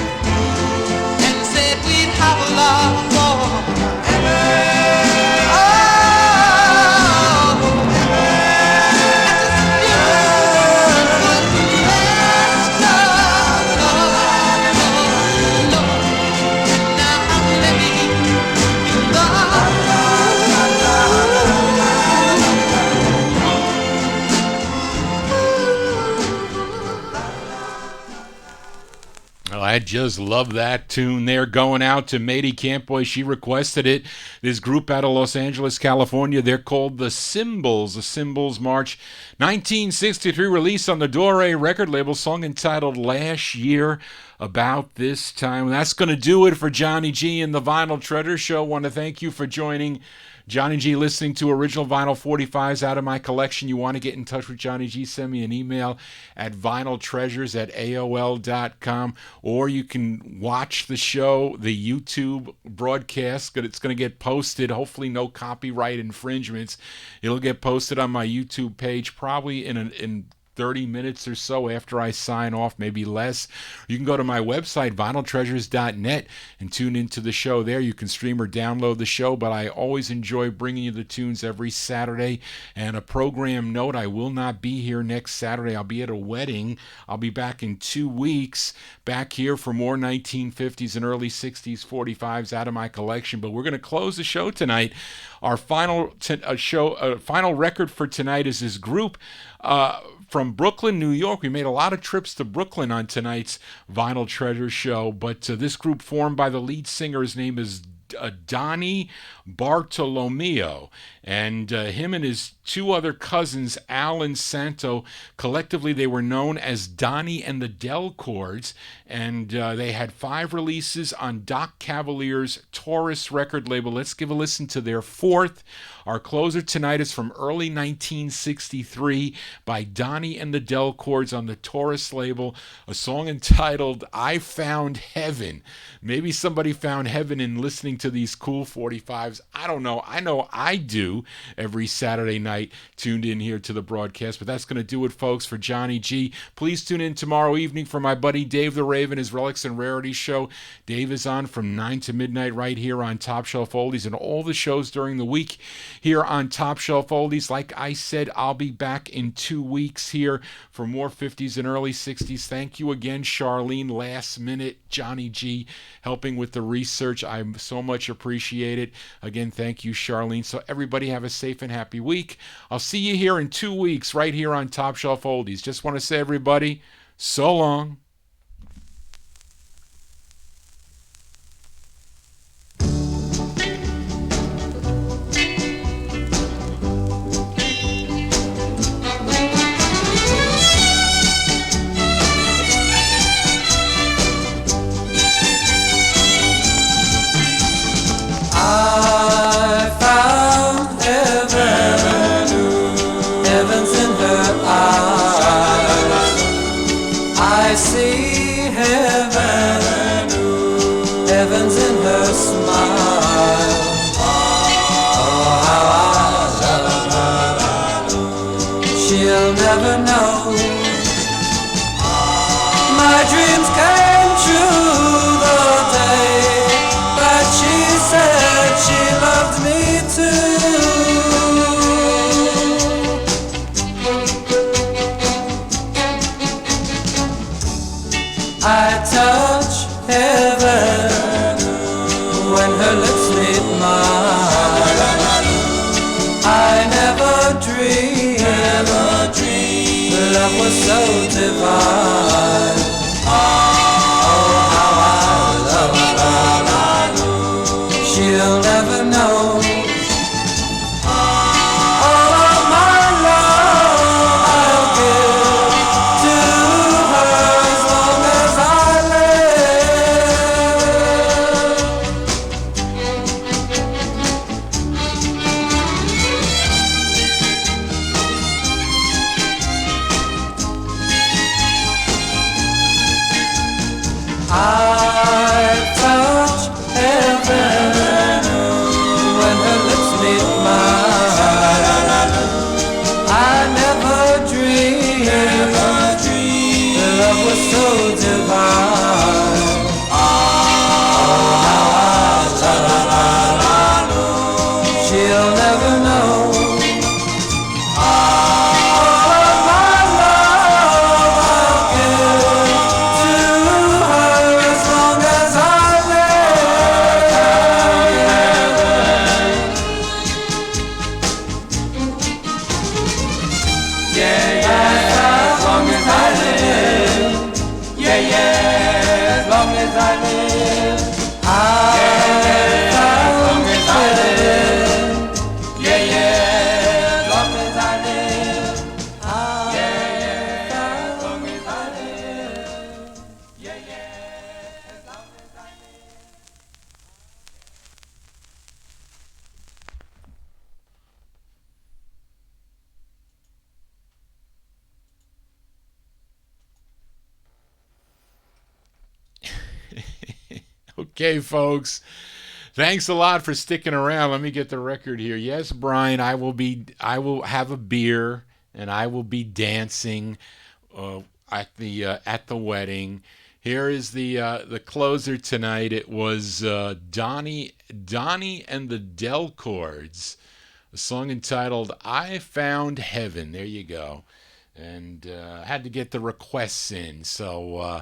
and said we'd have a lot more. I just love that tune there. Going out to Matey Campboy. She requested it. This group out of Los Angeles, California, they're called The Symbols. The Symbols March 1963 release on the Dore record label, song entitled Last Year About This Time. That's going to do it for Johnny G and the Vinyltreasure Show. Want to thank you for joining Johnny G, listening to original vinyl 45s out of my collection. You want to get in touch with Johnny G, send me an email at vinyltreasures@aol.com, or you can watch the show, the YouTube broadcast. It's going to get posted, hopefully no copyright infringements. It'll get posted on my YouTube page probably in 30 minutes or so after I sign off, maybe less. You can go to my website, vinyltreasures.net, and tune into the show there. You can stream or download the show, but I always enjoy bringing you the tunes every Saturday. And a program note, I will not be here next Saturday. I'll be at a wedding. I'll be back in 2 weeks, back here for more 1950s and early 60s 45s out of my collection. But we're going to close the show tonight. Our final record for tonight is this group from Brooklyn, New York. We made a lot of trips to Brooklyn on tonight's Vinyltreasure Show, but this group formed by the lead singer, his name is Donnie Bartolomeo, and him and his two other cousins, Al and Santo, collectively they were known as Donnie and the Del Chords, and they had 5 releases on Doc Cavalier's Taurus record label. Let's give a listen to their 4th. Our closer tonight is from early 1963 by Donnie and the Del Chords on the Taurus label, a song entitled I Found Heaven. Maybe somebody found heaven in listening to these cool 45s. I don't know. I know I do every Saturday night, tuned in here to the broadcast. But that's going to do it, folks, for Johnny G. Please tune in tomorrow evening for my buddy Dave the Raven, his Relics and Rarities show. Dave is on from 9 to midnight right here on Top Shelf Oldies, and all the shows during the week here on Top Shelf Oldies. Like I said, I'll be back in 2 weeks here for more 50s and early 60s. Thank you again, Charlene, last minute, Johnny G, helping with the research. I so much appreciate it. Again, thank you, Charlene. So everybody have a safe and happy week. I'll see you here in 2 weeks right here on Top Shelf Oldies. Just want to say, everybody, so long. I see heaven, heaven's in her smile. Oh, how I love her. She'll never know. My dreams came true the day that she said she loved me too. I touch heaven when her lips meet mine. I never dreamed love was so divine. Oh, how I love her. She'll never know. Okay, folks. Thanks a lot for sticking around. Let me get the record here. Yes, Brian, I will have a beer and I will be dancing at the wedding. Here is the closer tonight. It was Donnie and the Del Chords, a song entitled "I Found Heaven." There you go. And had to get the requests in. So,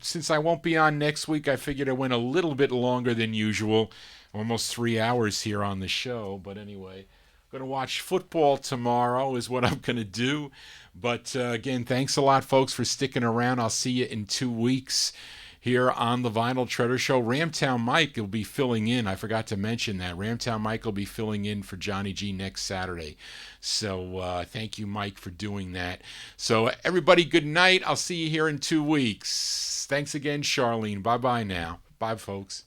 since I won't be on next week, I figured I went a little bit longer than usual, almost 3 hours here on the show. But anyway, going to watch football tomorrow is what I'm going to do. But again, thanks a lot, folks, for sticking around. I'll see you in 2 weeks here on the Vinyltreasure Show. Ramtown Mike will be filling in. I forgot to mention that. Ramtown Mike will be filling in for Johnny G next Saturday. So thank you, Mike, for doing that. So everybody, good night. I'll see you here in 2 weeks. Thanks again, Charlene. Bye-bye now. Bye, folks.